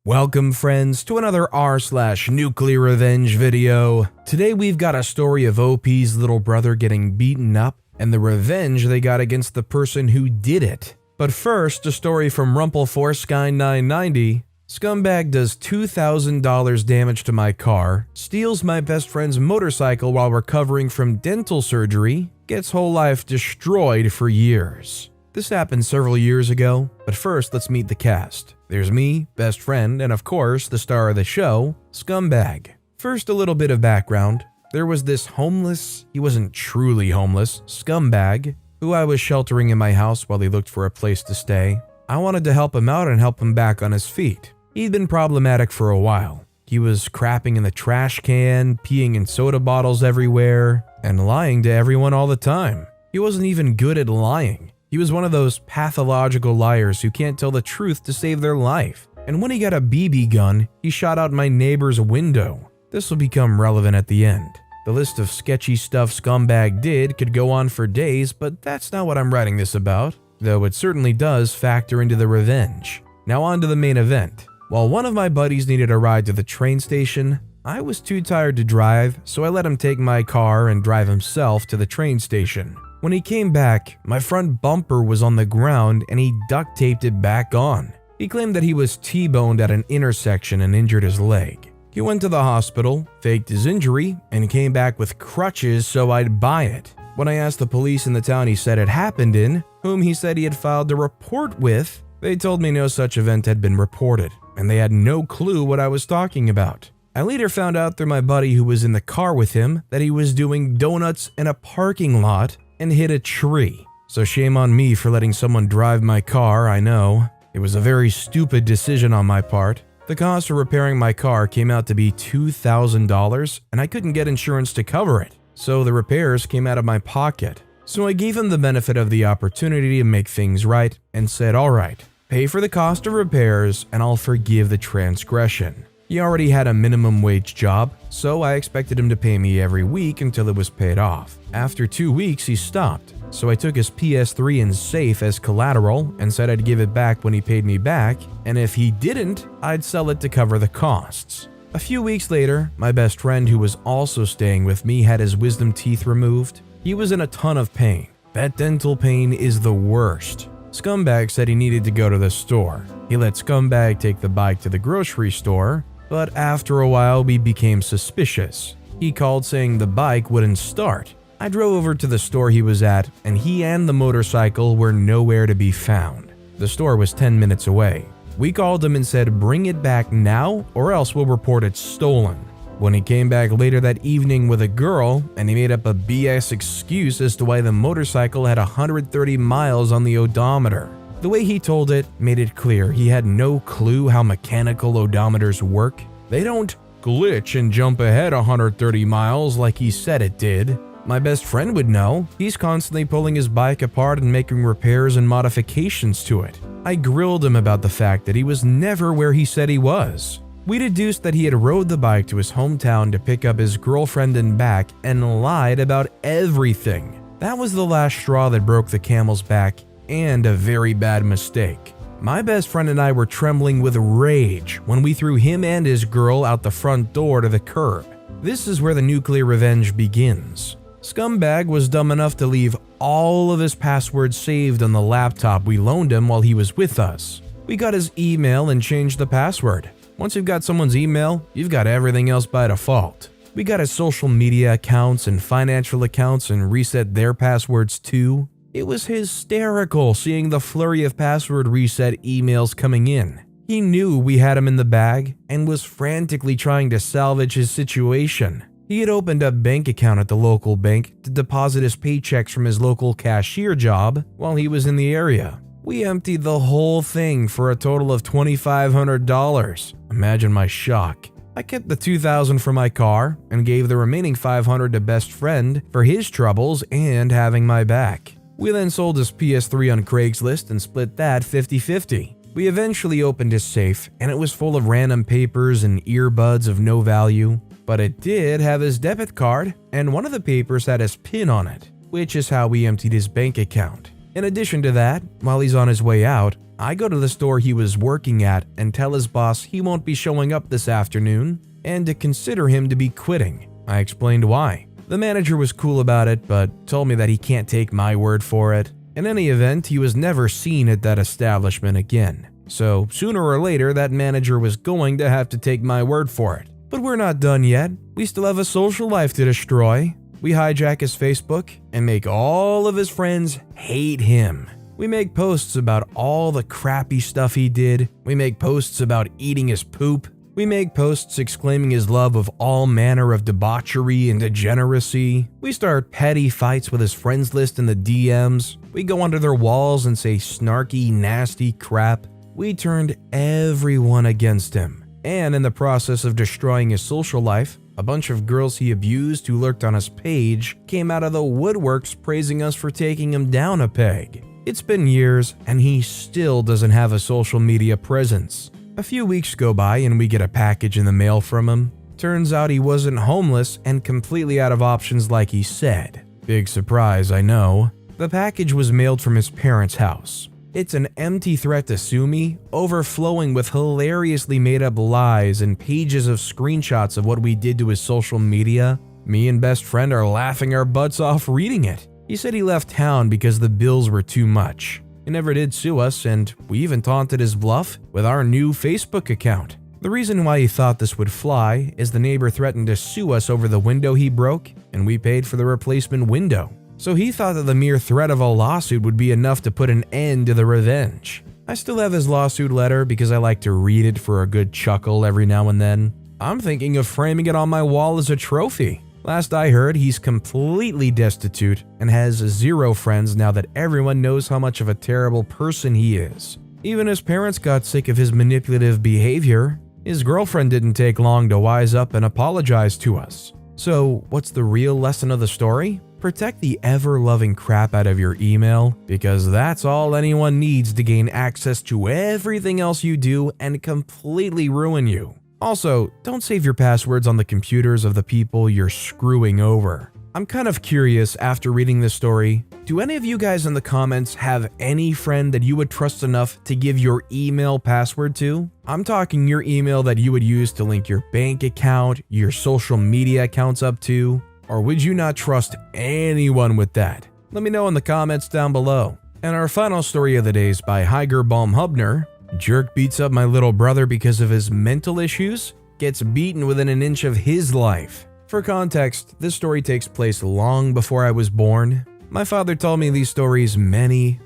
Welcome friends to another r/NuclearRevenge video. Today we've got a story of OP's little brother getting beaten up and the revenge they got against the person who did it. But first, a story from Rumpleforce990. Scumbag does $2,000 damage to my car, steals my best friend's motorcycle while recovering from dental surgery, gets whole life destroyed for years. This happened several years ago, but first let's meet the cast. There's me, best friend, and of course the star of the show, Scumbag. First, a little bit of background. There was this homeless, he wasn't truly homeless, scumbag, who I was sheltering in my house while he looked for a place to stay. I wanted to help him out and help him back on his feet. He'd been problematic for a while. He was crapping in the trash can, peeing in soda bottles everywhere, and lying to everyone all the time. He wasn't even good at lying. He was one of those pathological liars who can't tell the truth to save their life. And when he got a BB gun, he shot out my neighbor's window. This will become relevant at the end. The list of sketchy stuff Scumbag did could go on for days, but that's not what I'm writing this about, though it certainly does factor into the revenge. Now on to the main event. While one of my buddies needed a ride to the train station, I was too tired to drive, so I let him take my car and drive himself to the train station. When he came back, my front bumper was on the ground and he duct taped it back on. He claimed that he was T-boned at an intersection and injured his leg. He went to the hospital, faked his injury, and came back with crutches so I'd buy it. When I asked the police in the town he said it happened in, whom he said he had filed a report with, they told me no such event had been reported, and they had no clue what I was talking about. I later found out through my buddy who was in the car with him that he was doing donuts in a parking lot and hit a tree. So shame on me for letting someone drive my car, I know. It was a very stupid decision on my part. The cost for repairing my car came out to be $2,000 and I couldn't get insurance to cover it. So the repairs came out of my pocket. So I gave him the benefit of the opportunity to make things right and said, alright, pay for the cost of repairs and I'll forgive the transgression. He already had a minimum wage job, so I expected him to pay me every week until it was paid off. After 2 weeks, he stopped, so I took his PS3 and safe as collateral and said I'd give it back when he paid me back, and if he didn't, I'd sell it to cover the costs. A few weeks later, my best friend who was also staying with me had his wisdom teeth removed. He was in a ton of pain. That dental pain is the worst. Scumbag said he needed to go to the store. He let Scumbag take the bike to the grocery store, but after a while we became suspicious. He called saying the bike wouldn't start. I drove over to the store he was at and he and the motorcycle were nowhere to be found. The store was 10 minutes away. We called him and said bring it back now or else we'll report it stolen. When he came back later that evening with a girl and he made up a BS excuse as to why the motorcycle had 130 miles on the odometer. The way he told it made it clear he had no clue how mechanical odometers work. They don't glitch and jump ahead 130 miles like he said it did. My best friend would know. He's constantly pulling his bike apart and making repairs and modifications to it. I grilled him about the fact that he was never where he said he was. We deduced that he had rode the bike to his hometown to pick up his girlfriend and back and lied about everything. That was the last straw that broke the camel's back, and a very bad mistake. My best friend and I were trembling with rage when we threw him and his girl out the front door to the curb. This is where the nuclear revenge begins. Scumbag was dumb enough to leave all of his passwords saved on the laptop we loaned him while he was with us. We got his email and changed the password. Once you've got someone's email, you've got everything else by default. We got his social media accounts and financial accounts and reset their passwords too. It was hysterical seeing the flurry of password reset emails coming in. He knew we had him in the bag and was frantically trying to salvage his situation. He had opened a bank account at the local bank to deposit his paychecks from his local cashier job while he was in the area. We emptied the whole thing for a total of $2,500. Imagine my shock. I kept the $2,000 for my car and gave the remaining $500 to best friend for his troubles and having my back. We then sold his PS3 on Craigslist and split that 50-50. We eventually opened his safe and it was full of random papers and earbuds of no value, but it did have his debit card and one of the papers had his PIN on it, which is how we emptied his bank account. In addition to that, while he's on his way out, I go to the store he was working at and tell his boss he won't be showing up this afternoon and to consider him to be quitting. I explained why. The manager was cool about it, but told me that he can't take my word for it. In any event, he was never seen at that establishment again. So sooner or later, that manager was going to have to take my word for it. But we're not done yet. We still have a social life to destroy. We hijack his Facebook and make all of his friends hate him. We make posts about all the crappy stuff he did. We make posts about eating his poop. We make posts exclaiming his love of all manner of debauchery and degeneracy. We start petty fights with his friends list in the DMs. We go under their walls and say snarky, nasty crap. We turned everyone against him. And in the process of destroying his social life, a bunch of girls he abused who lurked on his page came out of the woodworks praising us for taking him down a peg. It's been years, and he still doesn't have a social media presence. A few weeks go by and we get a package in the mail from him. Turns out he wasn't homeless and completely out of options like he said. Big surprise, I know. The package was mailed from his parents' house. It's an empty threat to sue me, overflowing with hilariously made up lies and pages of screenshots of what we did to his social media. Me and best friend are laughing our butts off reading it. He said he left town because the bills were too much. He never did sue us, and we even taunted his bluff with our new Facebook account. The reason why he thought this would fly is the neighbor threatened to sue us over the window he broke, and we paid for the replacement window. So he thought that the mere threat of a lawsuit would be enough to put an end to the revenge. I still have his lawsuit letter because I like to read it for a good chuckle every now and then. I'm thinking of framing it on my wall as a trophy. Last I heard, he's completely destitute and has 0 friends now that everyone knows how much of a terrible person he is. Even his parents got sick of his manipulative behavior. His girlfriend didn't take long to wise up and apologize to us. So, what's the real lesson of the story? Protect the ever-loving crap out of your email, because that's all anyone needs to gain access to everything else you do and completely ruin you. Also, don't save your passwords on the computers of the people you're screwing over. I'm kind of curious after reading this story, do any of you guys in the comments have any friend that you would trust enough to give your email password to? I'm talking your email that you would use to link your bank account, your social media accounts up to, or would you not trust anyone with that? Let me know in the comments down below. And our final story of the day is by Heiger Baum Hubner. Jerk beats up my little brother because of his mental issues, gets beaten within an inch of his life. For context, this story takes place long before I was born. My father told me these stories many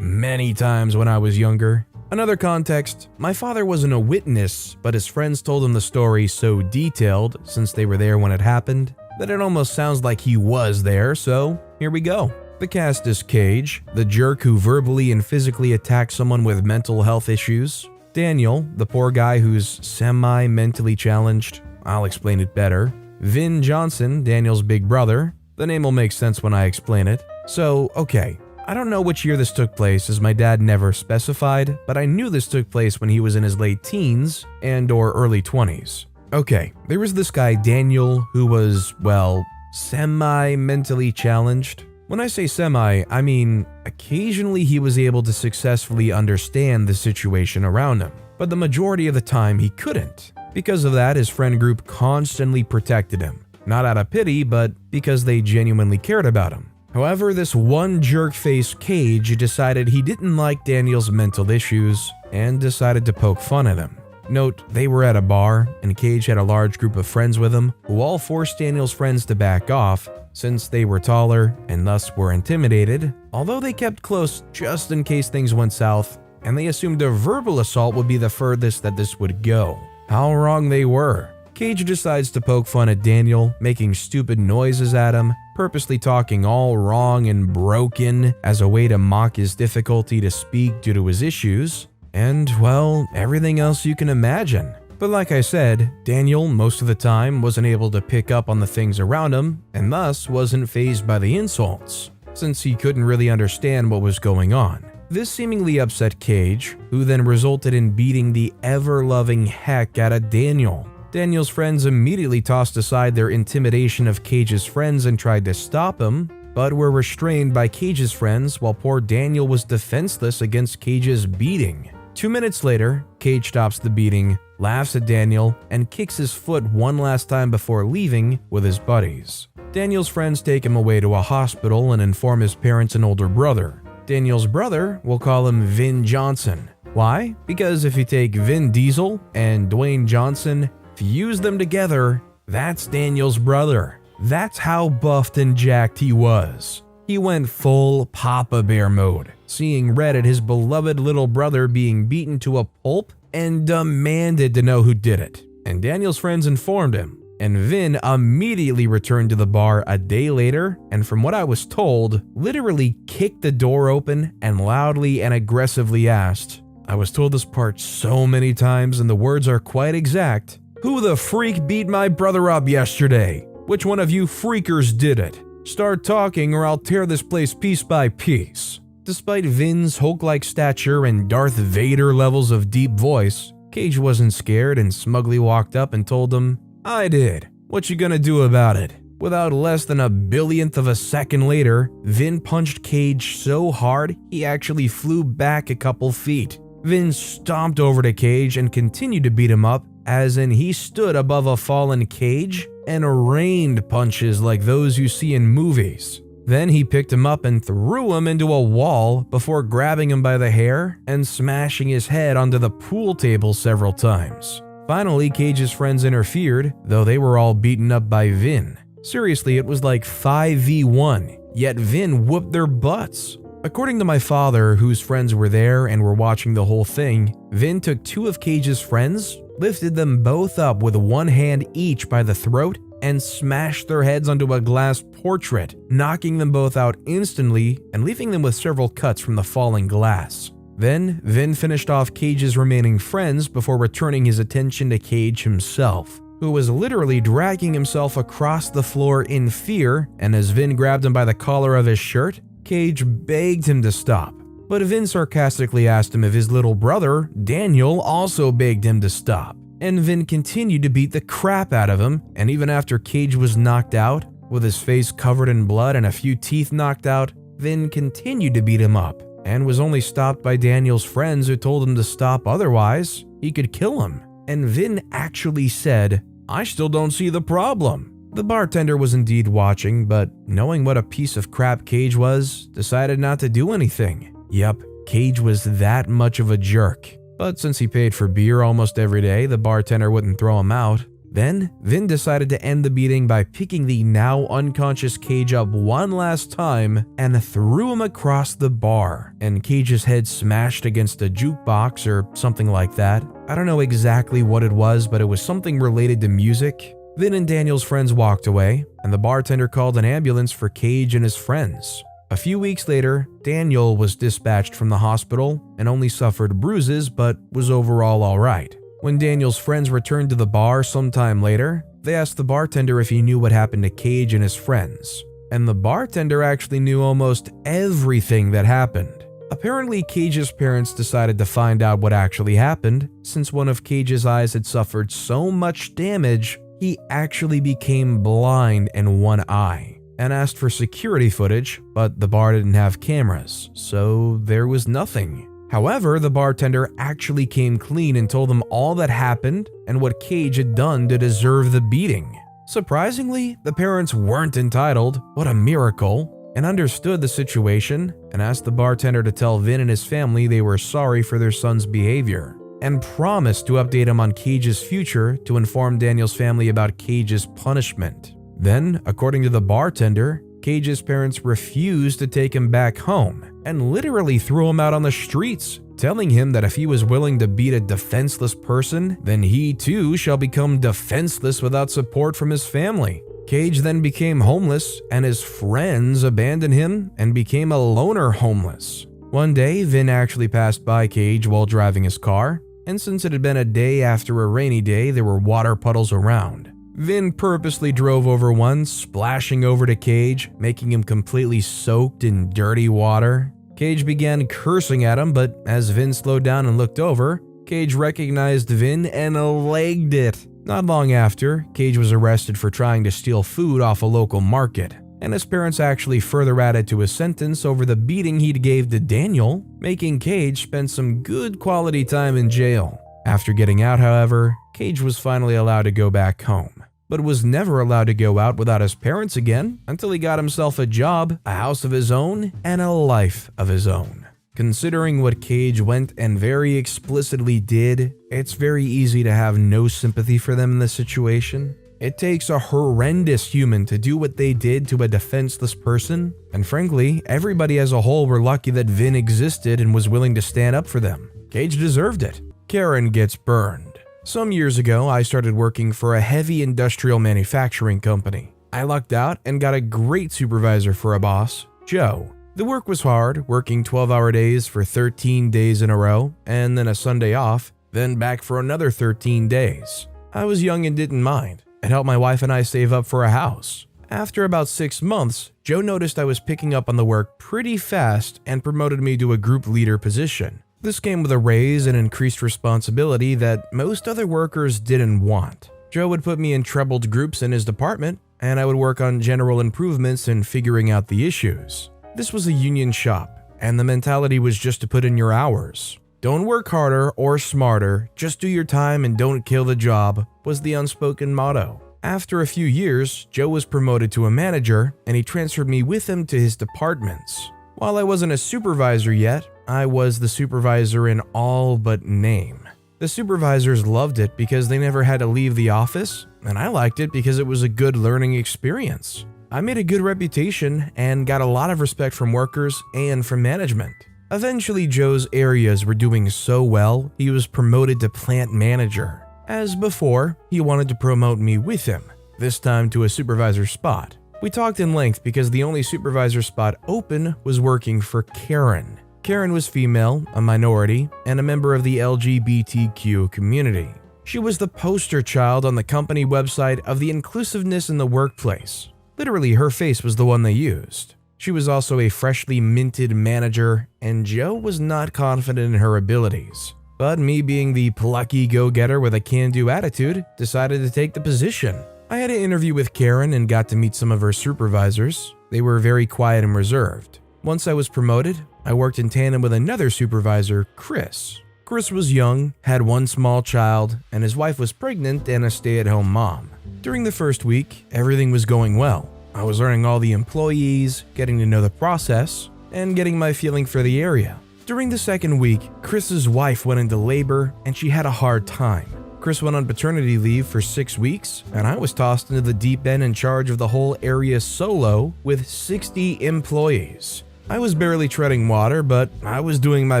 times when I was younger. Another context, my father wasn't a witness, but his friends told him the story so detailed, since they were there when it happened, that it almost sounds like he was there, so here we go. The cast is Cage, the jerk who verbally and physically attacked someone with mental health issues. Daniel, the poor guy who's semi-mentally challenged. I'll explain it better. Vin Johnson, Daniel's big brother. The name will make sense when I explain it. So, okay, I don't know which year this took place as my dad never specified, but I knew this took place when he was in his late teens and or early 20s. Okay, there was this guy Daniel who was, well, semi-mentally challenged. When I say semi, I mean occasionally he was able to successfully understand the situation around him, but the majority of the time he couldn't. Because of that, his friend group constantly protected him, not out of pity, but because they genuinely cared about him. However, this one jerk-faced Cage decided he didn't like Daniel's mental issues and decided to poke fun at him. Note, they were at a bar, and Cage had a large group of friends with him who all forced Daniel's friends to back off since they were taller and thus were intimidated, although they kept close just in case things went south, and they assumed a verbal assault would be the furthest that this would go. How wrong they were. Cage decides to poke fun at Daniel, making stupid noises at him, purposely talking all wrong and broken as a way to mock his difficulty to speak due to his issues, and, well, everything else you can imagine. But like I said, Daniel most of the time wasn't able to pick up on the things around him, and thus wasn't fazed by the insults, since he couldn't really understand what was going on. This seemingly upset Cage, who then resulted in beating the ever-loving heck out of Daniel. Daniel's friends immediately tossed aside their intimidation of Cage's friends and tried to stop him, but were restrained by Cage's friends while poor Daniel was defenseless against Cage's beating. 2 minutes later, Cage stops the beating, laughs at Daniel, and kicks his foot one last time before leaving with his buddies. Daniel's friends take him away to a hospital and inform his parents and older brother. Daniel's brother will call him Vin Johnson. Why? Because if you take Vin Diesel and Dwayne Johnson, fuse them together, that's Daniel's brother. That's how buffed and jacked he was. He went full Papa Bear mode, seeing red at his beloved little brother being beaten to a pulp and demanded to know who did it. And Daniel's friends informed him, and Vin immediately returned to the bar a day later, and from what I was told, literally kicked the door open and loudly and aggressively asked, I was told this part so many times and the words are quite exact, "Who the freak beat my brother up yesterday? Which one of you freakers did it? Start talking or I'll tear this place piece by piece." Despite Vin's Hulk-like stature and Darth Vader levels of deep voice, Cage wasn't scared and smugly walked up and told him, "I did. What you gonna do about it?" Without less than a billionth of a second later, Vin punched Cage so hard he actually flew back a couple feet. Vin stomped over to Cage and continued to beat him up, as in he stood above a fallen Cage and rained punches like those you see in movies. Then he picked him up and threw him into a wall before grabbing him by the hair and smashing his head onto the pool table several times. Finally, Cage's friends interfered, though they were all beaten up by Vin. Seriously, it was like 5v1, yet Vin whooped their butts. According to my father, whose friends were there and were watching the whole thing, Vin took 2 of Cage's friends, lifted them both up with one hand each by the throat, and smashed their heads onto a glass portrait, knocking them both out instantly and leaving them with several cuts from the falling glass. Then, Vin finished off Cage's remaining friends before returning his attention to Cage himself, who was literally dragging himself across the floor in fear, and as Vin grabbed him by the collar of his shirt, Cage begged him to stop. But Vin sarcastically asked him if his little brother, Daniel, also begged him to stop. And Vin continued to beat the crap out of him, and even after Cage was knocked out, with his face covered in blood and a few teeth knocked out, Vin continued to beat him up, and was only stopped by Daniel's friends who told him to stop, otherwise he could kill him. And Vin actually said, "I still don't see the problem." The bartender was indeed watching, but knowing what a piece of crap Cage was, decided not to do anything. Yep, Cage was that much of a jerk. But since he paid for beer almost every day, the bartender wouldn't throw him out. Then, Vin decided to end the beating by picking the now unconscious Cage up one last time and threw him across the bar, and Cage's head smashed against a jukebox or something like that. I don't know exactly what it was, but it was something related to music. Vin and Daniel's friends walked away, and the bartender called an ambulance for Cage and his friends. A few weeks later, Daniel was dispatched from the hospital and only suffered bruises but was overall alright. When Daniel's friends returned to the bar sometime later, they asked the bartender if he knew what happened to Cage and his friends. And the bartender actually knew almost everything that happened. Apparently, Cage's parents decided to find out what actually happened, since one of Cage's eyes had suffered so much damage, he actually became blind in one eye, and asked for security footage, but the bar didn't have cameras, so there was nothing. However, the bartender actually came clean and told them all that happened and what Cage had done to deserve the beating. Surprisingly, the parents weren't entitled, what a miracle, and understood the situation and asked the bartender to tell Vin and his family they were sorry for their son's behavior, and promised to update him on Cage's future to inform Daniel's family about Cage's punishment. Then, according to the bartender, Cage's parents refused to take him back home and literally threw him out on the streets, telling him that if he was willing to beat a defenseless person, then he too shall become defenseless without support from his family. Cage then became homeless, and his friends abandoned him and became a loner homeless. One day, Vin actually passed by Cage while driving his car, and since it had been a day after a rainy day, there were water puddles around. Vin purposely drove over one, splashing over to Cage, making him completely soaked in dirty water. Cage began cursing at him, but as Vin slowed down and looked over, Cage recognized Vin and legged it. Not long after, Cage was arrested for trying to steal food off a local market. and his parents actually further added to his sentence over the beating he gave to Daniel, making Cage spend some good quality time in jail. After getting out, however, Cage was finally allowed to go back home, but was never allowed to go out without his parents again until he got himself a job, a house of his own, and a life of his own. Considering what Cage went and very explicitly did, it's very easy to have no sympathy for them in this situation. It takes a horrendous human to do what they did to a defenseless person, and frankly, everybody as a whole were lucky that Vin existed and was willing to stand up for them. Cage deserved it. Karen gets burned. Some years ago, I started working for a heavy industrial manufacturing company. I lucked out and got a great supervisor for a boss, Joe. The work was hard, working 12-hour days for 13 days in a row, and then a Sunday off, then back for another 13 days. I was young and didn't mind. It helped my wife and I save up for a house. After about 6 months, Joe noticed I was picking up on the work pretty fast and promoted me to a group leader position. This came with a raise and increased responsibility that most other workers didn't want. Joe would put me in troubled groups in his department, and I would work on general improvements and figuring out the issues. This was a union shop, and the mentality was just to put in your hours. Don't work harder or smarter, just do your time and don't kill the job, was the unspoken motto. After a few years, Joe was promoted to a manager, and he transferred me with him to his departments. While I wasn't a supervisor yet, I was the supervisor in all but name. The supervisors loved it because they never had to leave the office, and I liked it because it was a good learning experience. I made a good reputation and got a lot of respect from workers and from management. Eventually, Joe's areas were doing so well, he was promoted to plant manager. As before, he wanted to promote me with him, this time to a supervisor spot. We talked in length because the only supervisor spot open was working for Karen. Karen was female, a minority, and a member of the LGBTQ community. She was the poster child on the company website of the inclusiveness in the workplace. Literally, her face was the one they used. She was also a freshly minted manager, and Joe was not confident in her abilities. But me being the plucky go-getter with a can-do attitude, decided to take the position. I had an interview with Karen and got to meet some of her supervisors. They were very quiet and reserved. Once I was promoted, I worked in tandem with another supervisor, Chris. Chris was young, had one small child, and his wife was pregnant and a stay-at-home mom. During the first week, everything was going well. I was learning all the employees, getting to know the process, and getting my feeling for the area. During the second week, Chris's wife went into labor and she had a hard time. Chris went on paternity leave for 6 weeks, and I was tossed into the deep end in charge of the whole area solo with 60 employees. I was barely treading water, but I was doing my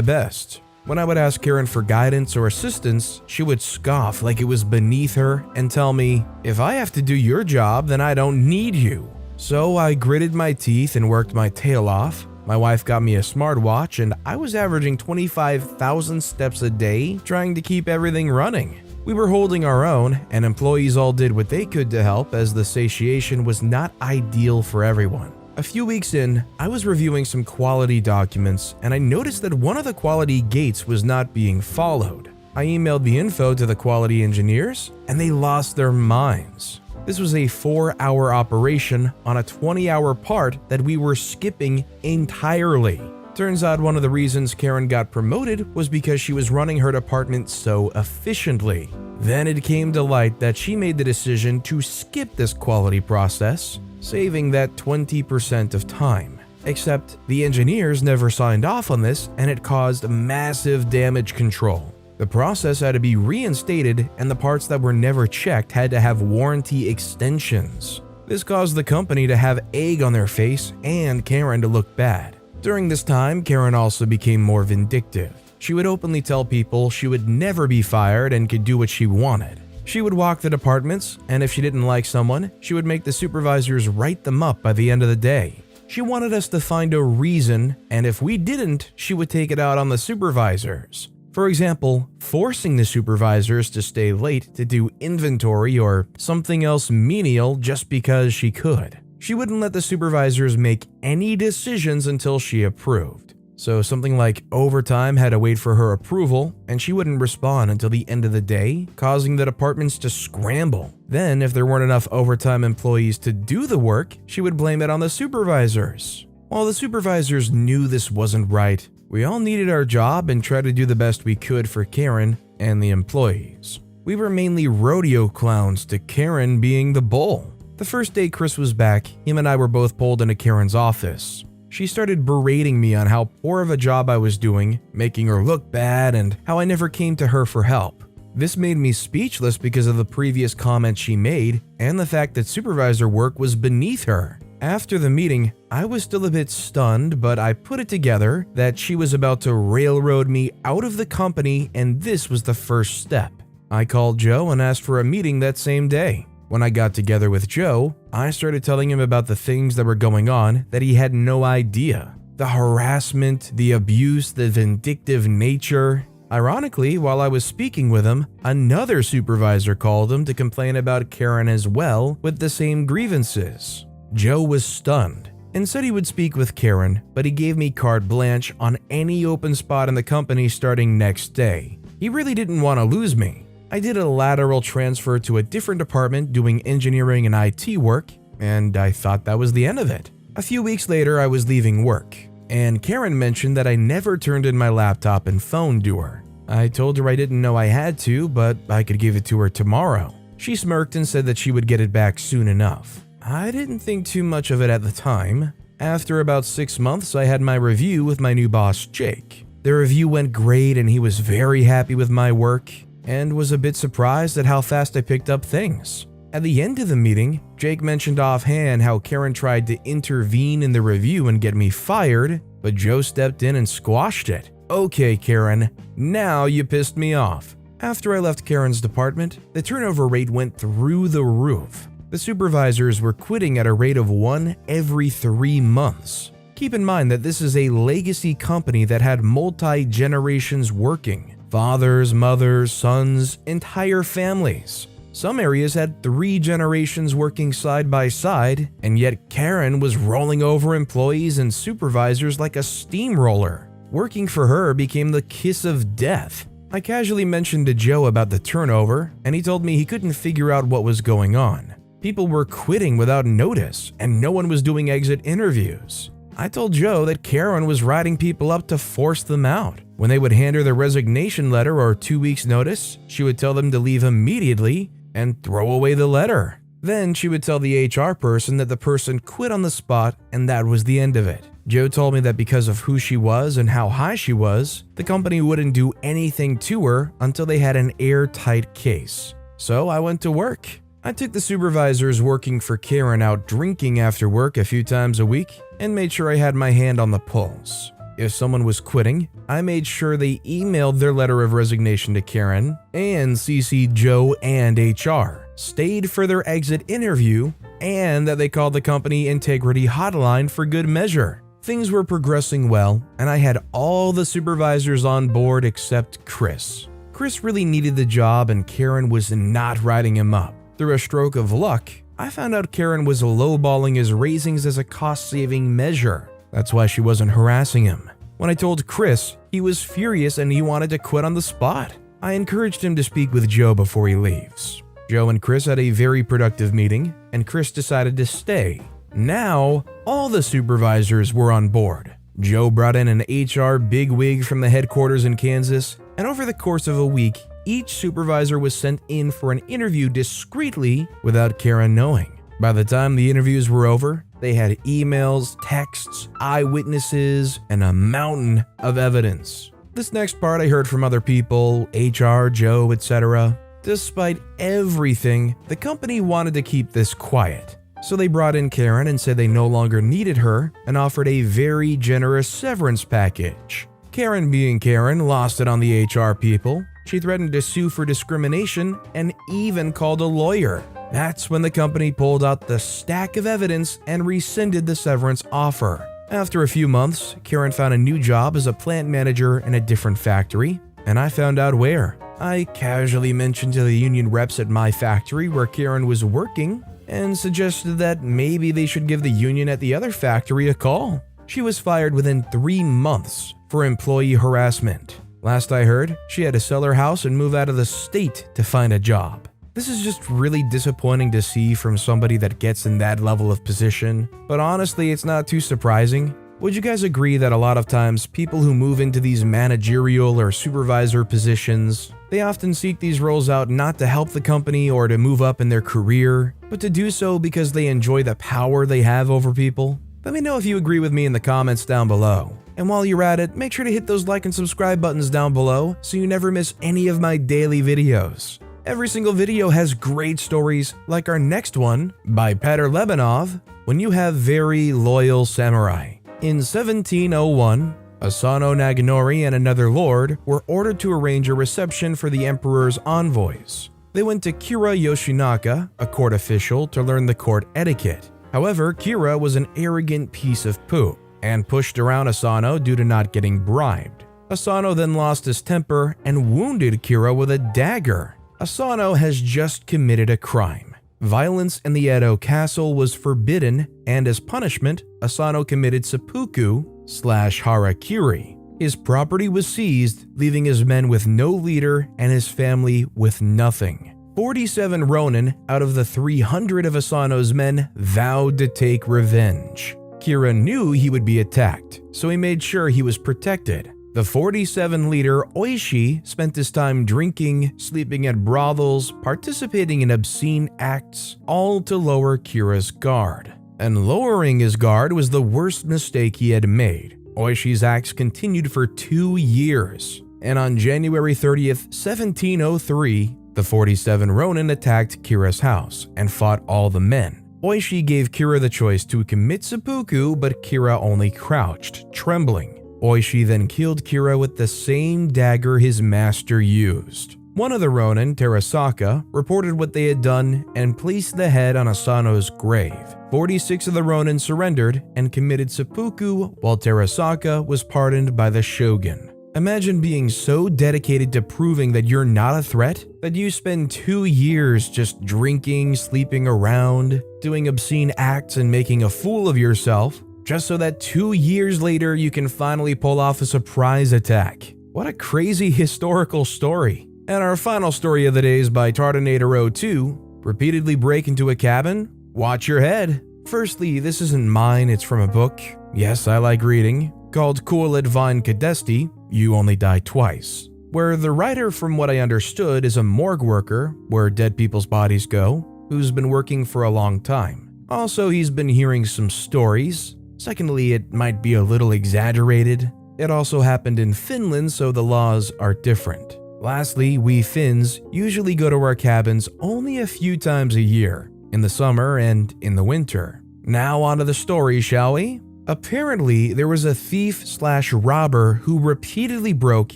best. When I would ask Karen for guidance or assistance, she would scoff like it was beneath her and tell me, "If I have to do your job, then I don't need you." So I gritted my teeth and worked my tail off. My wife got me a smartwatch, and I was averaging 25,000 steps a day trying to keep everything running. We were holding our own, and employees all did what they could to help, as the satiation was not ideal for everyone. A few weeks in, I was reviewing some quality documents, and I noticed that one of the quality gates was not being followed. I emailed the info to the quality engineers, and they lost their minds. This was a 4-hour operation on a 20-hour part that we were skipping entirely. Turns out one of the reasons Karen got promoted was because she was running her department so efficiently. Then it came to light that she made the decision to skip this quality process, saving that 20% of time. Except the engineers never signed off on this, and it caused massive damage control. The process had to be reinstated, and the parts that were never checked had to have warranty extensions. This caused the company to have egg on their face and Karen to look bad. During this time, Karen also became more vindictive. She would openly tell people she would never be fired and could do what she wanted. She would walk the departments, and if she didn't like someone, she would make the supervisors write them up by the end of the day. She wanted us to find a reason, and if we didn't, she would take it out on the supervisors. For example, forcing the supervisors to stay late to do inventory or something else menial just because she could. She wouldn't let the supervisors make any decisions until she approved. So something like overtime had to wait for her approval, and she wouldn't respond until the end of the day, causing the departments to scramble. Then, if there weren't enough overtime employees to do the work, she would blame it on the supervisors. While the supervisors knew this wasn't right, we all needed our job and tried to do the best we could for Karen and the employees. We were mainly rodeo clowns to Karen being the bull. The first day Chris was back, him and I were both pulled into Karen's office. She started berating me on how poor of a job I was doing, making her look bad, and how I never came to her for help. This made me speechless because of the previous comments she made and the fact that supervisor work was beneath her. After the meeting, I was still a bit stunned, but I put it together that she was about to railroad me out of the company, and this was the first step. I called Joe and asked for a meeting that same day. When I got together with Joe, I started telling him about the things that were going on that he had no idea. The harassment, the abuse, the vindictive nature. Ironically, while I was speaking with him, another supervisor called him to complain about Karen as well with the same grievances. Joe was stunned and said he would speak with Karen, but he gave me carte blanche on any open spot in the company starting next day. He really didn't want to lose me. I did a lateral transfer to a different department doing engineering and IT work, and I thought that was the end of it. A few weeks later, I was leaving work, and Karen mentioned that I never turned in my laptop and phone to her. I told her I didn't know I had to, but I could give it to her tomorrow. She smirked and said that she would get it back soon enough. I didn't think too much of it at the time. After about 6 months, I had my review with my new boss, Jake. The review went great and he was very happy with my work, and was a bit surprised at how fast I picked up things. At the end of the meeting, Jake mentioned offhand how Karen tried to intervene in the review and get me fired, but Joe stepped in and squashed it. Okay, Karen, now you pissed me off. After I left Karen's department, the turnover rate went through the roof. The supervisors were quitting at a rate of 1 every 3 months. Keep in mind that this is a legacy company that had multi-generations working. Fathers, mothers, sons, entire families. Some areas had 3 generations working side by side, and yet Karen was rolling over employees and supervisors like a steamroller. Working for her became the kiss of death. I casually mentioned to Joe about the turnover, and he told me he couldn't figure out what was going on. People were quitting without notice, and no one was doing exit interviews. I told Joe that Karen was writing people up to force them out. When they would hand her their resignation letter or 2 weeks' notice, she would tell them to leave immediately and throw away the letter. Then she would tell the HR person that the person quit on the spot, and that was the end of it. Joe told me that because of who she was and how high she was, the company wouldn't do anything to her until they had an airtight case. So I went to work. I took the supervisors working for Karen out drinking after work a few times a week and made sure I had my hand on the pulse. If someone was quitting, I made sure they emailed their letter of resignation to Karen and CC'd Joe and HR, stayed for their exit interview, and that they called the company integrity hotline for good measure. Things were progressing well, and I had all the supervisors on board except Chris. Chris really needed the job and Karen was not writing him up. Through a stroke of luck, I found out Karen was lowballing his raisings as a cost-saving measure. That's why she wasn't harassing him. When I told Chris, he was furious and he wanted to quit on the spot. I encouraged him to speak with Joe before he leaves. Joe and Chris had a very productive meeting, and Chris decided to stay. Now, all the supervisors were on board. Joe brought in an HR bigwig from the headquarters in Kansas, and over the course of a week, each supervisor was sent in for an interview discreetly without Karen knowing. By the time the interviews were over, they had emails, texts, eyewitnesses, and a mountain of evidence. This next part I heard from other people, HR, Joe, etc. Despite everything, the company wanted to keep this quiet. So they brought in Karen and said they no longer needed her and offered a very generous severance package. Karen, being Karen, lost it on the HR people. She threatened to sue for discrimination and even called a lawyer. That's when the company pulled out the stack of evidence and rescinded the severance offer. After a few months, Karen found a new job as a plant manager in a different factory, and I found out where. I casually mentioned to the union reps at my factory where Karen was working and suggested that maybe they should give the union at the other factory a call. She was fired within 3 months for employee harassment. Last I heard, she had to sell her house and move out of the state to find a job. This is just really disappointing to see from somebody that gets in that level of position, but honestly, it's not too surprising. Would you guys agree that a lot of times people who move into these managerial or supervisor positions, they often seek these roles out not to help the company or to move up in their career, but to do so because they enjoy the power they have over people? Let me know if you agree with me in the comments down below. And while you're at it, make sure to hit those like and subscribe buttons down below so you never miss any of my daily videos. Every single video has great stories, like our next one by Petr Lebanov, When You Have Very Loyal Samurai. In 1701, Asano Naganori and another lord were ordered to arrange a reception for the emperor's envoys. They went to Kira Yoshinaka, a court official, to learn the court etiquette. However, Kira was an arrogant piece of poop and pushed around Asano due to not getting bribed. Asano then lost his temper and wounded Kira with a dagger. Asano has just committed a crime. Violence in the Edo castle was forbidden, and as punishment, Asano committed seppuku/harakiri. His property was seized, leaving his men with no leader and his family with nothing. 47 ronin out of the 300 of Asano's men vowed to take revenge. Kira knew he would be attacked, so he made sure he was protected. The 47 leader Oishi spent his time drinking, sleeping at brothels, participating in obscene acts, all to lower Kira's guard. And lowering his guard was the worst mistake he had made. Oishi's acts continued for 2 years, and on January 30th, 1703, the 47 ronin attacked Kira's house and fought all the men. Oishi gave Kira the choice to commit seppuku, but Kira only crouched, trembling. Oishi then killed Kira with the same dagger his master used. One of the ronin, Terasaka, reported what they had done and placed the head on Asano's grave. 46 of the ronin surrendered and committed seppuku, while Terasaka was pardoned by the shogun. Imagine being so dedicated to proving that you're not a threat that you spend 2 years just drinking, sleeping around, doing obscene acts and making a fool of yourself, just so that 2 years later you can finally pull off a surprise attack. What a crazy historical story. And our final story of the day is by Tardinator02. Repeatedly break into a cabin? Watch your head. Firstly, this isn't mine, it's from a book. Yes, I like reading. Called Kualit Vine Kadesti, You Only Die Twice. Where the writer, from what I understood, is a morgue worker, where dead people's bodies go, who's been working for a long time. Also, he's been hearing some stories. Secondly, it might be a little exaggerated. It also happened in Finland, so the laws are different. Lastly, we Finns usually go to our cabins only a few times a year, in the summer and in the winter. Now onto the story, shall we? Apparently, there was a thief/robber who repeatedly broke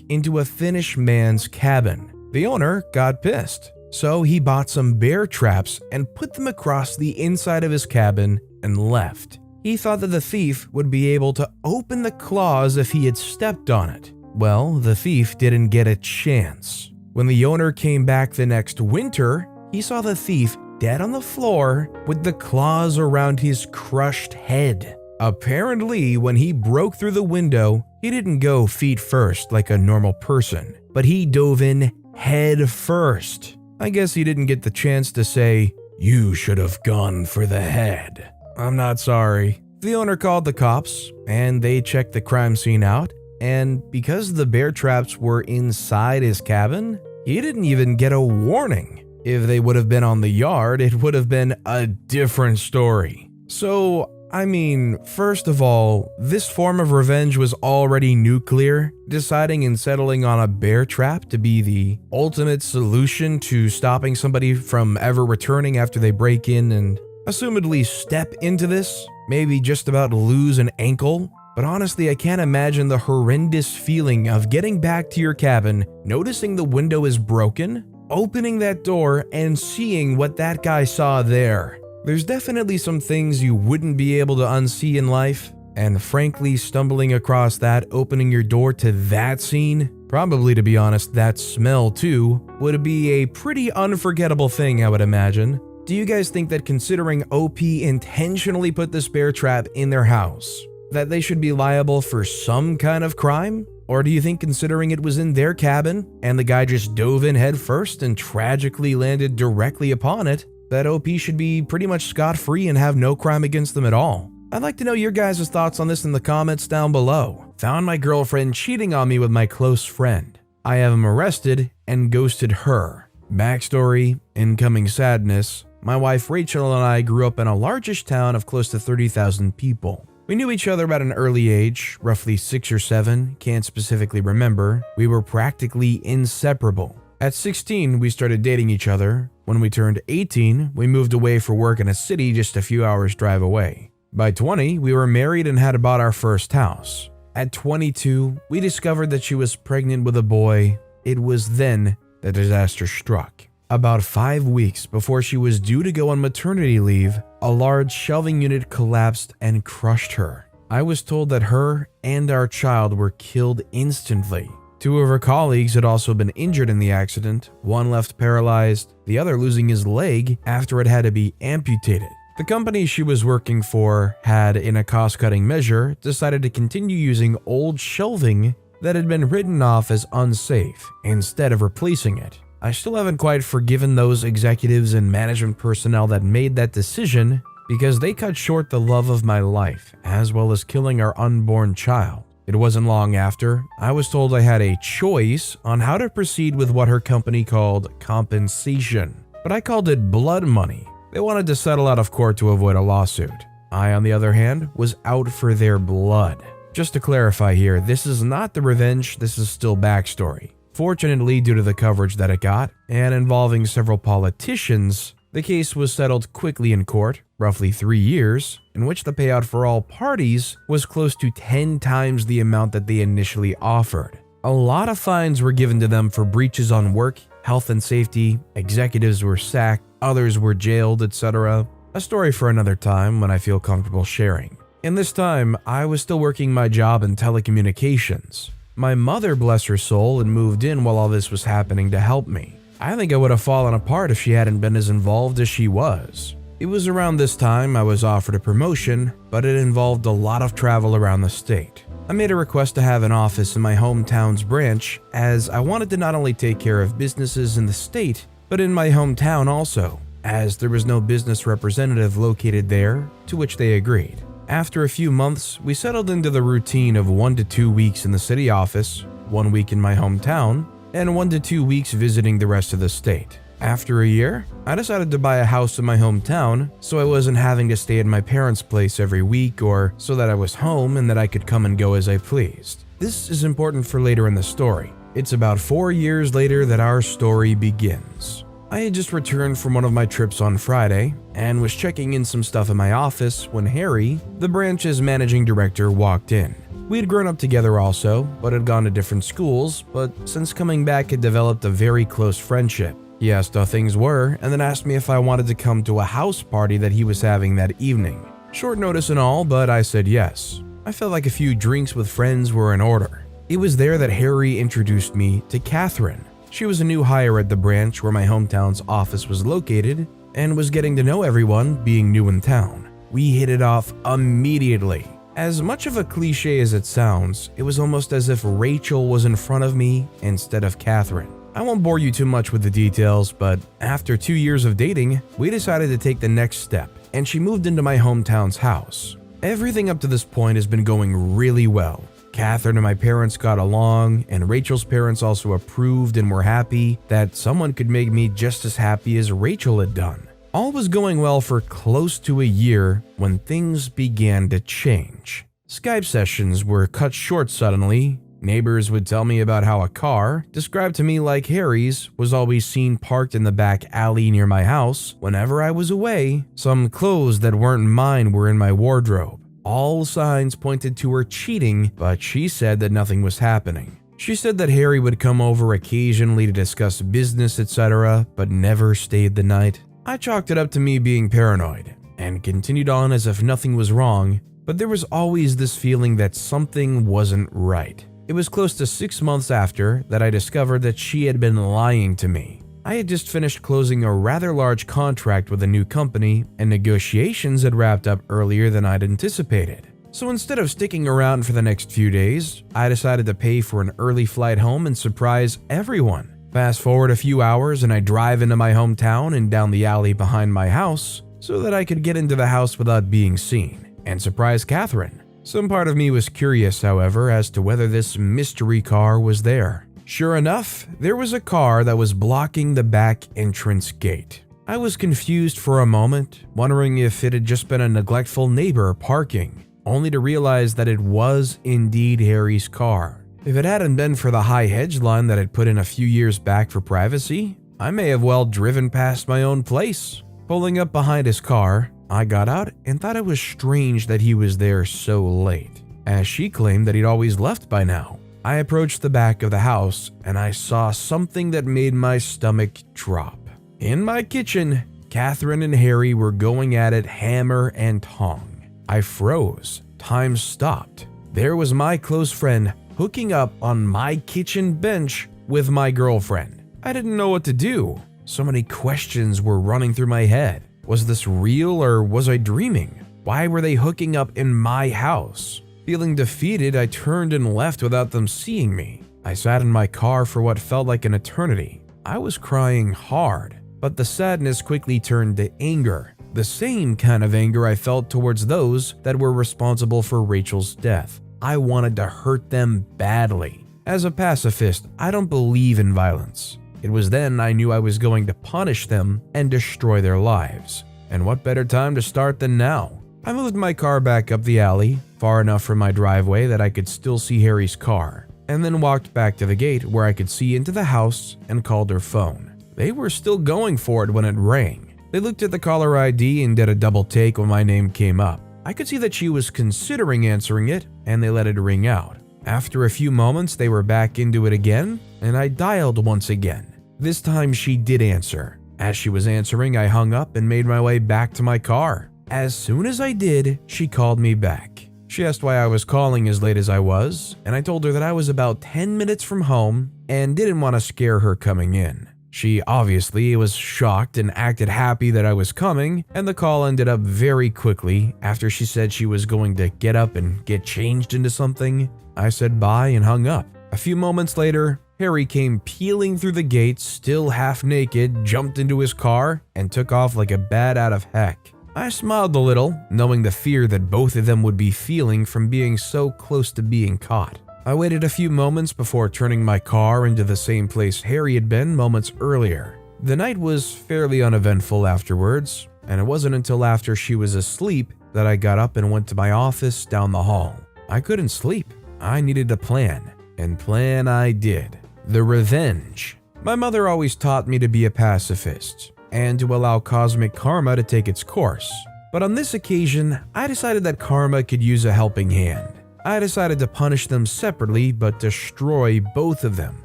into a Finnish man's cabin. The owner got pissed, so he bought some bear traps and put them across the inside of his cabin and left. He thought that the thief would be able to open the claws if he had stepped on it. Well, the thief didn't get a chance. When the owner came back the next winter, he saw the thief dead on the floor with the claws around his crushed head. Apparently, when he broke through the window, he didn't go feet first like a normal person, but he dove in head first. I guess he didn't get the chance to say, "You should have gone for the head." I'm not sorry. The owner called the cops, and they checked the crime scene out, and because the bear traps were inside his cabin, he didn't even get a warning. If they would have been on the yard, it would have been a different story. So, I mean, first of all, this form of revenge was already nuclear, deciding and settling on a bear trap to be the ultimate solution to stopping somebody from ever returning after they break in and assumedly step into this, maybe just about to lose an ankle. But honestly, I can't imagine the horrendous feeling of getting back to your cabin, noticing the window is broken, opening that door, and seeing what that guy saw there. There's definitely some things you wouldn't be able to unsee in life, and frankly, stumbling across that, opening your door to that scene, probably to be honest, that smell too, would be a pretty unforgettable thing, I would imagine. Do you guys think that considering OP intentionally put this bear trap in their house, that they should be liable for some kind of crime? Or do you think, considering it was in their cabin and the guy just dove in head first and tragically landed directly upon it, that OP should be pretty much scot-free and have no crime against them at all? I'd like to know your guys' thoughts on this in the comments down below. Found my girlfriend cheating on me with my close friend. I have him arrested and ghosted her. Backstory, incoming sadness. My wife Rachel and I grew up in a largish town of close to 30,000 people. We knew each other at an early age, roughly 6 or 7, can't specifically remember. We were practically inseparable. At 16, we started dating each other. When we turned 18, we moved away for work in a city just a few hours drive away. By 20, we were married and had bought our first house. At 22, we discovered that she was pregnant with a boy. It was then that disaster struck. About 5 weeks before she was due to go on maternity leave, a large shelving unit collapsed and crushed her. I was told that her and our child were killed instantly. 2 of her colleagues had also been injured in the accident, one left paralyzed, the other losing his leg after it had to be amputated. The company she was working for had, in a cost-cutting measure, decided to continue using old shelving that had been written off as unsafe instead of replacing it. I still haven't quite forgiven those executives and management personnel that made that decision, because they cut short the love of my life, as well as killing our unborn child. It wasn't long after, I was told I had a choice on how to proceed with what her company called compensation, but I called it blood money. They wanted to settle out of court to avoid a lawsuit. I, on the other hand, was out for their blood. Just to clarify here, this is not the revenge, this is still backstory. Fortunately, due to the coverage that it got, and involving several politicians, the case was settled quickly in court, roughly 3 years, in which the payout for all parties was close to 10 times the amount that they initially offered. A lot of fines were given to them for breaches on work, health and safety, executives were sacked, others were jailed, etc. A story for another time when I feel comfortable sharing. In this time, I was still working my job in telecommunications. My mother, bless her soul, had moved in while all this was happening to help me. I think I would have fallen apart if she hadn't been as involved as she was. It was around this time I was offered a promotion, but it involved a lot of travel around the state. I made a request to have an office in my hometown's branch, as I wanted to not only take care of businesses in the state, but in my hometown also, as there was no business representative located there, to which they agreed. After a few months, we settled into the routine of 1 to 2 weeks in the city office, 1 week in my hometown, and 1 to 2 weeks visiting the rest of the state. After a year, I decided to buy a house in my hometown so I wasn't having to stay at my parents' place every week, or so that I was home and that I could come and go as I pleased. This is important for later in the story. It's about 4 years later that our story begins. I had just returned from one of my trips on Friday and was checking in some stuff in my office when Harry, the branch's managing director, walked in. We had grown up together also, but had gone to different schools, but since coming back had developed a very close friendship. He asked how things were and then asked me if I wanted to come to a house party that he was having that evening. Short notice and all, but I said yes. I felt like a few drinks with friends were in order. It was there that Harry introduced me to Catherine. She was a new hire at the branch where my hometown's office was located and was getting to know everyone, being new in town. We hit it off immediately. As much of a cliche as it sounds, it was almost as if Rachel was in front of me instead of Catherine. I won't bore you too much with the details, but after 2 years of dating, we decided to take the next step, and she moved into my hometown's house. Everything up to this point has been going really well. Catherine and my parents got along, and Rachel's parents also approved and were happy that someone could make me just as happy as Rachel had done. All was going well for close to a year when things began to change. Skype sessions were cut short suddenly. Neighbors would tell me about how a car, described to me like Harry's, was always seen parked in the back alley near my house whenever I was away. Some clothes that weren't mine were in my wardrobe. All signs pointed to her cheating, but she said that nothing was happening. She said that Harry would come over occasionally to discuss business, etc., but never stayed the night. I chalked it up to me being paranoid, and continued on as if nothing was wrong, but there was always this feeling that something wasn't right. It was close to 6 months after that I discovered that she had been lying to me. I had just finished closing a rather large contract with a new company, and negotiations had wrapped up earlier than I'd anticipated. So instead of sticking around for the next few days, I decided to pay for an early flight home and surprise everyone. Fast forward a few hours and I drive into my hometown and down the alley behind my house so that I could get into the house without being seen and surprise Catherine. Some part of me was curious, however, as to whether this mystery car was there. Sure enough, there was a car that was blocking the back entrance gate. I was confused for a moment, wondering if it had just been a neglectful neighbor parking, only to realize that it was indeed Harry's car. If it hadn't been for the high hedge line that I'd put in a few years back for privacy, I may have well driven past my own place. Pulling up behind his car, I got out and thought it was strange that he was there so late, as she claimed that he'd always left by now. I approached the back of the house and I saw something that made my stomach drop. In my kitchen, Catherine and Harry were going at it hammer and tong. I froze. Time stopped. There was my close friend hooking up on my kitchen bench with my girlfriend. I didn't know what to do. So many questions were running through my head. Was this real or was I dreaming? Why were they hooking up in my house? Feeling defeated, I turned and left without them seeing me. I sat in my car for what felt like an eternity. I was crying hard, but the sadness quickly turned to anger. The same kind of anger I felt towards those that were responsible for Rachel's death. I wanted to hurt them badly. As a pacifist, I don't believe in violence. It was then I knew I was going to punish them and destroy their lives. And what better time to start than now? I moved my car back up the alley, far enough from my driveway that I could still see Harry's car, and then walked back to the gate where I could see into the house and called her phone. They were still going for it when it rang. They looked at the caller ID and did a double take when my name came up. I could see that she was considering answering it, and they let it ring out. After a few moments, they were back into it again, and I dialed once again. This time she did answer. As she was answering, I hung up and made my way back to my car. As soon as I did, she called me back. She asked why I was calling as late as I was, and I told her that I was about 10 minutes from home and didn't want to scare her coming in. She obviously was shocked and acted happy that I was coming, and the call ended up very quickly after she said she was going to get up and get changed into something. I said bye and hung up. A few moments later, Harry came peeling through the gate, still half naked, jumped into his car, and took off like a bat out of heck. I smiled a little, knowing the fear that both of them would be feeling from being so close to being caught. I waited a few moments before turning my car into the same place Harry had been moments earlier. The night was fairly uneventful afterwards, and it wasn't until after she was asleep that I got up and went to my office down the hall. I couldn't sleep. I needed a plan, and plan I did. The revenge. My mother always taught me to be a pacifist and to allow cosmic karma to take its course. But on this occasion, I decided that karma could use a helping hand. I decided to punish them separately but destroy both of them.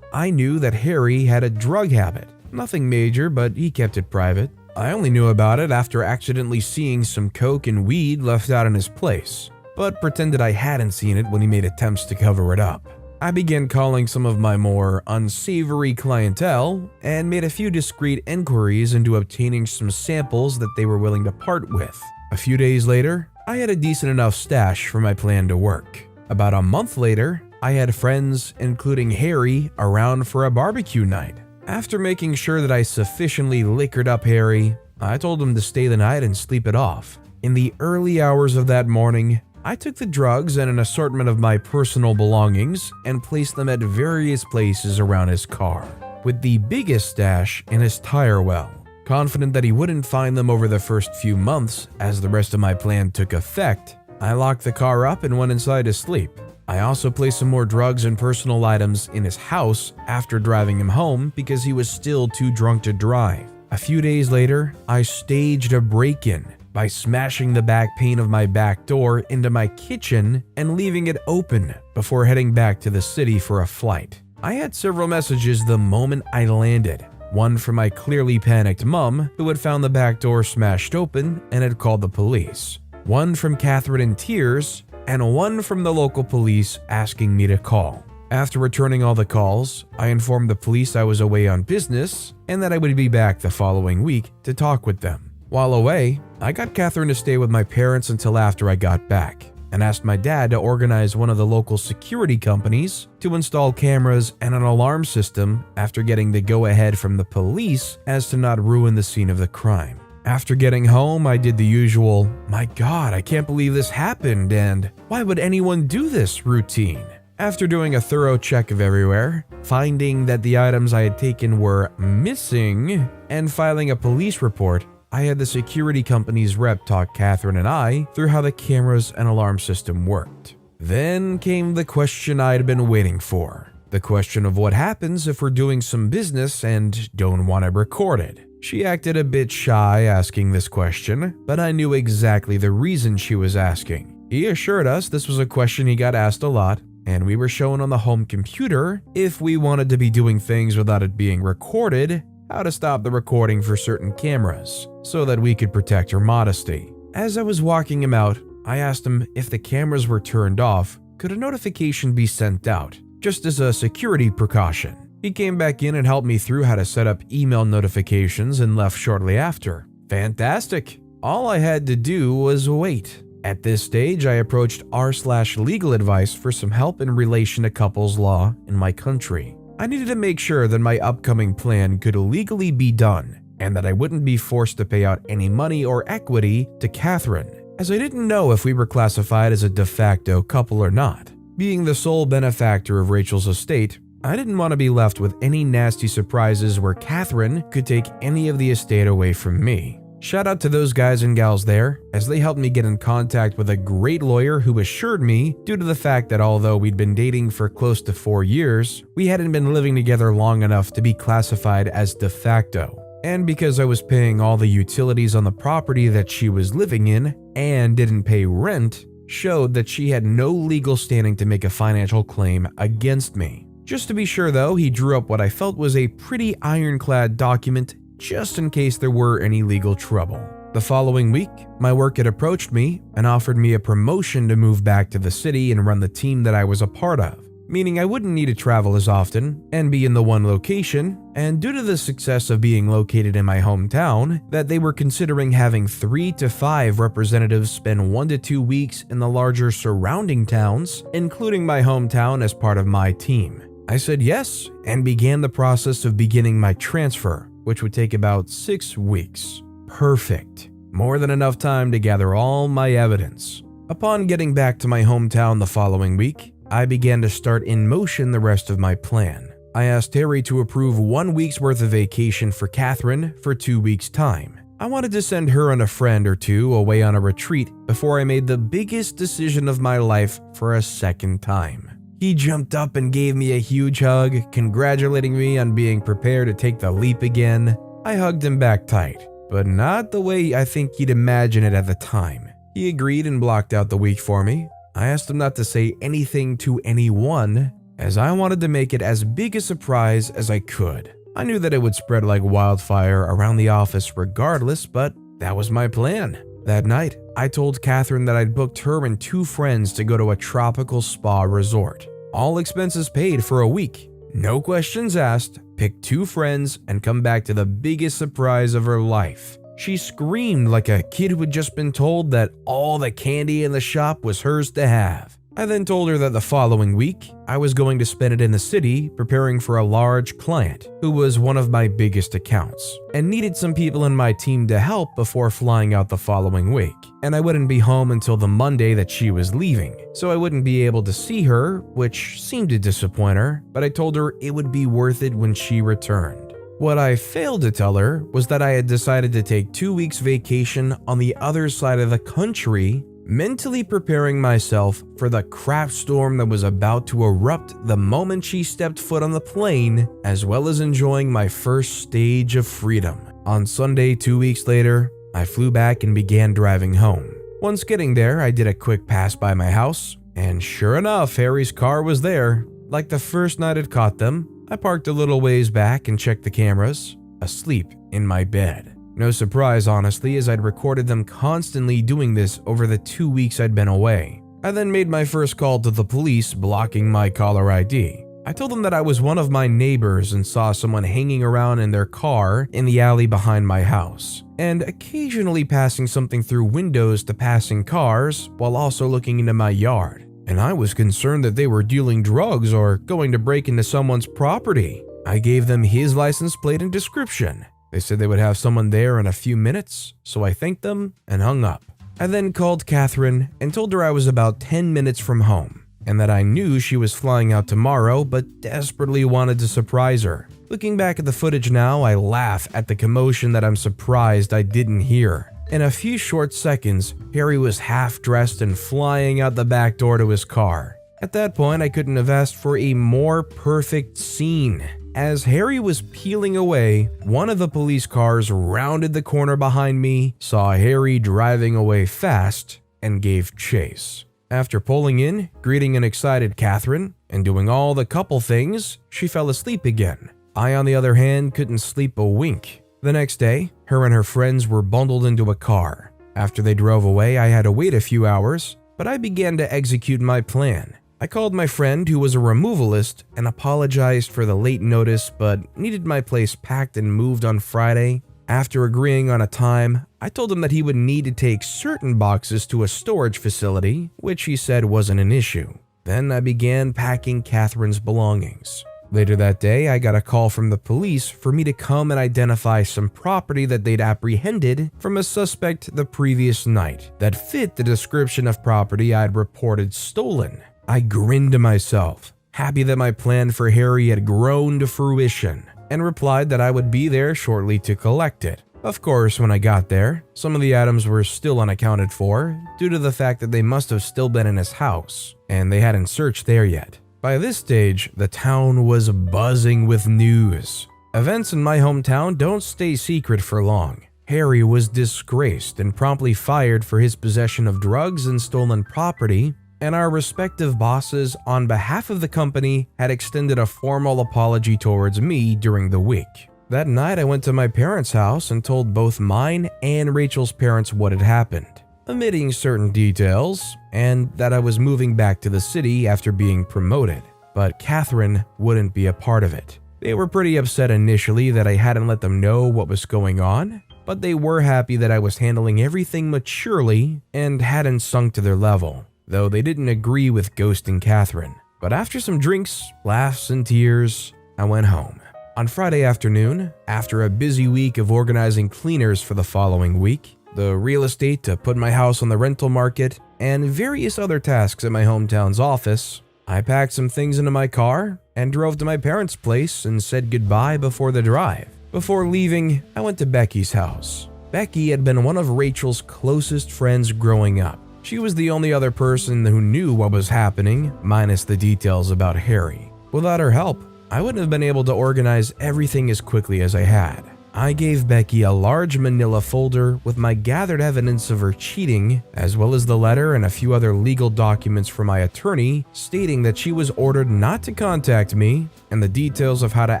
I knew that Harry had a drug habit. Nothing major, but he kept it private. I only knew about it after accidentally seeing some coke and weed left out in his place, but pretended I hadn't seen it when he made attempts to cover it up. I began calling some of my more unsavory clientele and made a few discreet inquiries into obtaining some samples that they were willing to part with. A few days later, I had a decent enough stash for my plan to work. About a month later, I had friends, including Harry, around for a barbecue night. After making sure that I sufficiently liquored up Harry, I told him to stay the night and sleep it off. In the early hours of that morning, I took the drugs and an assortment of my personal belongings and placed them at various places around his car, with the biggest stash in his tire well. Confident that he wouldn't find them over the first few months as the rest of my plan took effect, I locked the car up and went inside to sleep. I also placed some more drugs and personal items in his house after driving him home because he was still too drunk to drive. A few days later, I staged a break-in by smashing the back pane of my back door into my kitchen and leaving it open before heading back to the city for a flight. I had several messages the moment I landed. One from my clearly panicked mom, who had found the back door smashed open and had called the police. One from Catherine in tears, and one from the local police asking me to call. After returning all the calls, I informed the police I was away on business and that I would be back the following week to talk with them. While away, I got Catherine to stay with my parents until after I got back. and asked my dad to organize one of the local security companies to install cameras and an alarm system after getting the go-ahead from the police as to not ruin the scene of the crime. After getting home, I did the usual, "My God, I can't believe this happened," and "Why would anyone do this?" routine. After doing a thorough check of everywhere, finding that the items I had taken were missing, and filing a police report, I had the security company's rep talk Catherine and I through how the cameras and alarm system worked. Then came the question I'd been waiting for. The question of what happens if we're doing some business and don't want it recorded. She acted a bit shy asking this question, but I knew exactly the reason she was asking. He assured us this was a question he got asked a lot, and we were shown on the home computer, if we wanted to be doing things without it being recorded, how to stop the recording for certain cameras, so that we could protect her modesty. As I was walking him out, I asked him if the cameras were turned off, could a notification be sent out, just as a security precaution. He came back in and helped me through how to set up email notifications and left shortly after. Fantastic! All I had to do was wait. At this stage, I approached r/legal advice for some help in relation to couples law in my country. I needed to make sure that my upcoming plan could legally be done, and that I wouldn't be forced to pay out any money or equity to Catherine, as I didn't know if we were classified as a de facto couple or not. Being the sole benefactor of Rachel's estate, I didn't want to be left with any nasty surprises where Catherine could take any of the estate away from me. Shout out to those guys and gals there, as they helped me get in contact with a great lawyer who assured me, due to the fact that although we'd been dating for close to 4 years, we hadn't been living together long enough to be classified as de facto. And because I was paying all the utilities on the property that she was living in and didn't pay rent, showed that she had no legal standing to make a financial claim against me. Just to be sure though, he drew up what I felt was a pretty ironclad document just in case there were any legal trouble. The following week, my work had approached me and offered me a promotion to move back to the city and run the team that I was a part of, meaning I wouldn't need to travel as often and be in the one location, and due to the success of being located in my hometown, that they were considering having 3 to 5 representatives spend 1 to 2 weeks in the larger surrounding towns, including my hometown as part of my team. I said yes and began the process of beginning my transfer, which would take about 6 weeks. Perfect. More than enough time to gather all my evidence. Upon getting back to my hometown the following week, I began to start in motion the rest of my plan. I asked Harry to approve 1 week's worth of vacation for Catherine for 2 weeks' time. I wanted to send her and a friend or two away on a retreat before I made the biggest decision of my life for a second time. He jumped up and gave me a huge hug, congratulating me on being prepared to take the leap again. I hugged him back tight, but not the way I think he'd imagine it at the time. He agreed and blocked out the week for me. I asked him not to say anything to anyone, as I wanted to make it as big a surprise as I could. I knew that it would spread like wildfire around the office regardless, but that was my plan. That night, I told Catherine that I'd booked her and 2 friends to go to a tropical spa resort. All expenses paid for a week. No questions asked, pick 2 friends and come back to the biggest surprise of her life. She screamed like a kid who had just been told that all the candy in the shop was hers to have. I then told her that the following week, I was going to spend it in the city preparing for a large client who was one of my biggest accounts and needed some people in my team to help before flying out the following week. And I wouldn't be home until the Monday that she was leaving, so I wouldn't be able to see her, which seemed to disappoint her, but I told her it would be worth it when she returned. What I failed to tell her was that I had decided to take 2 weeks vacation on the other side of the country, mentally preparing myself for the crap storm that was about to erupt the moment she stepped foot on the plane, as well as enjoying my first stage of freedom. On Sunday, 2 weeks later, I flew back and began driving home. Once getting there, I did a quick pass by my house, and sure enough, Harry's car was there. Like the first night I'd caught them, I parked a little ways back and checked the cameras, asleep in my bed. No surprise, honestly, as I'd recorded them constantly doing this over the 2 weeks I'd been away. I then made my first call to the police, blocking my caller ID. I told them that I was one of my neighbors and saw someone hanging around in their car in the alley behind my house, and occasionally passing something through windows to passing cars while also looking into my yard. And I was concerned that they were dealing drugs or going to break into someone's property. I gave them his license plate and description. They said they would have someone there in a few minutes, so I thanked them and hung up. I then called Catherine and told her I was about 10 minutes from home, and that I knew she was flying out tomorrow but desperately wanted to surprise her. Looking back at the footage now, I laugh at the commotion that I'm surprised I didn't hear. In a few short seconds, Harry was half dressed and flying out the back door to his car. At that point, I couldn't have asked for a more perfect scene. As Harry was peeling away, one of the police cars rounded the corner behind me, saw Harry driving away fast, and gave chase. After pulling in, greeting an excited Catherine, and doing all the couple things, she fell asleep again. I, on the other hand, couldn't sleep a wink. The next day, her and her friends were bundled into a car. After they drove away, I had to wait a few hours, but I began to execute my plan. I called my friend, who was a removalist, and apologized for the late notice but needed my place packed and moved on Friday. After agreeing on a time, I told him that he would need to take certain boxes to a storage facility, which he said wasn't an issue. Then I began packing Catherine's belongings. Later that day, I got a call from the police for me to come and identify some property that they'd apprehended from a suspect the previous night that fit the description of property I'd reported stolen. I grinned to myself, happy that my plan for Harry had grown to fruition, and replied that I would be there shortly to collect it. Of course, when I got there, some of the items were still unaccounted for due to the fact that they must have still been in his house, and they hadn't searched there yet. By this stage, the town was buzzing with news. Events in my hometown don't stay secret for long. Harry was disgraced and promptly fired for his possession of drugs and stolen property, and our respective bosses on behalf of the company had extended a formal apology towards me during the week. That night, I went to my parents' house and told both mine and Rachel's parents what had happened, omitting certain details, and that I was moving back to the city after being promoted. But Catherine wouldn't be a part of it. They were pretty upset initially that I hadn't let them know what was going on, but they were happy that I was handling everything maturely and hadn't sunk to their level, though they didn't agree with ghosting Catherine. But after some drinks, laughs, and tears, I went home. On Friday afternoon, after a busy week of organizing cleaners for the following week, the real estate to put my house on the rental market, and various other tasks at my hometown's office, I packed some things into my car and drove to my parents' place and said goodbye before the drive. Before leaving, I went to Becky's house. Becky had been one of Rachel's closest friends growing up. She was the only other person who knew what was happening, minus the details about Harry. Without her help, I wouldn't have been able to organize everything as quickly as I had. I gave Becky a large manila folder with my gathered evidence of her cheating, as well as the letter and a few other legal documents from my attorney stating that she was ordered not to contact me, and the details of how to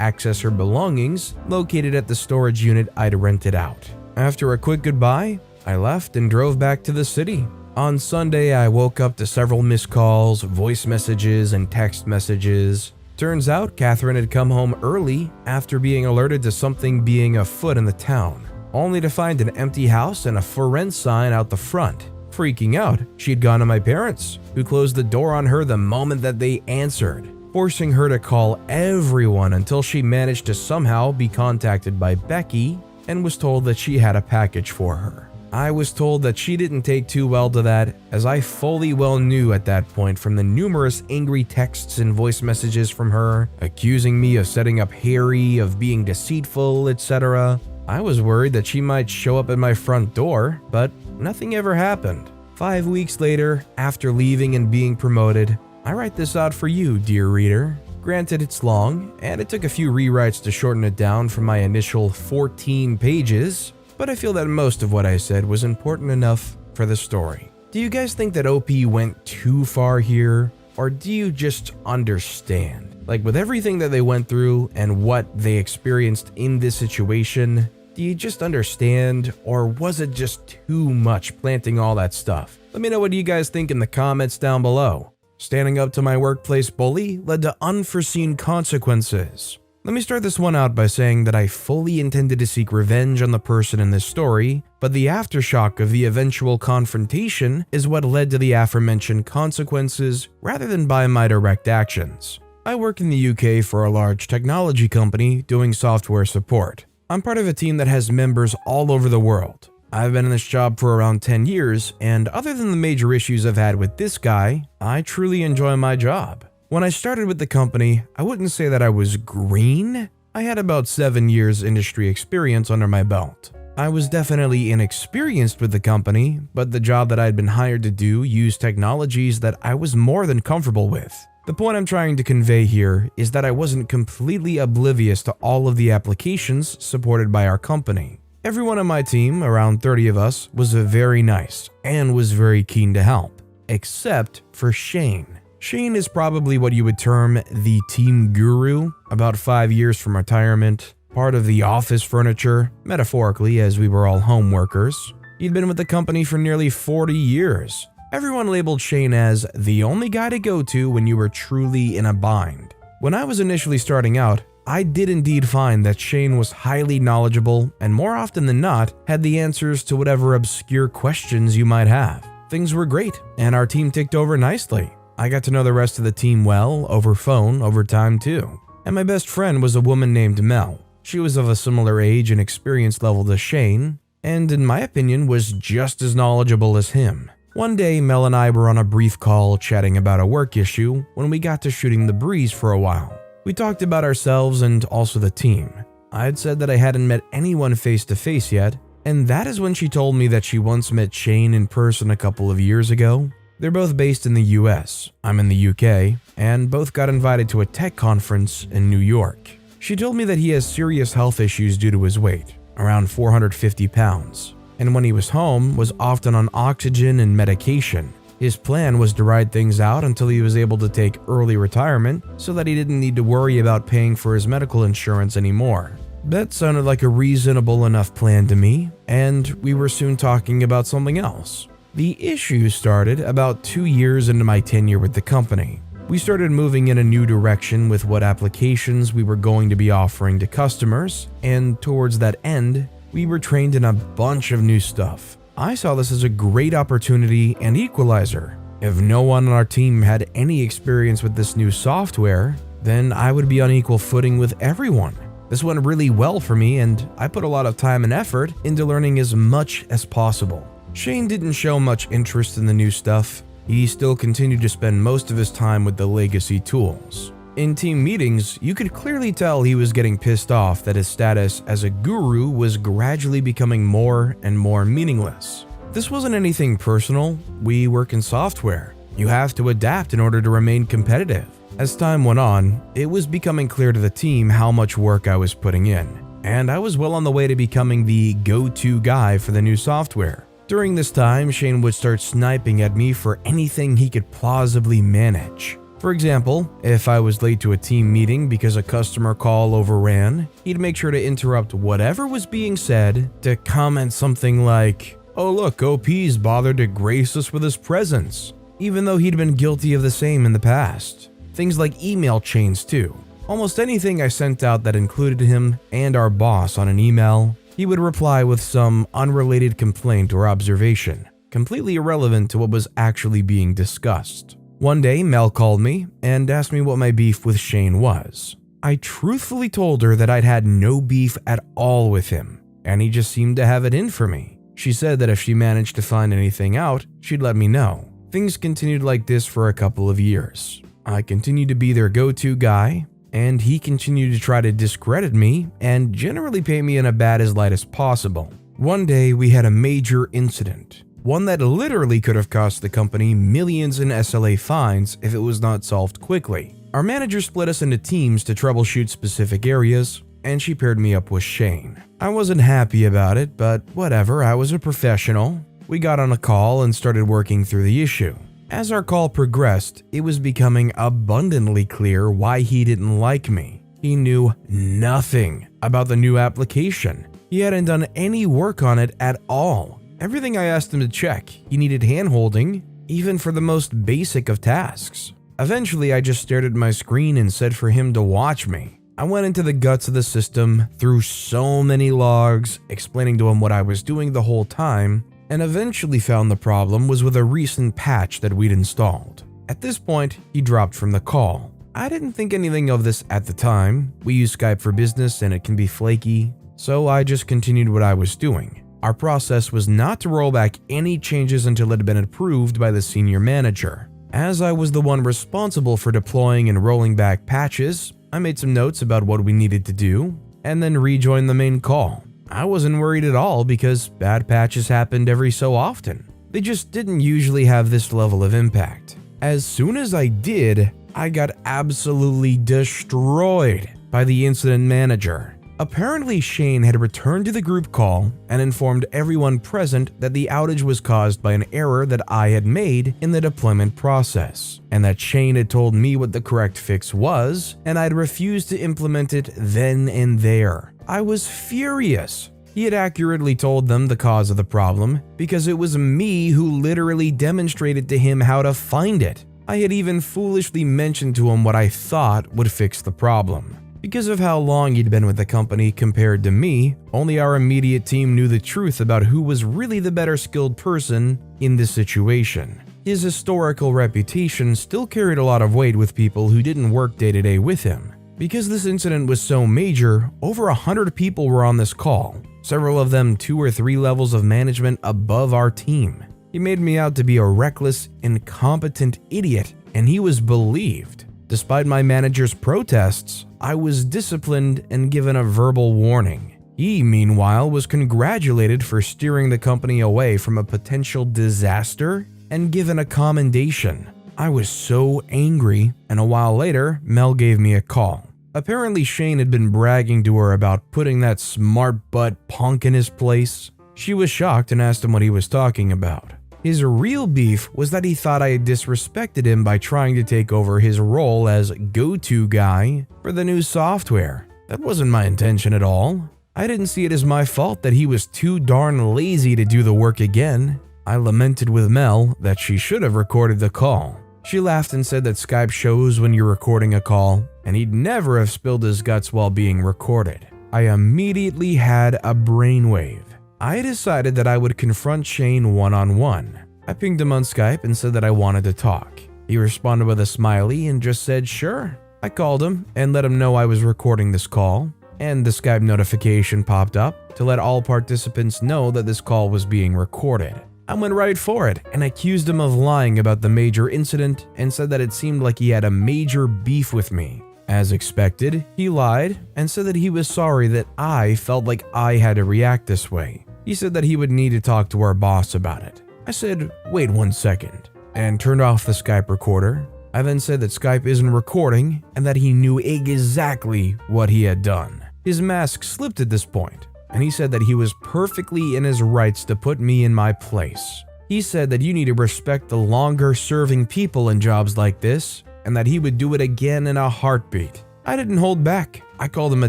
access her belongings located at the storage unit I'd rented out. After a quick goodbye, I left and drove back to the city. On Sunday, I woke up to several missed calls, voice messages, and text messages. Turns out Catherine had come home early after being alerted to something being afoot in the town, only to find an empty house and a for rent sign out the front. Freaking out, she had gone to my parents, who closed the door on her the moment that they answered, forcing her to call everyone until she managed to somehow be contacted by Becky and was told that she had a package for her. I was told that she didn't take too well to that, as I fully well knew at that point from the numerous angry texts and voice messages from her, accusing me of setting up Harry, of being deceitful, etc. I was worried that she might show up at my front door, but nothing ever happened. 5 weeks later, after leaving and being promoted, I write this out for you, dear reader. Granted, it's long, and it took a few rewrites to shorten it down from my initial 14 pages, but I feel that most of what I said was important enough for the story. Do you guys think that OP went too far here, or do you just understand? Like, with everything that they went through and what they experienced in this situation, do you just understand, or was it just too much planting all that stuff? Let me know what you guys think in the comments down below. Standing up to my workplace bully led to unforeseen consequences. Let me start this one out by saying that I fully intended to seek revenge on the person in this story, but the aftershock of the eventual confrontation is what led to the aforementioned consequences rather than by my direct actions. I work in the UK for a large technology company doing software support. I'm part of a team that has members all over the world. I've been in this job for around 10 years, and other than the major issues I've had with this guy, I truly enjoy my job. When I started with the company, I wouldn't say that I was green. I had about 7 years industry experience under my belt. I was definitely inexperienced with the company, but the job that I'd been hired to do used technologies that I was more than comfortable with. The point I'm trying to convey here is that I wasn't completely oblivious to all of the applications supported by our company. Everyone on my team, around 30 of us, was very nice and was very keen to help, except for Shane. Shane is probably what you would term the team guru, about 5 years from retirement, part of the office furniture, metaphorically as we were all home workers. He'd been with the company for nearly 40 years. Everyone labeled Shane as the only guy to go to when you were truly in a bind. When I was initially starting out, I did indeed find that Shane was highly knowledgeable and more often than not had the answers to whatever obscure questions you might have. Things were great and our team ticked over nicely. I got to know the rest of the team well, over phone, over time too. And my best friend was a woman named Mel. She was of a similar age and experience level to Shane, and in my opinion was just as knowledgeable as him. One day, Mel and I were on a brief call chatting about a work issue when we got to shooting the breeze for a while. We talked about ourselves and also the team. I had said that I hadn't met anyone face to face yet, and that is when she told me that she once met Shane in person a couple of years ago. They're both based in the US, I'm in the UK, and both got invited to a tech conference in New York. She told me that he has serious health issues due to his weight, around 450 pounds, and when he was home was often on oxygen and medication. His plan was to ride things out until he was able to take early retirement so that he didn't need to worry about paying for his medical insurance anymore. That sounded like a reasonable enough plan to me, and we were soon talking about something else. The issue started about 2 years into my tenure with the company. We started moving in a new direction with what applications we were going to be offering to customers, and towards that end, we were trained in a bunch of new stuff. I saw this as a great opportunity and equalizer. If no one on our team had any experience with this new software, then I would be on equal footing with everyone. This went really well for me, and I put a lot of time and effort into learning as much as possible. Shane didn't show much interest in the new stuff. He still continued to spend most of his time with the legacy tools. In team meetings, you could clearly tell he was getting pissed off that his status as a guru was gradually becoming more and more meaningless. This wasn't anything personal. We work in software. You have to adapt in order to remain competitive. As time went on, it was becoming clear to the team how much work I was putting in, and I was well on the way to becoming the go-to guy for the new software. During this time, Shane would start sniping at me for anything he could plausibly manage. For example, if I was late to a team meeting because a customer call overran, he'd make sure to interrupt whatever was being said to comment something like, "Oh look, OP's bothered to grace us with his presence," even though he'd been guilty of the same in the past. Things like email chains too. Almost anything I sent out that included him and our boss on an email, he would reply with some unrelated complaint or observation, completely irrelevant to what was actually being discussed. One day, Mel called me and asked me what my beef with Shane was. I truthfully told her that I'd had no beef at all with him, and he just seemed to have it in for me. She said that if she managed to find anything out, she'd let me know. Things continued like this for a couple of years. I continued to be their go-to guy, and he continued to try to discredit me and generally paint me in a bad as light as possible. One day we had a major incident, one that literally could have cost the company millions in SLA fines if it was not solved quickly. Our manager split us into teams to troubleshoot specific areas, and she paired me up with Shane. I wasn't happy about it, but whatever, I was a professional. We got on a call and started working through the issue. As our call progressed, it was becoming abundantly clear why he didn't like me. He knew nothing about the new application. He hadn't done any work on it at all. Everything I asked him to check, he needed hand-holding, even for the most basic of tasks. Eventually, I just stared at my screen and said for him to watch me. I went into the guts of the system, through so many logs, explaining to him what I was doing the whole time, and eventually found the problem was with a recent patch that we'd installed. At this point, he dropped from the call. I didn't think anything of this at the time. We use Skype for business and it can be flaky, so I just continued what I was doing. Our process was not to roll back any changes until it had been approved by the senior manager. As I was the one responsible for deploying and rolling back patches, I made some notes about what we needed to do, and then rejoined the main call. I wasn't worried at all because bad patches happened every so often. They just didn't usually have this level of impact. As soon as I did, I got absolutely destroyed by the incident manager. Apparently, Shane had returned to the group call and informed everyone present that the outage was caused by an error that I had made in the deployment process, and that Shane had told me what the correct fix was, and I'd refused to implement it then and there. I was furious. He had accurately told them the cause of the problem because it was me who literally demonstrated to him how to find it. I had even foolishly mentioned to him what I thought would fix the problem. Because of how long he'd been with the company compared to me, only our immediate team knew the truth about who was really the better skilled person in this situation. His historical reputation still carried a lot of weight with people who didn't work day to day with him. Because this incident was so major, over 100 people were on this call, several of them 2 or 3 levels of management above our team. He made me out to be a reckless, incompetent idiot, and he was believed. Despite my manager's protests, I was disciplined and given a verbal warning. He, meanwhile, was congratulated for steering the company away from a potential disaster and given a commendation. I was so angry, and a while later, Mel gave me a call. Apparently, Shane had been bragging to her about putting that smart butt punk in his place. She was shocked and asked him what he was talking about. His real beef was that he thought I had disrespected him by trying to take over his role as go-to guy for the new software. That wasn't my intention at all. I didn't see it as my fault that he was too darn lazy to do the work again. I lamented with Mel that she should have recorded the call. She laughed and said that Skype shows when you're recording a call, and he'd never have spilled his guts while being recorded. I immediately had a brainwave. I decided that I would confront Shane one-on-one. I pinged him on Skype and said that I wanted to talk. He responded with a smiley and just said sure. I called him and let him know I was recording this call, and the Skype notification popped up to let all participants know that this call was being recorded. I went right for it and accused him of lying about the major incident and said that it seemed like he had a major beef with me. As expected, he lied and said that he was sorry that I felt like I had to react this way. He said that he would need to talk to our boss about it. I said, wait 1 second, and turned off the Skype recorder. I then said that Skype isn't recording and that he knew exactly what he had done. His mask slipped at this point, and he said that he was perfectly in his rights to put me in my place. He said that you need to respect the longer serving people in jobs like this, and that he would do it again in a heartbeat. I didn't hold back. I called him a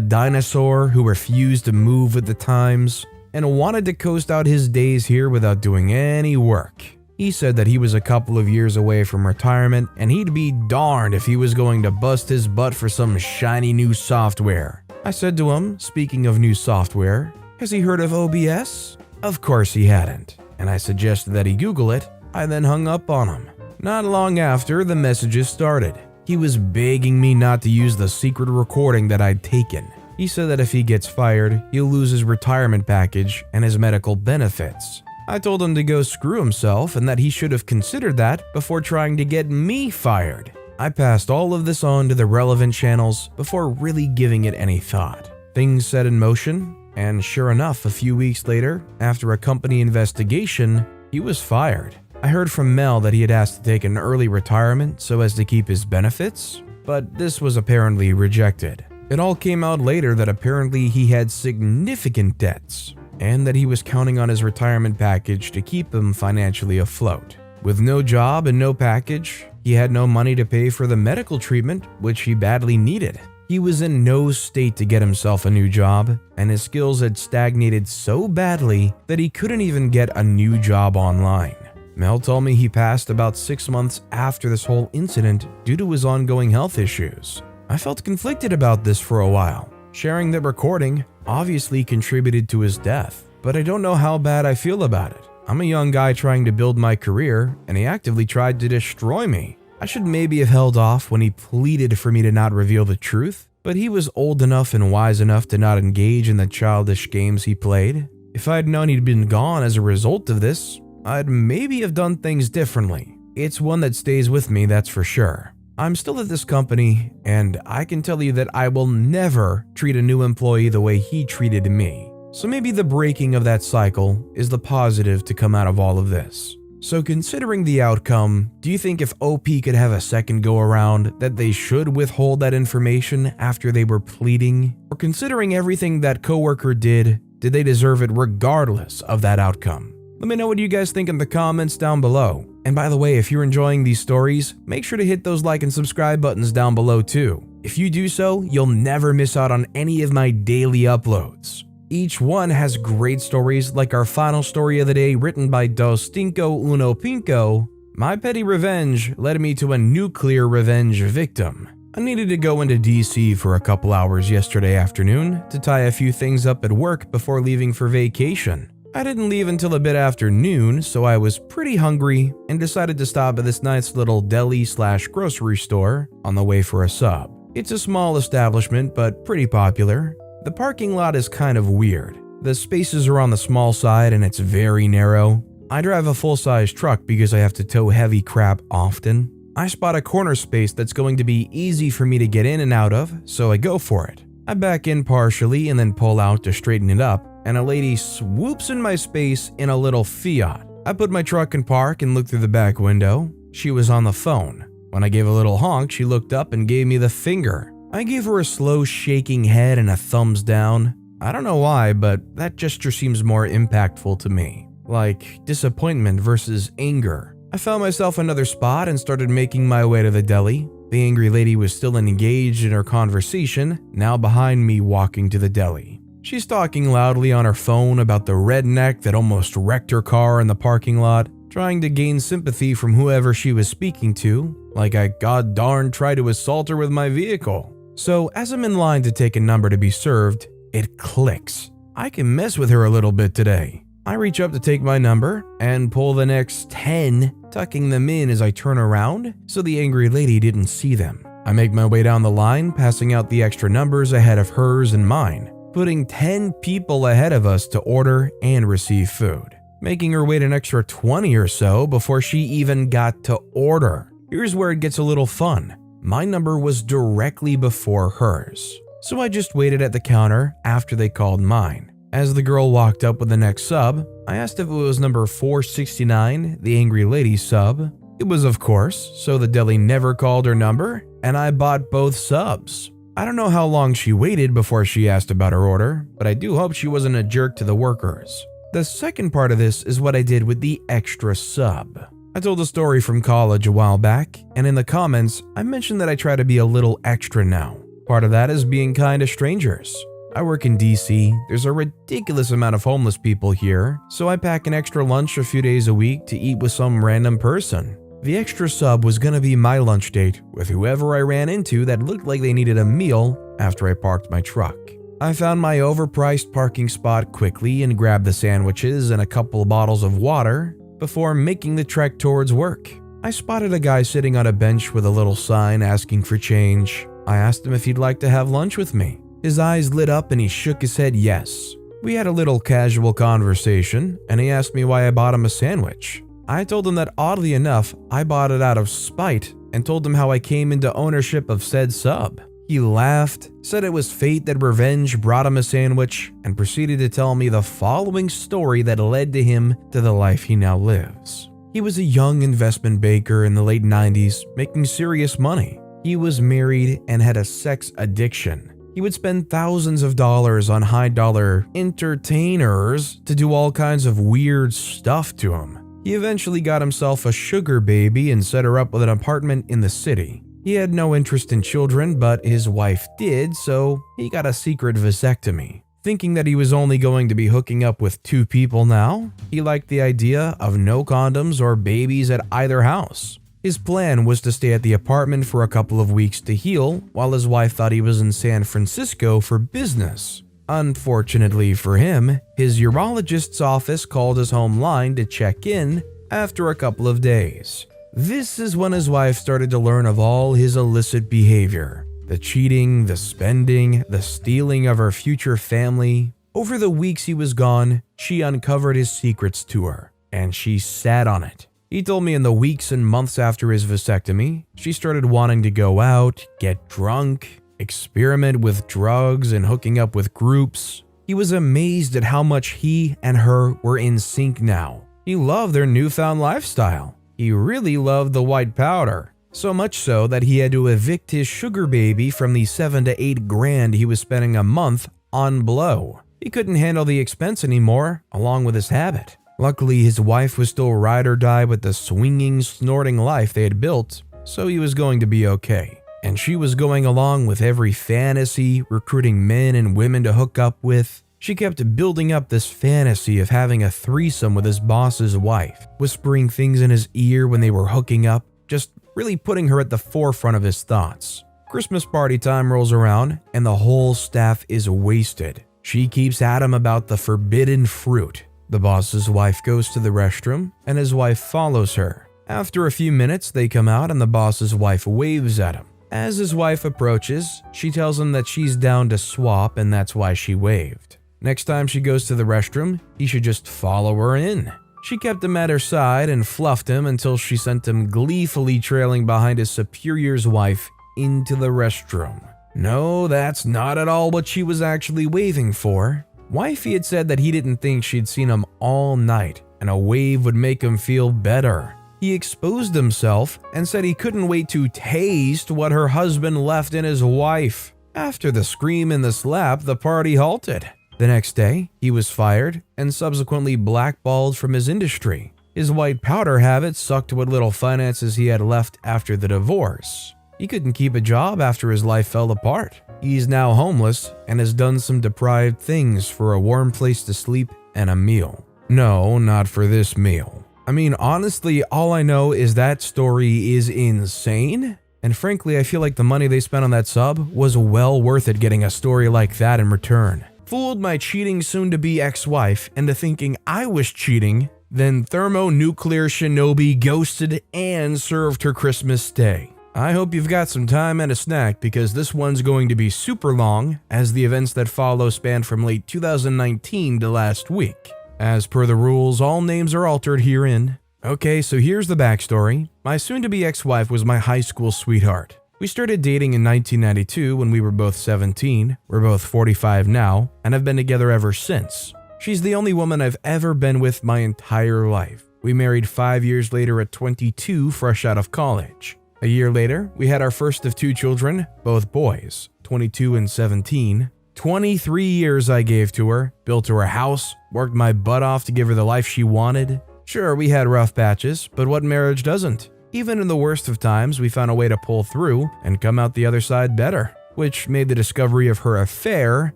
dinosaur who refused to move with the times and wanted to coast out his days here without doing any work. He said that he was a couple of years away from retirement and he'd be darned if he was going to bust his butt for some shiny new software. I said to him, speaking of new software, has he heard of OBS? Of course he hadn't, and I suggested that he Google it. I then hung up on him. Not long after, the messages started. He was begging me not to use the secret recording that I'd taken. He said that if he gets fired, he'll lose his retirement package and his medical benefits. I told him to go screw himself and that he should have considered that before trying to get me fired. I passed all of this on to the relevant channels before really giving it any thought. Things set in motion, and sure enough, a few weeks later, after a company investigation, he was fired. I heard from Mel that he had asked to take an early retirement so as to keep his benefits, but this was apparently rejected. It all came out later that apparently he had significant debts, and that he was counting on his retirement package to keep him financially afloat. With no job and no package, he had no money to pay for the medical treatment, which he badly needed. He was in no state to get himself a new job, and his skills had stagnated so badly that he couldn't even get a new job online. Mel told me he passed about 6 months after this whole incident due to his ongoing health issues. I felt conflicted about this for a while. Sharing that recording obviously contributed to his death, but I don't know how bad I feel about it. I'm a young guy trying to build my career, and he actively tried to destroy me. I should maybe have held off when he pleaded for me to not reveal the truth, but he was old enough and wise enough to not engage in the childish games he played. If I'd known he'd been gone as a result of this, I'd maybe have done things differently. It's one that stays with me, that's for sure. I'm still at this company, and I can tell you that I will never treat a new employee the way he treated me. So maybe the breaking of that cycle is the positive to come out of all of this. So considering the outcome, do you think if OP could have a second go around that they should withhold that information after they were pleading? Or considering everything that coworker did they deserve it regardless of that outcome? Let me know what you guys think in the comments down below. And by the way, if you're enjoying these stories, make sure to hit those like and subscribe buttons down below too. If you do so, you'll never miss out on any of my daily uploads. Each one has great stories like our final story of the day written by Dos Cinco Uno Pinco. My petty revenge led me to a nuclear revenge victim. I needed to go into DC for a couple hours yesterday afternoon to tie a few things up at work before leaving for vacation. I didn't leave until a bit after noon, so I was pretty hungry and decided to stop at this nice little deli/grocery store on the way for a sub. It's a small establishment, but pretty popular. The parking lot is kind of weird. The spaces are on the small side and it's very narrow. I drive a full-size truck because I have to tow heavy crap often. I spot a corner space that's going to be easy for me to get in and out of, so I go for it. I back in partially and then pull out to straighten it up, and a lady swoops in my space in a little Fiat. I put my truck in park and look through the back window. She was on the phone. When I gave a little honk, she looked up and gave me the finger. I gave her a slow shaking head and a thumbs down. I don't know why, but that gesture seems more impactful to me. Like disappointment versus anger. I found myself another spot and started making my way to the deli. The angry lady was still engaged in her conversation, now behind me walking to the deli. She's talking loudly on her phone about the redneck that almost wrecked her car in the parking lot, trying to gain sympathy from whoever she was speaking to, like I god darn tried to assault her with my vehicle. So as I'm in line to take a number to be served, it clicks. I can mess with her a little bit today. I reach up to take my number and pull the next 10, tucking them in as I turn around so the angry lady didn't see them. I make my way down the line, passing out the extra numbers ahead of hers and mine, putting 10 people ahead of us to order and receive food, making her wait an extra 20 or so before she even got to order. Here's where it gets a little fun. My number was directly before hers, so I just waited at the counter after they called mine. As the girl walked up with the next sub, I asked if it was number 469, the angry lady's sub. It was, of course, so the deli never called her number, and I bought both subs. I don't know how long she waited before she asked about her order, but I do hope she wasn't a jerk to the workers. The second part of this is what I did with the extra sub. I told a story from college a while back, and in the comments, I mentioned that I try to be a little extra now. Part of that is being kind to strangers. I work in DC, there's a ridiculous amount of homeless people here, so I pack an extra lunch a few days a week to eat with some random person. The extra sub was gonna be my lunch date with whoever I ran into that looked like they needed a meal after I parked my truck. I found my overpriced parking spot quickly and grabbed the sandwiches and a couple of bottles of water before making the trek towards work. I spotted a guy sitting on a bench with a little sign asking for change. I asked him if he'd like to have lunch with me. His eyes lit up and he shook his head yes. We had a little casual conversation and he asked me why I bought him a sandwich. I told him that oddly enough, I bought it out of spite and told him how I came into ownership of said sub. He laughed, said it was fate that revenge brought him a sandwich, and proceeded to tell me the following story that led to him to the life he now lives. He was a young investment banker in the late 90s, making serious money. He was married and had a sex addiction. He would spend thousands of dollars on high-dollar entertainers to do all kinds of weird stuff to him. He eventually got himself a sugar baby and set her up with an apartment in the city. He had no interest in children, but his wife did, so he got a secret vasectomy. Thinking that he was only going to be hooking up with 2 people now, he liked the idea of no condoms or babies at either house. His plan was to stay at the apartment for a couple of weeks to heal, while his wife thought he was in San Francisco for business. Unfortunately for him, his urologist's office called his home line to check in after a couple of days. This is when his wife started to learn of all his illicit behavior. The cheating, the spending, the stealing of her future family. Over the weeks he was gone, she uncovered his secrets to her, and she sat on it. He told me in the weeks and months after his vasectomy, she started wanting to go out, get drunk, experiment with drugs, and hooking up with groups. He was amazed at how much he and her were in sync now. He loved their newfound lifestyle. He really loved the white powder. So much so that he had to evict his sugar baby from the $7 to $8 grand he was spending a month on blow. He couldn't handle the expense anymore, along with his habit. Luckily, his wife was still ride or die with the swinging, snorting life they had built, so he was going to be okay. And she was going along with every fantasy, recruiting men and women to hook up with. She kept building up this fantasy of having a threesome with his boss's wife, whispering things in his ear when they were hooking up, just really putting her at the forefront of his thoughts. Christmas party time rolls around, and the whole staff is wasted. She keeps at him about the forbidden fruit. The boss's wife goes to the restroom, and his wife follows her. After a few minutes, they come out and the boss's wife waves at him. As his wife approaches, she tells him that she's down to swap and that's why she waved. Next time she goes to the restroom, he should just follow her in. She kept him at her side and fluffed him until she sent him gleefully trailing behind his superior's wife into the restroom. No, that's not at all what she was actually waving for. Wifey had said that he didn't think she'd seen him all night, and a wave would make him feel better. He exposed himself and said he couldn't wait to taste what her husband left in his wife. After the scream and the slap, the party halted. The next day, he was fired and subsequently blackballed from his industry. His white powder habit sucked what little finances he had left after the divorce. He couldn't keep a job after his life fell apart. He's now homeless and has done some deprived things for a warm place to sleep and a meal. No, not for this meal. I mean, honestly, all I know is that story is insane. And frankly, I feel like the money they spent on that sub was well worth it getting a story like that in return. Fooled my cheating soon-to-be ex-wife into thinking I was cheating, then thermonuclear shinobi ghosted and served her Christmas stay. I hope you've got some time and a snack because this one's going to be super long, as the events that follow span from late 2019 to last week. As per the rules, all names are altered herein. Okay, so here's the backstory. My soon-to-be ex-wife was my high school sweetheart. We started dating in 1992 when we were both 17, we're both 45 now, and have been together ever since. She's the only woman I've ever been with my entire life. We married 5 years later at 22, fresh out of college. A year later, we had our first of 2 children, both boys, 22 and 17. 23 years I gave to her, built her a house, worked my butt off to give her the life she wanted. Sure, we had rough patches, but what marriage doesn't? Even in the worst of times, we found a way to pull through and come out the other side better, which made the discovery of her affair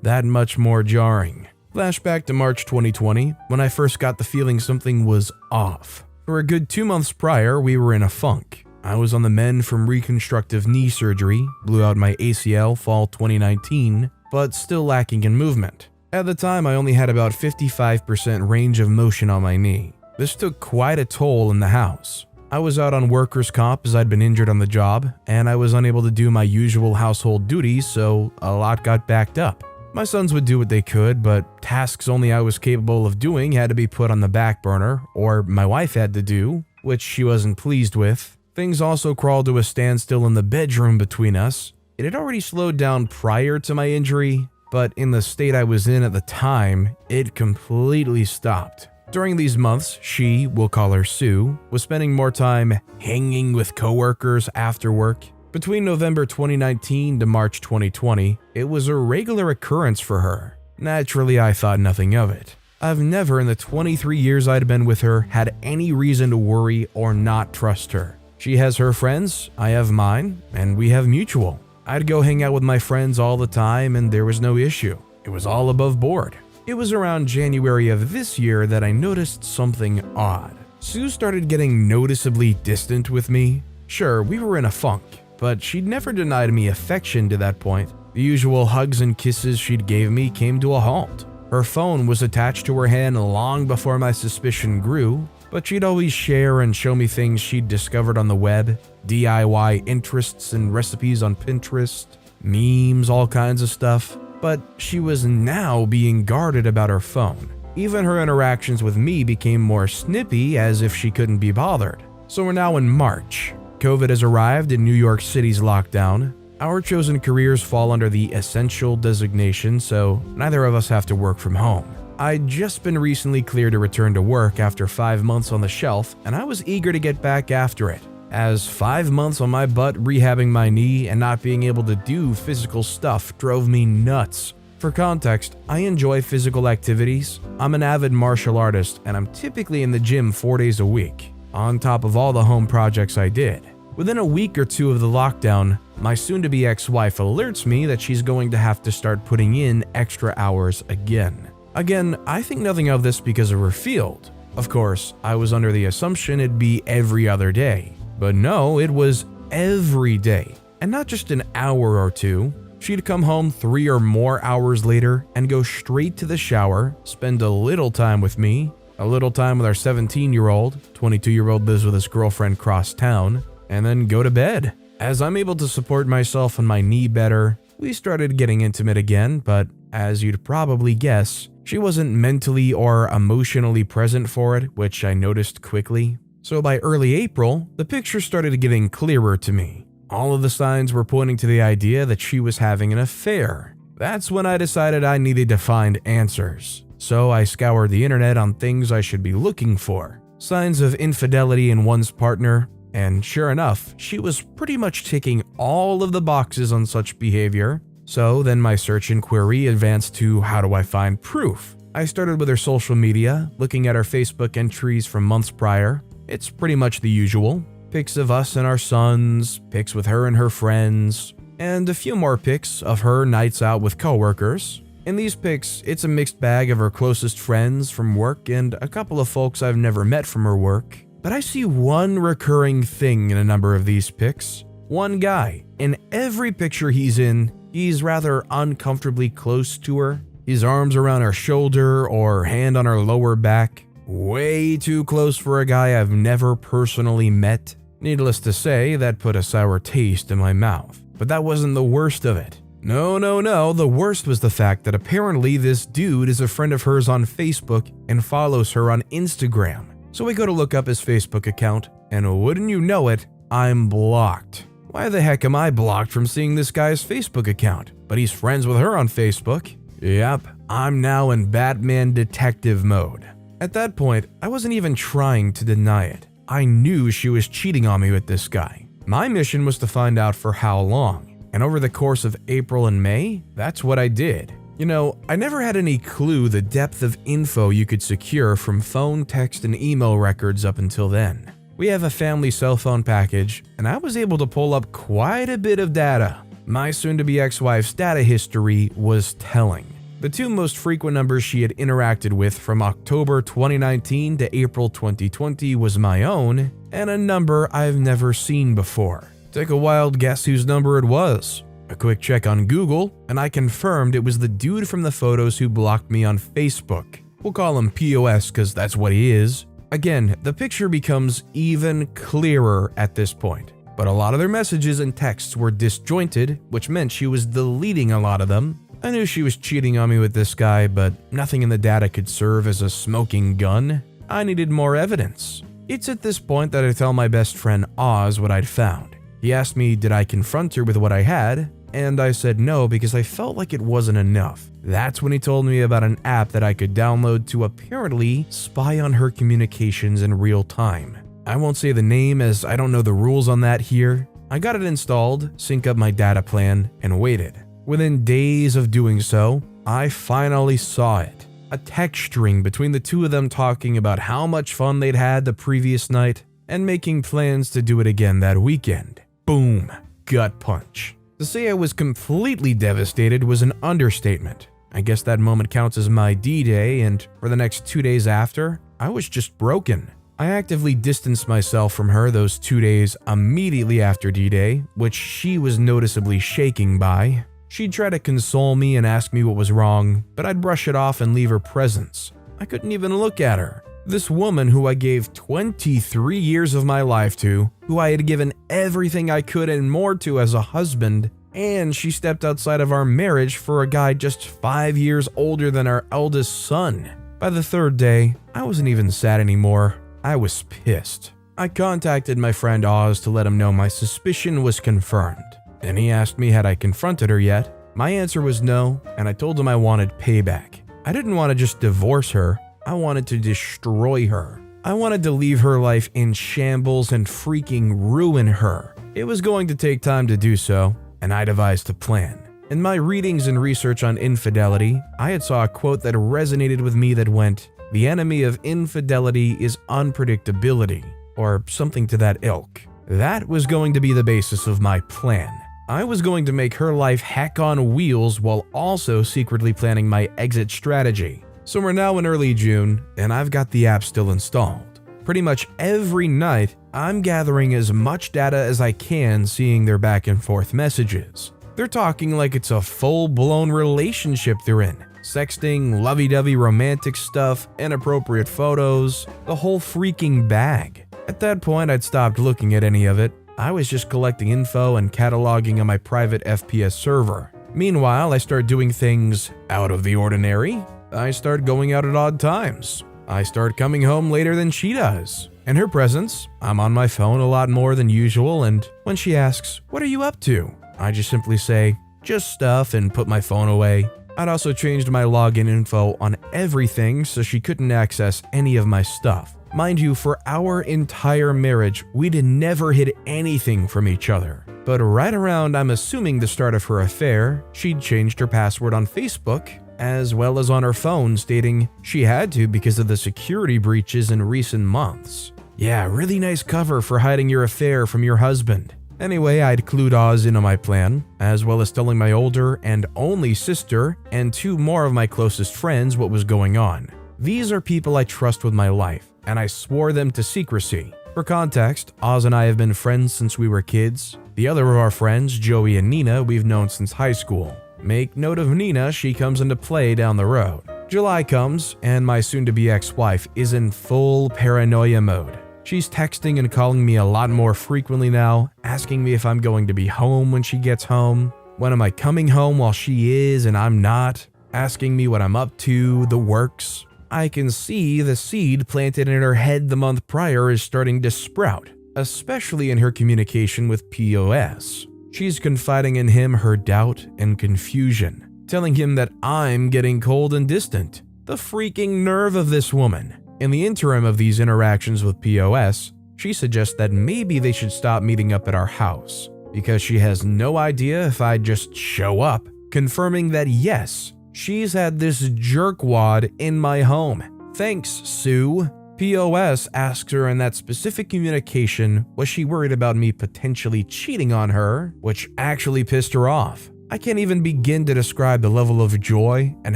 that much more jarring. Flashback to March 2020, when I first got the feeling something was off. For a good 2 months prior, we were in a funk. I was on the mend from reconstructive knee surgery, blew out my ACL fall 2019, but still lacking in movement. At the time, I only had about 55% range of motion on my knee. This took quite a toll in the house. I was out on workers' comp as I'd been injured on the job, and I was unable to do my usual household duties, so a lot got backed up. My sons would do what they could, but tasks only I was capable of doing had to be put on the back burner, or my wife had to do, which she wasn't pleased with. Things also crawled to a standstill in the bedroom between us. It had already slowed down prior to my injury, but in the state I was in at the time, it completely stopped. During these months, she, we'll call her Sue, was spending more time hanging with coworkers after work. Between November 2019 to March 2020, it was a regular occurrence for her. Naturally, I thought nothing of it. I've never in the 23 years I'd been with her had any reason to worry or not trust her. She has her friends, I have mine, and we have mutual. I'd go hang out with my friends all the time and there was no issue. It was all above board. It was around January of this year that I noticed something odd. Sue started getting noticeably distant with me. Sure, we were in a funk, but she'd never denied me affection to that point. The usual hugs and kisses she'd gave me came to a halt. Her phone was attached to her hand long before my suspicion grew, but she'd always share and show me things she'd discovered on the web, DIY interests and recipes on Pinterest, memes, all kinds of stuff. But she was now being guarded about her phone. Even her interactions with me became more snippy, as if she couldn't be bothered. So we're now in March. COVID has arrived in New York City's lockdown. Our chosen careers fall under the essential designation, so neither of us have to work from home. I'd just been recently cleared to return to work after 5 months on the shelf, and I was eager to get back after it, as 5 months on my butt rehabbing my knee and not being able to do physical stuff drove me nuts. For context, I enjoy physical activities. I'm an avid martial artist, and I'm typically in the gym 4 days a week, on top of all the home projects I did. Within a week or two of the lockdown, my soon-to-be ex-wife alerts me that she's going to have to start putting in extra hours again. Again, I think nothing of this because of her field. Of course, I was under the assumption it'd be every other day. But no, it was every day. And not just an hour or two. She'd come home 3 or more hours later and go straight to the shower, spend a little time with me, a little time with our 17-year-old, 22-year-old lives with his girlfriend cross town, and then go to bed. As I'm able to support myself and my knee better, we started getting intimate again, but as you'd probably guess, she wasn't mentally or emotionally present for it, which I noticed quickly. So by early April, the picture started getting clearer to me. All of the signs were pointing to the idea that she was having an affair. That's when I decided I needed to find answers. So I scoured the internet on things I should be looking for. Signs of infidelity in one's partner, and sure enough, she was pretty much ticking all of the boxes on such behavior. So then my search inquiry advanced to how do I find proof? I started with her social media, looking at her Facebook entries from months prior. It's pretty much the usual. Pics of us and our sons, pics with her and her friends, and a few more pics of her nights out with coworkers. In these pics, it's a mixed bag of her closest friends from work and a couple of folks I've never met from her work. But I see one recurring thing in a number of these pics. One guy. In every picture he's in, he's rather uncomfortably close to her. His arms around her shoulder or hand on her lower back. Way too close for a guy I've never personally met. Needless to say, that put a sour taste in my mouth. But that wasn't the worst of it. No, the worst was the fact that apparently this dude is a friend of hers on Facebook and follows her on Instagram. So I go to look up his Facebook account, and wouldn't you know it, I'm blocked. Why the heck am I blocked from seeing this guy's Facebook account? But he's friends with her on Facebook. Yep, I'm now in Batman detective mode. At that point, I wasn't even trying to deny it. I knew she was cheating on me with this guy. My mission was to find out for how long, and over the course of April and May, that's what I did. You know, I never had any clue the depth of info you could secure from phone, text, and email records up until then. We have a family cell phone package, and I was able to pull up quite a bit of data. My soon-to-be ex-wife's data history was telling. The two most frequent numbers she had interacted with from October 2019 to April 2020 was my own, and a number I've never seen before. Take a wild guess whose number it was. A quick check on Google, and I confirmed it was the dude from the photos who blocked me on Facebook. We'll call him POS because that's what he is. Again, the picture becomes even clearer at this point, but a lot of their messages and texts were disjointed, which meant she was deleting a lot of them. I knew she was cheating on me with this guy, but nothing in the data could serve as a smoking gun. I needed more evidence. It's at this point that I tell my best friend Oz what I'd found. He asked me did I confront her with what I had, and I said no because I felt like it wasn't enough. That's when he told me about an app that I could download to apparently spy on her communications in real time. I won't say the name as I don't know the rules on that here. I got it installed, sync up my data plan, and waited. Within days of doing so, I finally saw it. A text string between the two of them talking about how much fun they'd had the previous night and making plans to do it again that weekend. Boom. Gut punch. To say I was completely devastated was an understatement. I guess that moment counts as my D-Day, and for the next 2 days after, I was just broken. I actively distanced myself from her those 2 days immediately after D-Day, which she was noticeably shaking by. She'd try to console me and ask me what was wrong, but I'd brush it off and leave her presence. I couldn't even look at her. This woman who I gave 23 years of my life to, who I had given everything I could and more to as a husband, and she stepped outside of our marriage for a guy just 5 years older than our eldest son. By the 3rd day, I wasn't even sad anymore. I was pissed. I contacted my friend Oz to let him know my suspicion was confirmed. Then he asked me had I confronted her yet. My answer was no, and I told him I wanted payback. I didn't want to just divorce her, I wanted to destroy her. I wanted to leave her life in shambles and freaking ruin her. It was going to take time to do so, and I devised a plan. In my readings and research on infidelity, I had saw a quote that resonated with me that went, "The enemy of infidelity is unpredictability," or something to that ilk. That was going to be the basis of my plan. I was going to make her life heck on wheels while also secretly planning my exit strategy. So we're now in early June, and I've got the app still installed. Pretty much every night, I'm gathering as much data as I can, seeing their back and forth messages. They're talking like it's a full-blown relationship they're in. Sexting, lovey-dovey romantic stuff, inappropriate photos, the whole freaking bag. At that point, I'd stopped looking at any of it. I was just collecting info and cataloging on my private FPS server. Meanwhile, I start doing things out of the ordinary. I start going out at odd times. I start coming home later than she does. In her presence, I'm on my phone a lot more than usual, and when she asks, "What are you up to?" I just simply say, "Just stuff," and put my phone away. I'd also changed my login info on everything so she couldn't access any of my stuff. Mind you, for our entire marriage, we'd never hid anything from each other. But right around, I'm assuming, the start of her affair, she'd changed her password on Facebook, as well as on her phone, stating she had to because of the security breaches in recent months. Yeah, really nice cover for hiding your affair from your husband. Anyway, I'd clued Oz in on my plan, as well as telling my older and only sister and 2 more of my closest friends what was going on. These are people I trust with my life, and I swore them to secrecy. For context, Oz and I have been friends since we were kids. The other of our friends, Joey and Nina, we've known since high school. Make note of Nina, she comes into play down the road. July comes, and my soon-to-be ex-wife is in full paranoia mode. She's texting and calling me a lot more frequently now, asking me if I'm going to be home when she gets home, when am I coming home while she is and I'm not, asking me what I'm up to, the works. I can see the seed planted in her head the month prior is starting to sprout, especially in her communication with POS. She's confiding in him her doubt and confusion, telling him that I'm getting cold and distant. The freaking nerve of this woman. In the interim of these interactions with POS, she suggests that maybe they should stop meeting up at our house, because she has no idea if I'd just show up, confirming that yes, she's had this jerkwad in my home. Thanks, Sue. POS asks her in that specific communication, was she worried about me potentially cheating on her, which actually pissed her off. I can't even begin to describe the level of joy and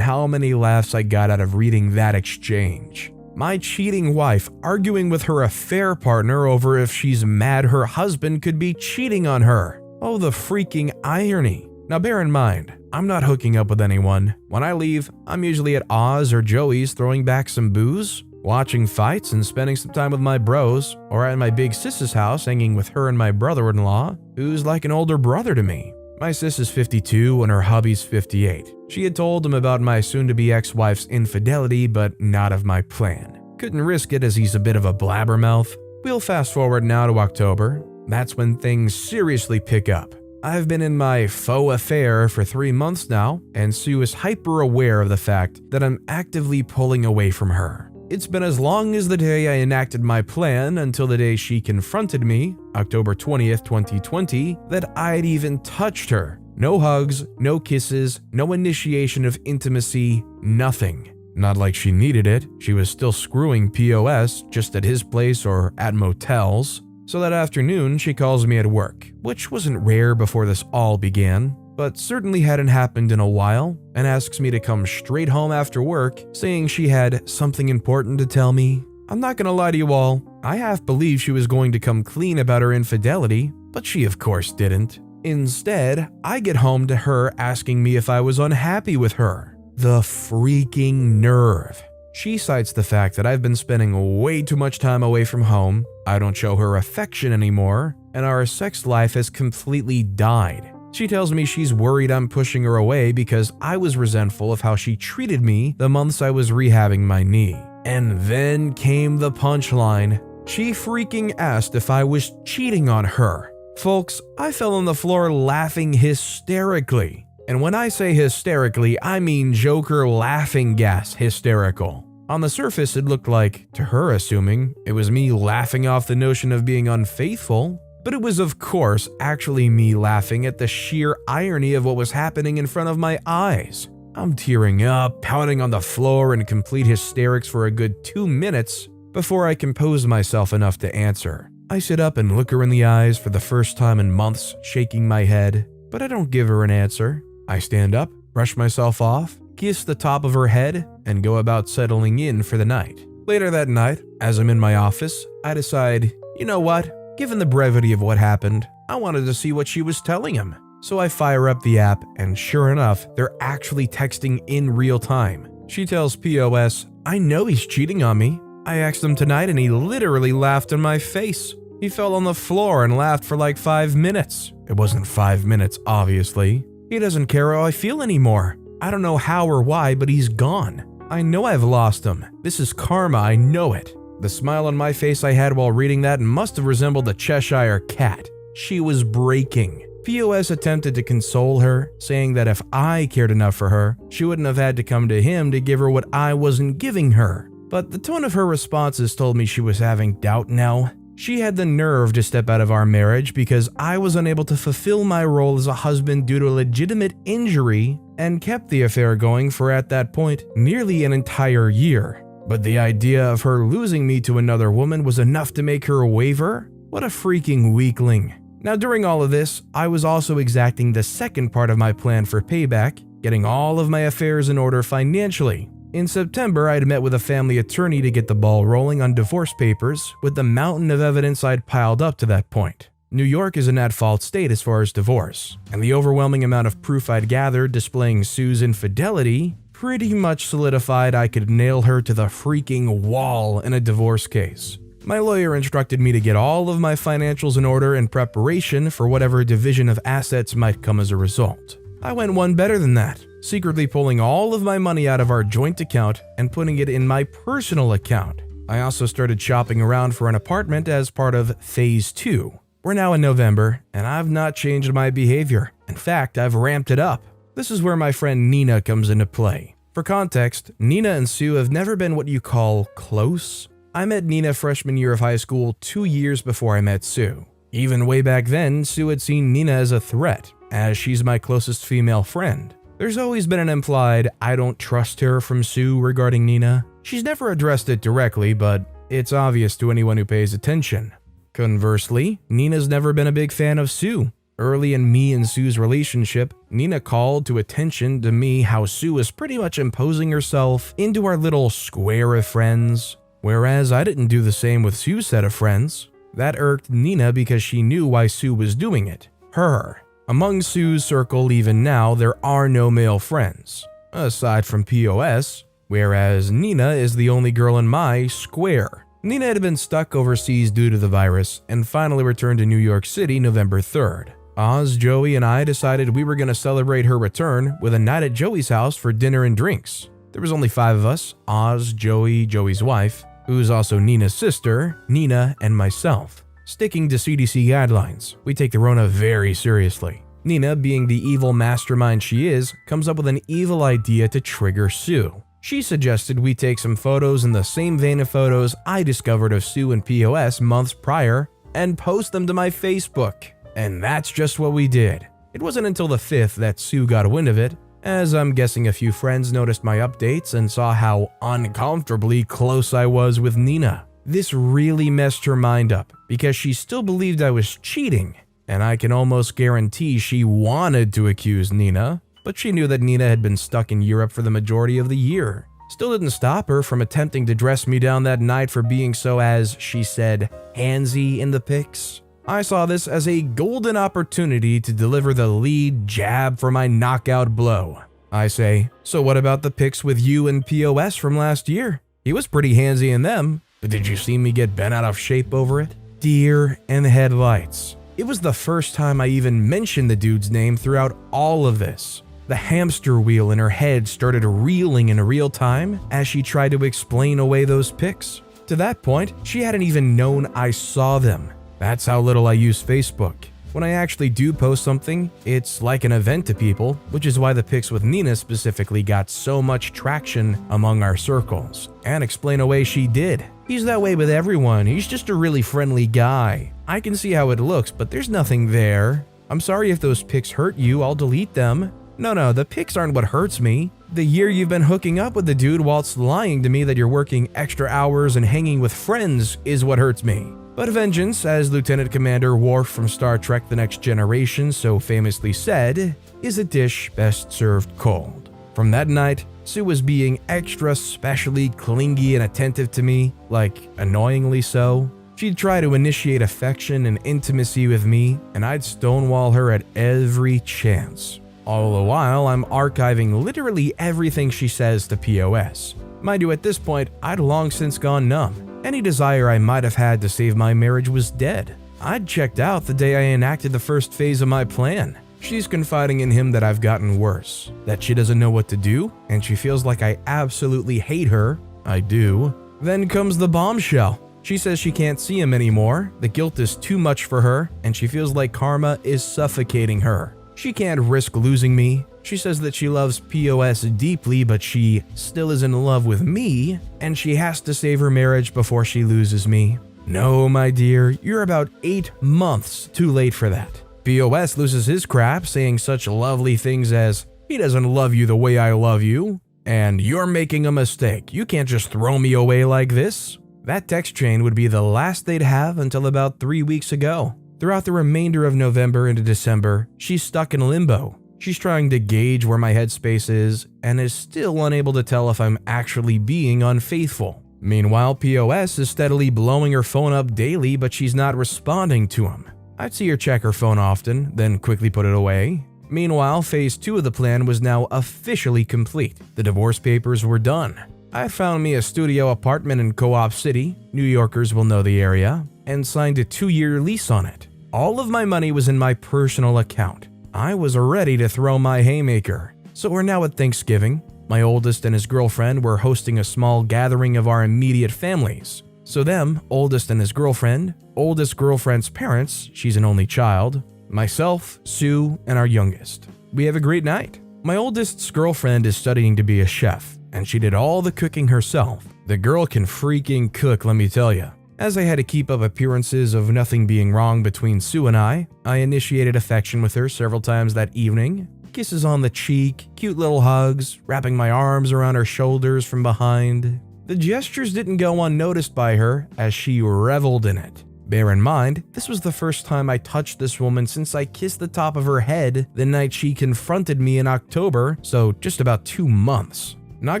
how many laughs I got out of reading that exchange. My cheating wife arguing with her affair partner over if she's mad her husband could be cheating on her. Oh, the freaking irony. Now bear in mind, I'm not hooking up with anyone. When I leave, I'm usually at Oz or Joey's throwing back some booze, watching fights and spending some time with my bros, or at my big sis's house hanging with her and my brother-in-law, who's like an older brother to me. My sis is 52 and her hubby's 58. She had told him about my soon-to-be ex-wife's infidelity, but not of my plan. Couldn't risk it as he's a bit of a blabbermouth. We'll fast forward now to October. That's when things seriously pick up. I've been in my faux affair for 3 months now, and Sue is hyper aware of the fact that I'm actively pulling away from her. It's been as long as the day I enacted my plan until the day she confronted me, October 20th, 2020, that I'd even touched her. No hugs, no kisses, no initiation of intimacy, nothing. Not like she needed it, she was still screwing POS just at his place or at motels. So that afternoon, she calls me at work, which wasn't rare before this all began. but certainly hadn't happened in a while, and asks me to come straight home after work, saying she had something important to tell me. I'm not gonna lie to you all, I half believed she was going to come clean about her infidelity, but she of course didn't. Instead, I get home to her asking me if I was unhappy with her. The freaking nerve. She cites the fact that I've been spending way too much time away from home, I don't show her affection anymore, and our sex life has completely died. She tells me she's worried I'm pushing her away because I was resentful of how she treated me the months I was rehabbing my knee. And then came the punchline. She freaking asked if I was cheating on her. Folks, I fell on the floor laughing hysterically. And when I say hysterically, I mean Joker laughing gas hysterical. On the surface, it looked like, to her assuming, it was me laughing off the notion of being unfaithful. But it was of course actually me laughing at the sheer irony of what was happening in front of my eyes. I'm tearing up, pouting on the floor in complete hysterics for a good 2 minutes before I compose myself enough to answer. I sit up and look her in the eyes for the first time in months, shaking my head, but I don't give her an answer. I stand up, brush myself off, kiss the top of her head, and go about settling in for the night. Later that night, as I'm in my office, I decide, you know what? Given the brevity of what happened, I wanted to see what she was telling him. So I fire up the app, and sure enough, they're actually texting in real time. She tells POS, I know he's cheating on me. I asked him tonight and he literally laughed in my face. He fell on the floor and laughed for like 5 minutes. It wasn't 5 minutes, obviously. He doesn't care how I feel anymore. I don't know how or why, but he's gone. I know I've lost him. This is karma, I know it. The smile on my face I had while reading that must have resembled a Cheshire cat. She was breaking. POS attempted to console her, saying that if I cared enough for her, she wouldn't have had to come to him to give her what I wasn't giving her. But the tone of her responses told me she was having doubt now. She had the nerve to step out of our marriage because I was unable to fulfill my role as a husband due to a legitimate injury and kept the affair going for, at that point, nearly an entire year. But the idea of her losing me to another woman was enough to make her waver? What a freaking weakling. Now, during all of this, I was also exacting the second part of my plan for payback, getting all of my affairs in order financially. In September, I'd met with a family attorney to get the ball rolling on divorce papers with the mountain of evidence I'd piled up to that point. New York is an at-fault state as far as divorce, and the overwhelming amount of proof I'd gathered displaying Sue's infidelity pretty much solidified I could nail her to the freaking wall in a divorce case. My lawyer instructed me to get all of my financials in order in preparation for whatever division of assets might come as a result. I went one better than that, secretly pulling all of my money out of our joint account and putting it in my personal account. I also started shopping around for an apartment as part of Phase 2. We're now in November, and I've not changed my behavior. In fact, I've ramped it up. This is where my friend Nina comes into play. For context, Nina and Sue have never been what you call close. I met Nina freshman year of high school 2 years before I met Sue. Even way back then, Sue had seen Nina as a threat, as she's my closest female friend. There's always been an implied I don't trust her from Sue regarding Nina. She's never addressed it directly, but it's obvious to anyone who pays attention. Conversely, Nina's never been a big fan of Sue. Early in me and Sue's relationship, Nina called to attention to me how Sue was pretty much imposing herself into our little square of friends. Whereas I didn't do the same with Sue's set of friends. That irked Nina because she knew why Sue was doing it. Her. Among Sue's circle even now, there are no male friends, aside from POS, whereas Nina is the only girl in my square. Nina had been stuck overseas due to the virus and finally returned to New York City November 3rd. Oz, Joey, and I decided we were going to celebrate her return with a night at Joey's house for dinner and drinks. There was only 5 of us, Oz, Joey, Joey's wife, who's also Nina's sister, Nina, and myself. Sticking to CDC guidelines, we take the Rona very seriously. Nina, being the evil mastermind she is, comes up with an evil idea to trigger Sue. She suggested we take some photos in the same vein of photos I discovered of Sue and POS months prior and post them to my Facebook. And that's just what we did. It wasn't until the 5th that Sue got wind of it, as I'm guessing a few friends noticed my updates and saw how uncomfortably close I was with Nina. This really messed her mind up because she still believed I was cheating. and I can almost guarantee she wanted to accuse Nina, but she knew that Nina had been stuck in Europe for the majority of the year. Still didn't stop her from attempting to dress me down that night for being so, as she said, handsy in the pics. I saw this as a golden opportunity to deliver the lead jab for my knockout blow. I say, so what about the pics with you and POS from last year? He was pretty handsy in them, but did you see me get bent out of shape over it? Deer in the headlights. It was the first time I even mentioned the dude's name throughout all of this. The hamster wheel in her head started reeling in real time as she tried to explain away those pics. To that point, she hadn't even known I saw them. That's how little I use Facebook. When I actually do post something, it's like an event to people, which is why the pics with Nina specifically got so much traction among our circles. And explain away she did. He's that way with everyone, he's just a really friendly guy. I can see how it looks, but there's nothing there. I'm sorry if those pics hurt you, I'll delete them. No, the pics aren't what hurts me. The year you've been hooking up with the dude whilst lying to me that you're working extra hours and hanging with friends is what hurts me. But vengeance, as Lieutenant Commander Worf from Star Trek The Next Generation so famously said, is a dish best served cold. From that night, Sue was being extra specially clingy and attentive to me, like annoyingly so. She'd try to initiate affection and intimacy with me, and I'd stonewall her at every chance. All the while, I'm archiving literally everything she says to POS. Mind you, at this point, I'd long since gone numb. Any desire I might have had to save my marriage was dead. I'd checked out the day I enacted the first phase of my plan. She's confiding in him that I've gotten worse, that she doesn't know what to do, and she feels like I absolutely hate her. I do. Then comes the bombshell. She says she can't see him anymore, the guilt is too much for her, and she feels like karma is suffocating her. She can't risk losing me. She says that she loves POS deeply, but she still is in love with me, and she has to save her marriage before she loses me. No, my dear, you're about 8 months too late for that. POS loses his crap, saying such lovely things as, he doesn't love you the way I love you, and you're making a mistake. You can't just throw me away like this. That text chain would be the last they'd have until about 3 weeks ago. Throughout the remainder of November into December, she's stuck in limbo. She's trying to gauge where my headspace is and is still unable to tell if I'm actually being unfaithful. Meanwhile, POS is steadily blowing her phone up daily, but she's not responding to him. I'd see her check her phone often, then quickly put it away. Meanwhile, phase 2 of the plan was now officially complete. The divorce papers were done. I found me a studio apartment in Co-op City, New Yorkers will know the area, and signed a 2-year lease on it. All of my money was in my personal account. I was ready to throw my haymaker. So we're now at Thanksgiving. My oldest and his girlfriend were hosting a small gathering of our immediate families. So them, oldest and his girlfriend, oldest girlfriend's parents, she's an only child, myself, Sue, and our youngest. We have a great night. My oldest's girlfriend is studying to be a chef, and she did all the cooking herself. The girl can freaking cook, let me tell ya. As I had to keep up appearances of nothing being wrong between Sue and I initiated affection with her several times that evening. Kisses on the cheek, cute little hugs, wrapping my arms around her shoulders from behind. The gestures didn't go unnoticed by her as she reveled in it. Bear in mind, this was the first time I touched this woman since I kissed the top of her head the night she confronted me in October, so just about 2 months. Not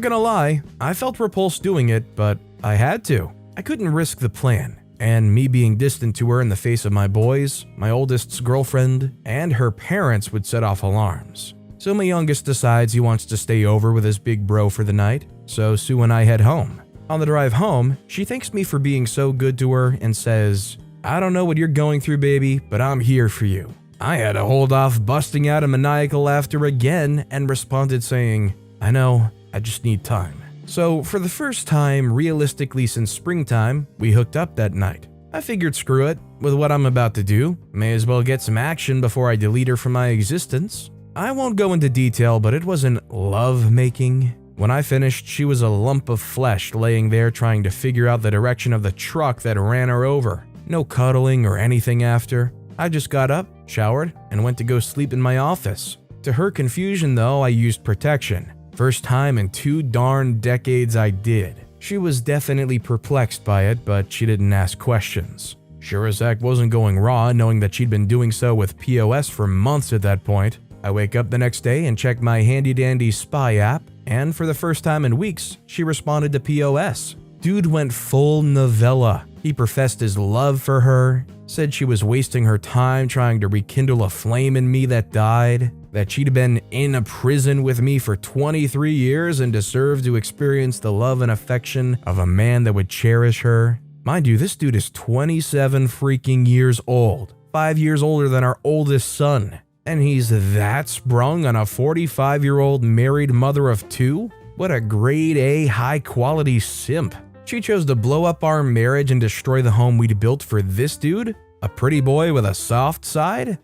gonna lie, I felt repulsed doing it, but I had to. I couldn't risk the plan, and me being distant to her in the face of my boys, my oldest's girlfriend, and her parents would set off alarms. So my youngest decides he wants to stay over with his big bro for the night, so Sue and I head home. On the drive home, she thanks me for being so good to her and says, I don't know what you're going through, baby, but I'm here for you. I had to hold off busting out a maniacal laughter again and responded saying, I know, I just need time. So, for the first time realistically since springtime, we hooked up that night. I figured screw it, with what I'm about to do, may as well get some action before I delete her from my existence. I won't go into detail, but it wasn't love-making. When I finished, she was a lump of flesh laying there trying to figure out the direction of the truck that ran her over. No cuddling or anything after. I just got up, showered, and went to go sleep in my office. To her confusion though, I used protection. First time in 2 darn decades I did. She was definitely perplexed by it, but she didn't ask questions. Sure as heck wasn't going raw, knowing that she'd been doing so with POS for months at that point. I wake up the next day and check my handy-dandy spy app, and for the first time in weeks, she responded to POS. Dude went full novella. He professed his love for her, said she was wasting her time trying to rekindle a flame in me that died, that she'd been in a prison with me for 23 years and deserved to experience the love and affection of a man that would cherish her. Mind you, this dude is 27 freaking years old, 5 years older than our oldest son. And he's that sprung on a 45-year-old married mother of two? What a grade A high-quality simp. She chose to blow up our marriage and destroy the home we'd built for this dude? A pretty boy with a soft side?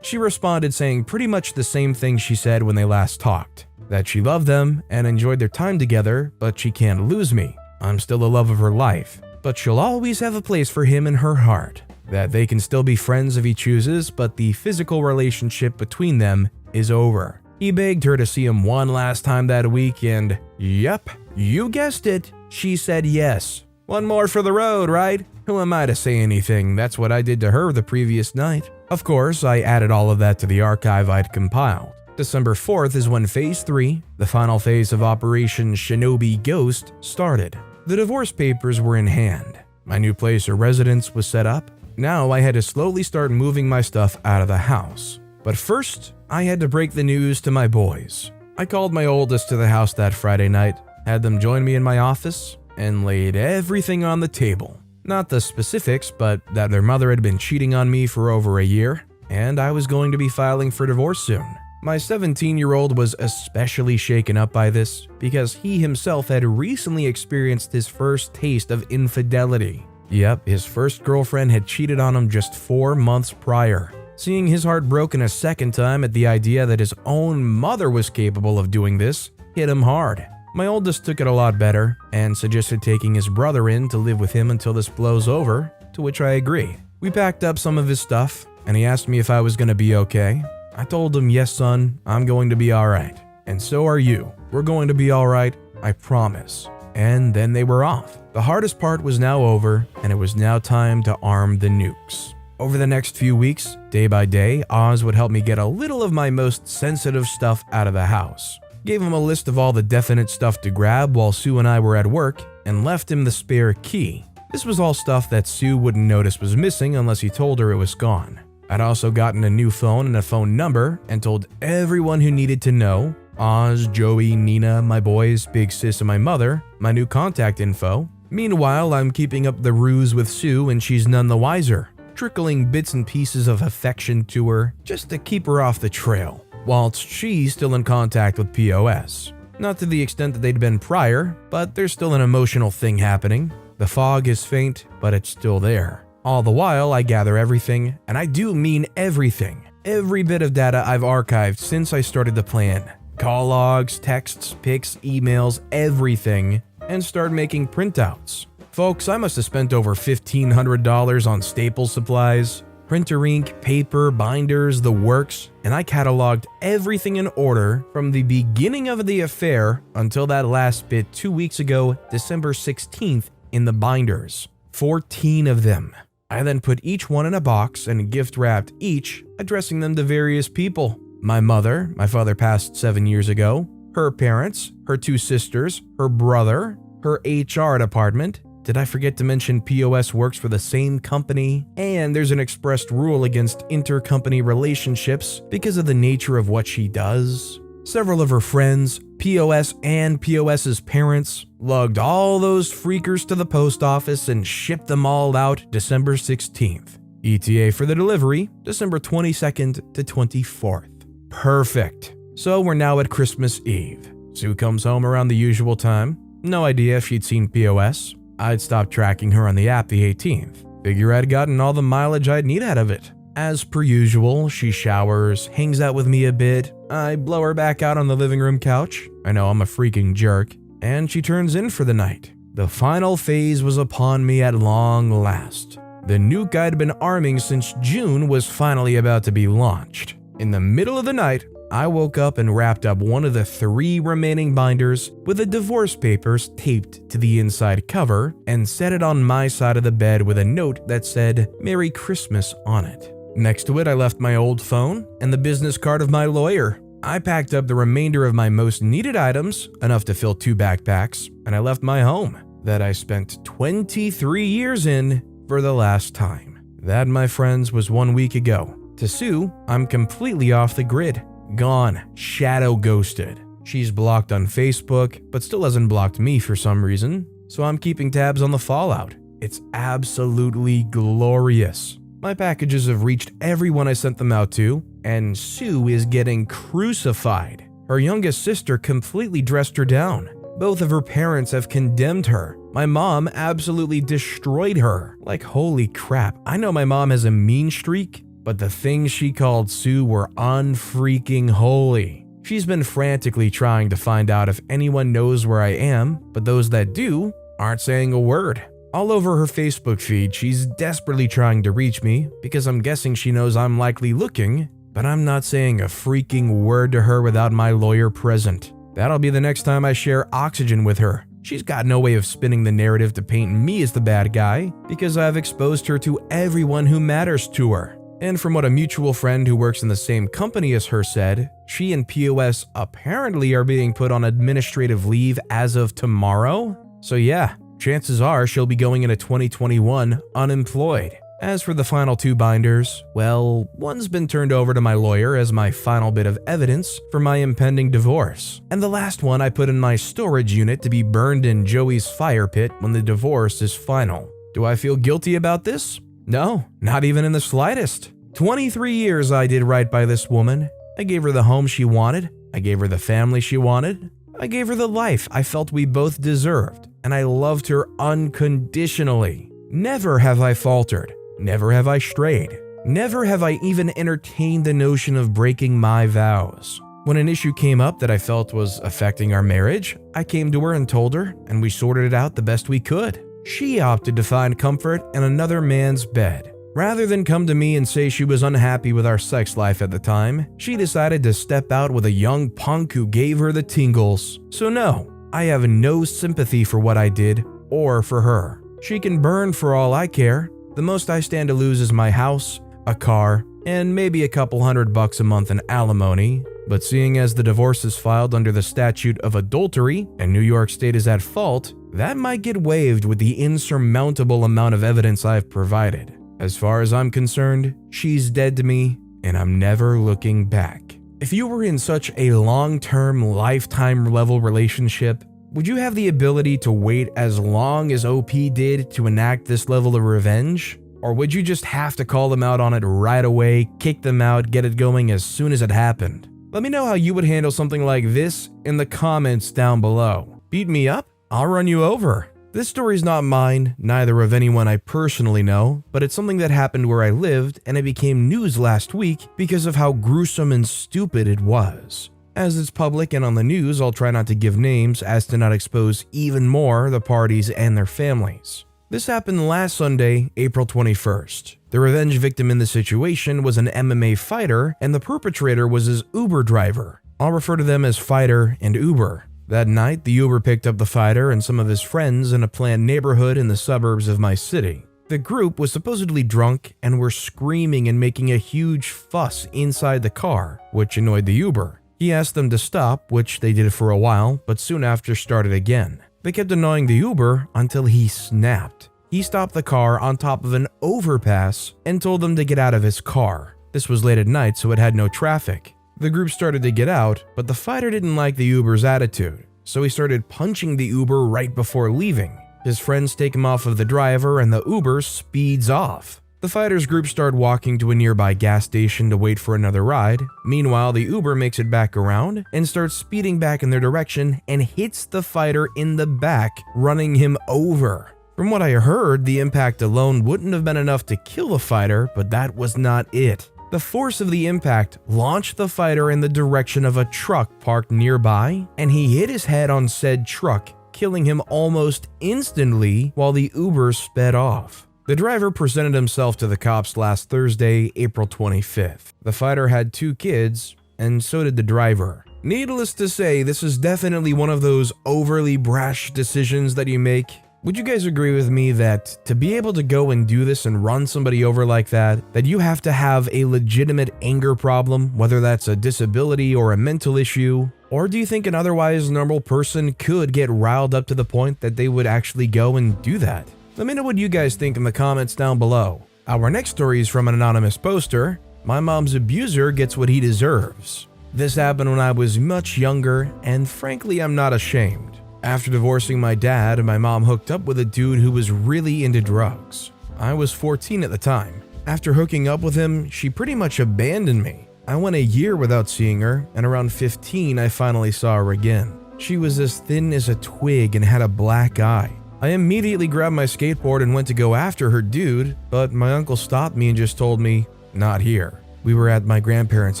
She responded saying pretty much the same thing she said when they last talked. That she loved them and enjoyed their time together, but she can't lose me. I'm still the love of her life, but she'll always have a place for him in her heart. That they can still be friends if he chooses, but the physical relationship between them is over. He begged her to see him one last time that week and, yep, you guessed it, she said yes. One more for the road, right? Who am I to say anything? That's what I did to her the previous night. Of course, I added all of that to the archive I'd compiled. December 4th is when Phase 3, the final phase of Operation Shinobi Ghost, started. The divorce papers were in hand. My new place of residence was set up. Now I had to slowly start moving my stuff out of the house. But first, I had to break the news to my boys. I called my oldest to the house that Friday night, had them join me in my office, and laid everything on the table. Not the specifics, but that their mother had been cheating on me for over a year, and I was going to be filing for divorce soon. My 17-year-old was especially shaken up by this because he himself had recently experienced his first taste of infidelity. Yep, his first girlfriend had cheated on him just 4 months prior. Seeing his heart broken a second time at the idea that his own mother was capable of doing this hit him hard. My oldest took it a lot better and suggested taking his brother in to live with him until this blows over, to which I agreed. We packed up some of his stuff, and he asked me if I was going to be okay. I told him, yes son, I'm going to be alright. And so are you. We're going to be alright, I promise. And then they were off. The hardest part was now over, and it was now time to arm the nukes. Over the next few weeks, day by day, Oz would help me get a little of my most sensitive stuff out of the house. Gave him a list of all the definite stuff to grab while Sue and I were at work, and left him the spare key. This was all stuff that Sue wouldn't notice was missing unless he told her it was gone. I'd also gotten a new phone and a phone number, and told everyone who needed to know, Oz, Joey, Nina, my boys, Big Sis, and my mother, my new contact info. Meanwhile, I'm keeping up the ruse with Sue and she's none the wiser, trickling bits and pieces of affection to her just to keep her off the trail, whilst she's still in contact with POS. Not to the extent that they'd been prior, but there's still an emotional thing happening. The fog is faint, but it's still there. All the while, I gather everything, and I do mean everything. Every bit of data I've archived since I started the plan. Call logs, texts, pics, emails, everything, and start making printouts. Folks, I must have spent over $1,500 on staple supplies, printer ink, paper, binders, the works, and I cataloged everything in order from the beginning of the affair until that last bit 2 weeks ago, December 16th, in the binders. 14 of them. I then put each one in a box and gift wrapped each, addressing them to various people. My mother, my father passed 7 years ago, her parents, her 2 sisters, her brother, her HR department. Did I forget to mention POS works for the same company? And there's an expressed rule against intercompany relationships because of the nature of what she does. Several of her friends, POS and POS's parents, lugged all those freakers to the post office and shipped them all out December 16th. ETA for the delivery, December 22nd to 24th. Perfect. So we're now at Christmas Eve. Sue comes home around the usual time. No idea if she'd seen POS. I'd stopped tracking her on the app the 18th. Figure I'd gotten all the mileage I'd need out of it. As per usual, she showers, hangs out with me a bit. I blow her back out on the living room couch. I know I'm a freaking jerk. And she turns in for the night. The final phase was upon me at long last. The nuke I'd been arming since June was finally about to be launched. In the middle of the night, I woke up and wrapped up one of the 3 remaining binders with the divorce papers taped to the inside cover and set it on my side of the bed with a note that said "Merry Christmas" on it. Next to it, I left my old phone and the business card of my lawyer. I packed up the remainder of my most needed items, enough to fill 2 backpacks, and I left my home that I spent 23 years in for the last time. That, my friends, was 1 week ago. To Sue, I'm completely off the grid. Gone. Shadow ghosted. She's blocked on Facebook, but still hasn't blocked me for some reason, so I'm keeping tabs on the fallout. It's absolutely glorious. My packages have reached everyone I sent them out to, and Sue is getting crucified. Her youngest sister completely dressed her down. Both of her parents have condemned her. My mom absolutely destroyed her. Like, holy crap. I know my mom has a mean streak, but the things she called Sue were unfreaking holy. She's been frantically trying to find out if anyone knows where I am, but those that do aren't saying a word. All over her Facebook feed, she's desperately trying to reach me because I'm guessing she knows I'm likely looking, but I'm not saying a freaking word to her without my lawyer present. That'll be the next time I share oxygen with her. She's got no way of spinning the narrative to paint me as the bad guy because I've exposed her to everyone who matters to her. And from what a mutual friend who works in the same company as her said, she and POS apparently are being put on administrative leave as of tomorrow. So yeah, chances are she'll be going into 2021 unemployed. As for the final 2 binders, well, one's been turned over to my lawyer as my final bit of evidence for my impending divorce. And the last one I put in my storage unit to be burned in Joey's fire pit when the divorce is final. Do I feel guilty about this? No, not even in the slightest. 23 years I did right by this woman. I gave her the home she wanted. I gave her the family she wanted. I gave her the life I felt we both deserved. And I loved her unconditionally. Never have I faltered. Never have I strayed. Never have I even entertained the notion of breaking my vows. When an issue came up that I felt was affecting our marriage, I came to her and told her, and we sorted it out the best we could. She opted to find comfort in another man's bed. Rather than come to me and say she was unhappy with our sex life at the time, she decided to step out with a young punk who gave her the tingles. So no, I have no sympathy for what I did or for her. She can burn for all I care. The most I stand to lose is my house, a car, and maybe a couple $100 a month in alimony. But seeing as the divorce is filed under the statute of adultery and New York State is at fault, that might get waived with the insurmountable amount of evidence I've provided. As far as I'm concerned, she's dead to me, and I'm never looking back. If you were in such a long-term, lifetime-level relationship, would you have the ability to wait as long as OP did to enact this level of revenge? Or would you just have to call them out on it right away, kick them out, get it going as soon as it happened? Let me know how you would handle something like this in the comments down below. Beat me up? I'll run you over. This story's not mine, neither of anyone I personally know, but it's something that happened where I lived and it became news last week because of how gruesome and stupid it was. As it's public and on the news, I'll try not to give names as to not expose even more the parties and their families. This happened last Sunday, April 21st. The revenge victim in the situation was an MMA fighter and the perpetrator was his Uber driver. I'll refer to them as Fighter and Uber. That night, the Uber picked up the fighter and some of his friends in a planned neighborhood in the suburbs of my city. The group was supposedly drunk and were screaming and making a huge fuss inside the car, which annoyed the Uber. He asked them to stop, which they did for a while, but soon after started again. They kept annoying the Uber until he snapped. He stopped the car on top of an overpass and told them to get out of his car. This was late at night, so it had no traffic. The group started to get out, but the fighter didn't like the Uber's attitude, so he started punching the Uber right before leaving. His friends take him off of the driver and the Uber speeds off. The fighter's group started walking to a nearby gas station to wait for another ride. Meanwhile, the Uber makes it back around and starts speeding back in their direction and hits the fighter in the back, running him over. From what I heard, the impact alone wouldn't have been enough to kill the fighter, but that was not it. The force of the impact launched the fighter in the direction of a truck parked nearby, and he hit his head on said truck, killing him almost instantly while the Uber sped off. The driver presented himself to the cops last Thursday, April 25th. The fighter had 2 kids and so did the driver. Needless to say, this is definitely one of those overly brash decisions that you make. Would you guys agree with me that to be able to go and do this and run somebody over like that you have to have a legitimate anger problem, whether that's a disability or a mental issue? Or do you think an otherwise normal person could get riled up to the point that they would actually go and do that? Let me know what you guys think in the comments down below. Our next story is from an anonymous poster. My mom's abuser gets what he deserves. This happened when I was much younger, and frankly, I'm not ashamed. After divorcing my dad, my mom hooked up with a dude who was really into drugs. I was 14 at the time. After hooking up with him, she pretty much abandoned me. I went a year without seeing her, and around 15 I finally saw her again. She was as thin as a twig and had a black eye. I immediately grabbed my skateboard and went to go after her dude, but my uncle stopped me and just told me, "Not here." We were at my grandparents'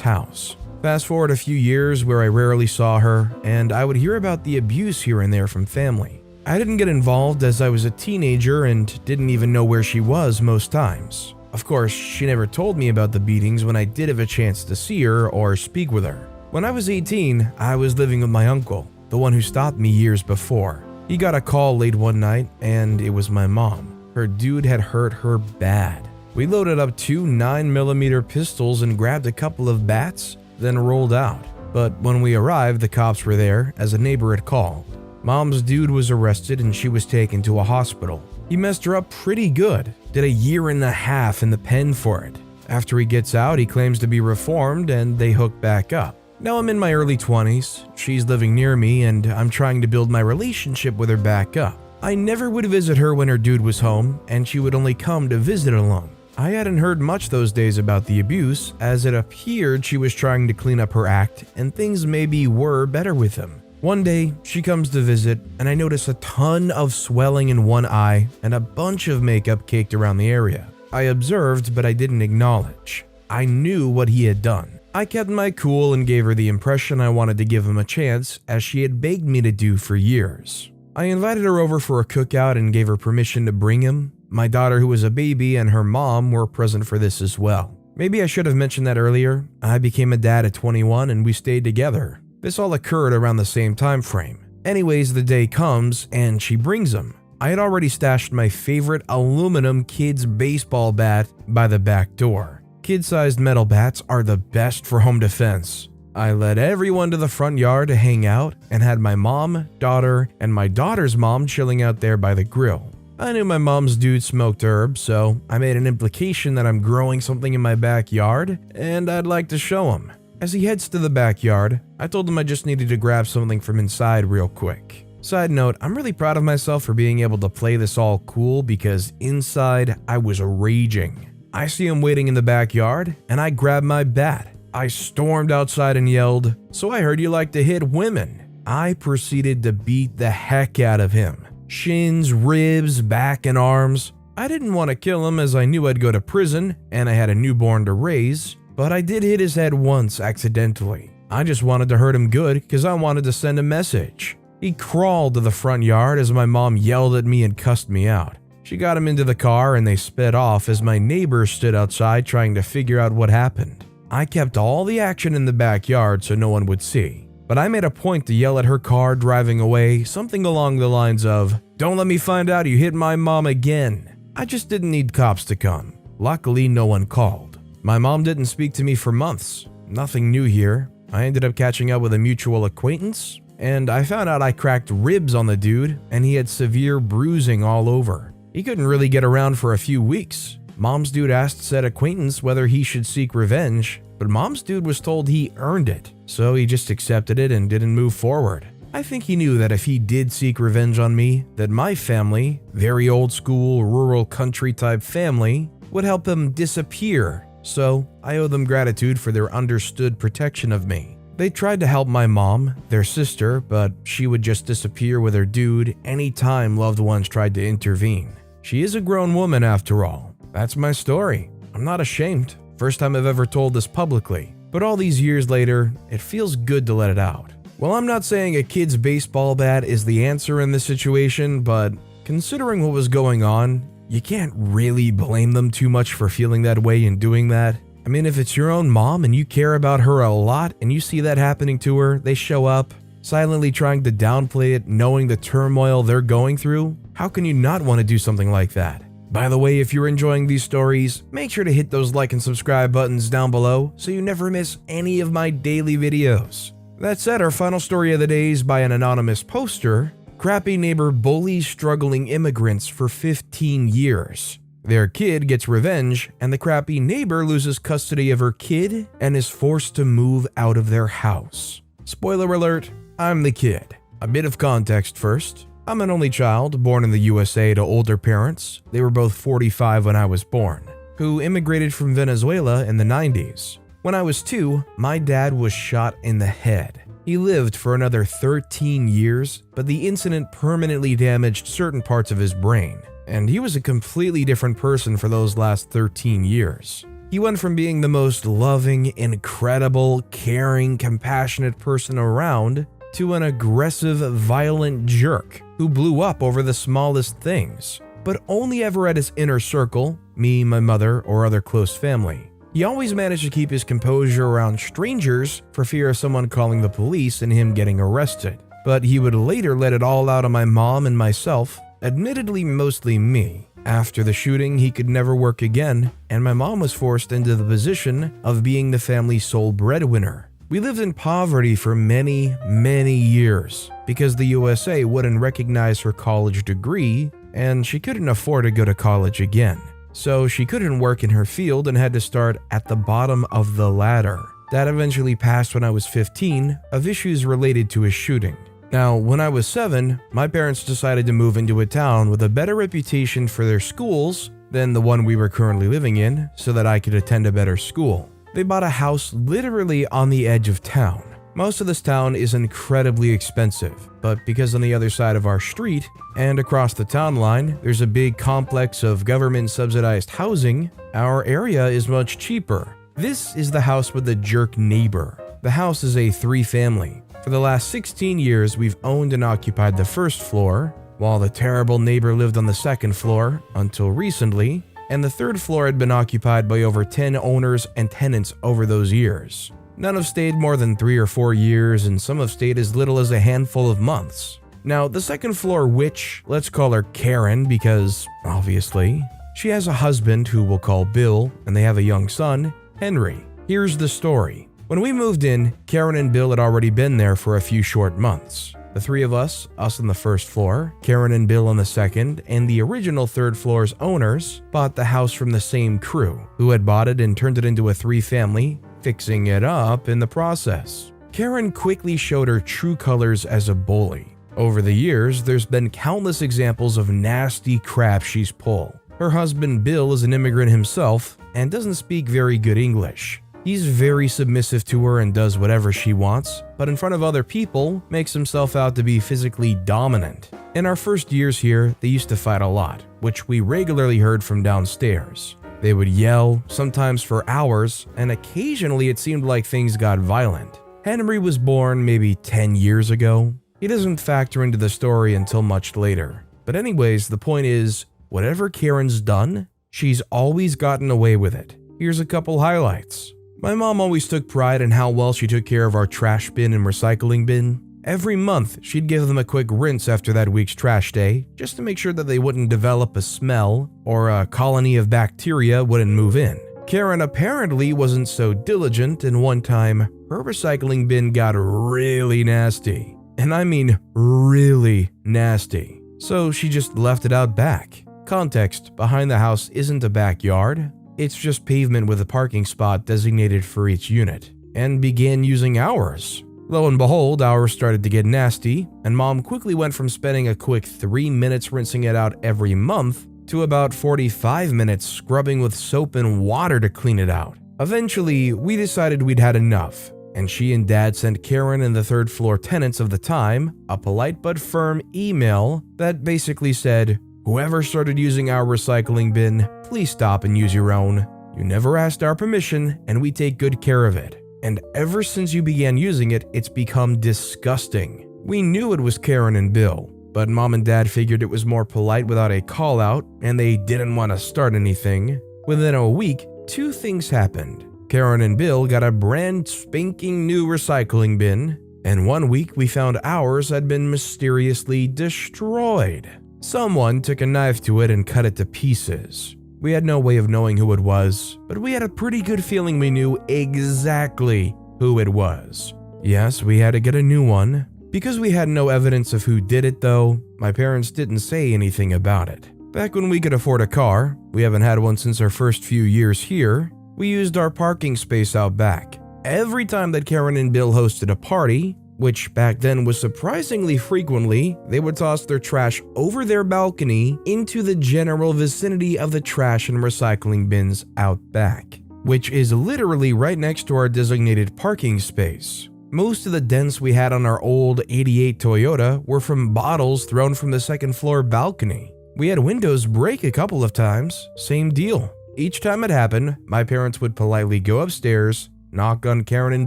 house. Fast forward a few years where I rarely saw her, and I would hear about the abuse here and there from family. I didn't get involved as I was a teenager and didn't even know where she was most times. Of course, she never told me about the beatings when I did have a chance to see her or speak with her. When I was 18, I was living with my uncle, the one who stopped me years before. He got a call late one night, and it was my mom. Her dude had hurt her bad. We loaded up 2 9mm pistols and grabbed a couple of bats, then rolled out. But when we arrived, the cops were there, as a neighbor had called. Mom's dude was arrested and she was taken to a hospital. He messed her up pretty good, did a year and a half in the pen for it. After he gets out, he claims to be reformed and they hook back up. Now I'm in my early 20s, she's living near me, and I'm trying to build my relationship with her back up. I never would visit her when her dude was home, and she would only come to visit alone. I hadn't heard much those days about the abuse, as it appeared she was trying to clean up her act and things maybe were better with him. One day, she comes to visit, and I notice a ton of swelling in one eye and a bunch of makeup caked around the area. I observed, but I didn't acknowledge. I knew what he had done. I kept my cool and gave her the impression I wanted to give him a chance, as she had begged me to do for years. I invited her over for a cookout and gave her permission to bring him. My daughter, who was a baby, and her mom were present for this as well. Maybe I should have mentioned that earlier. I became a dad at 21 and we stayed together. This all occurred around the same time frame. Anyways, the day comes and she brings him. I had already stashed my favorite aluminum kids baseball bat by the back door. Kid-sized metal bats are the best for home defense. I led everyone to the front yard to hang out and had my mom, daughter, and my daughter's mom chilling out there by the grill. I knew my mom's dude smoked herbs, so I made an implication that I'm growing something in my backyard and I'd like to show him. As he heads to the backyard, I told him I just needed to grab something from inside real quick. Side note, I'm really proud of myself for being able to play this all cool because inside I was raging. I see him waiting in the backyard and I grabbed my bat. I stormed outside and yelled, "So I heard you like to hit women." I proceeded to beat the heck out of him. Shins, ribs, back, and arms. I didn't want to kill him as I knew I'd go to prison and I had a newborn to raise, but I did hit his head once accidentally. I just wanted to hurt him good because I wanted to send a message. He crawled to the front yard as my mom yelled at me and cussed me out. She got him into the car and they sped off as my neighbors stood outside trying to figure out what happened. I kept all the action in the backyard so no one would see. But I made a point to yell at her car driving away, something along the lines of, "Don't let me find out you hit my mom again." I just didn't need cops to come. Luckily, no one called. My mom didn't speak to me for months. Nothing new here. I ended up catching up with a mutual acquaintance, and I found out I cracked ribs on the dude, and he had severe bruising all over. He couldn't really get around for a few weeks. Mom's dude asked said acquaintance whether he should seek revenge, but Mom's dude was told he earned it, so he just accepted it and didn't move forward. I think he knew that if he did seek revenge on me, that my family, very old school, rural country type family, would help him disappear, so I owe them gratitude for their understood protection of me. They tried to help my mom, their sister, but she would just disappear with her dude anytime loved ones tried to intervene. She is a grown woman after all. That's my story. I'm not ashamed. First time I've ever told this publicly, but all these years later, it feels good to let it out. Well, I'm not saying a kid's baseball bat is the answer in this situation, but considering what was going on, you can't really blame them too much for feeling that way and doing that. I mean, if it's your own mom and you care about her a lot and you see that happening to her, they show up, silently trying to downplay it, knowing the turmoil they're going through, how can you not want to do something like that? By the way, if you're enjoying these stories, make sure to hit those like and subscribe buttons down below so you never miss any of my daily videos. That said, our final story of the day is by an anonymous poster. Crappy neighbor bullies struggling immigrants for 15 years. Their kid gets revenge, and the crappy neighbor loses custody of her kid and is forced to move out of their house. Spoiler alert, I'm the kid. A bit of context first. I'm an only child, born in the USA to older parents. They were both 45 when I was born, who immigrated from Venezuela in the 90s. When I was 2, my dad was shot in the head. He lived for another 13 years, but the incident permanently damaged certain parts of his brain, and he was a completely different person for those last 13 years. He went from being the most loving, incredible, caring, compassionate person around to an aggressive, violent jerk who blew up over the smallest things, but only ever at his inner circle, me, my mother, or other close family. He always managed to keep his composure around strangers for fear of someone calling the police and him getting arrested, but he would later let it all out on my mom and myself, admittedly mostly me. After the shooting, he could never work again, and my mom was forced into the position of being the family's sole breadwinner. We lived in poverty for many, many years because the USA wouldn't recognize her college degree and she couldn't afford to go to college again. So she couldn't work in her field and had to start at the bottom of the ladder. That eventually passed when I was 15 of issues related to his shooting. Now, when I was 7, my parents decided to move into a town with a better reputation for their schools than the one we were currently living in so that I could attend a better school. They bought a house literally on the edge of town. Most of this town is incredibly expensive, but because on the other side of our street and across the town line, there's a big complex of government-subsidized housing, our area is much cheaper. This is the house with the jerk neighbor. The house is a 3-family. For the last 16 years, we've owned and occupied the first floor, while the terrible neighbor lived on the second floor until recently, and the third floor had been occupied by over 10 owners and tenants over those years. None have stayed more than 3 or 4 years, and some have stayed as little as a handful of months. Now, the second floor witch, let's call her Karen because, obviously, she has a husband who we'll call Bill, and they have a young son, Henry. Here's the story. When we moved in, Karen and Bill had already been there for a few short months. The 3 of us on the first floor, Karen and Bill on the second, and the original third floor's owners bought the house from the same crew, who had bought it and turned it into a 3-family, fixing it up in the process. Karen quickly showed her true colors as a bully. Over the years, there's been countless examples of nasty crap she's pulled. Her husband Bill is an immigrant himself and doesn't speak very good English. He's very submissive to her and does whatever she wants, but in front of other people, makes himself out to be physically dominant. In our first years here, they used to fight a lot, which we regularly heard from downstairs. They would yell, sometimes for hours, and occasionally it seemed like things got violent. Henry was born maybe 10 years ago. He doesn't factor into the story until much later. But anyways, the point is, whatever Karen's done, she's always gotten away with it. Here's a couple highlights. My mom always took pride in how well she took care of our trash bin and recycling bin. Every month, she'd give them a quick rinse after that week's trash day, just to make sure that they wouldn't develop a smell or a colony of bacteria wouldn't move in. Karen apparently wasn't so diligent, and one time, her recycling bin got really nasty. And I mean really nasty. So she just left it out back. Context, behind the house isn't a backyard. It's just pavement with a parking spot designated for each unit, and began using ours. Lo and behold, ours started to get nasty, and Mom quickly went from spending a quick 3 minutes rinsing it out every month to about 45 minutes scrubbing with soap and water to clean it out. Eventually, we decided we'd had enough, and she and Dad sent Karen and the third floor tenants of the time a polite but firm email that basically said, "Whoever started using our recycling bin, please stop and use your own. You never asked our permission, and we take good care of it. And ever since you began using it, it's become disgusting." We knew it was Karen and Bill, but Mom and Dad figured it was more polite without a call out, and they didn't want to start anything. Within a week, 2 things happened. Karen and Bill got a brand spanking new recycling bin, and one week we found ours had been mysteriously destroyed. Someone took a knife to it and cut it to pieces. We had no way of knowing who it was, but we had a pretty good feeling we knew exactly who it was. Yes, we had to get a new one. Because we had no evidence of who did it though, my parents didn't say anything about it. Back when we could afford a car, we haven't had one since our first few years here, we used our parking space out back. Every time that Karen and Bill hosted a party, which back then was surprisingly frequently, they would toss their trash over their balcony into the general vicinity of the trash and recycling bins out back, which is literally right next to our designated parking space. Most of the dents we had on our old 88 Toyota were from bottles thrown from the second floor balcony. We had windows break a couple of times, same deal. Each time it happened, my parents would politely go upstairs, knock on Karen and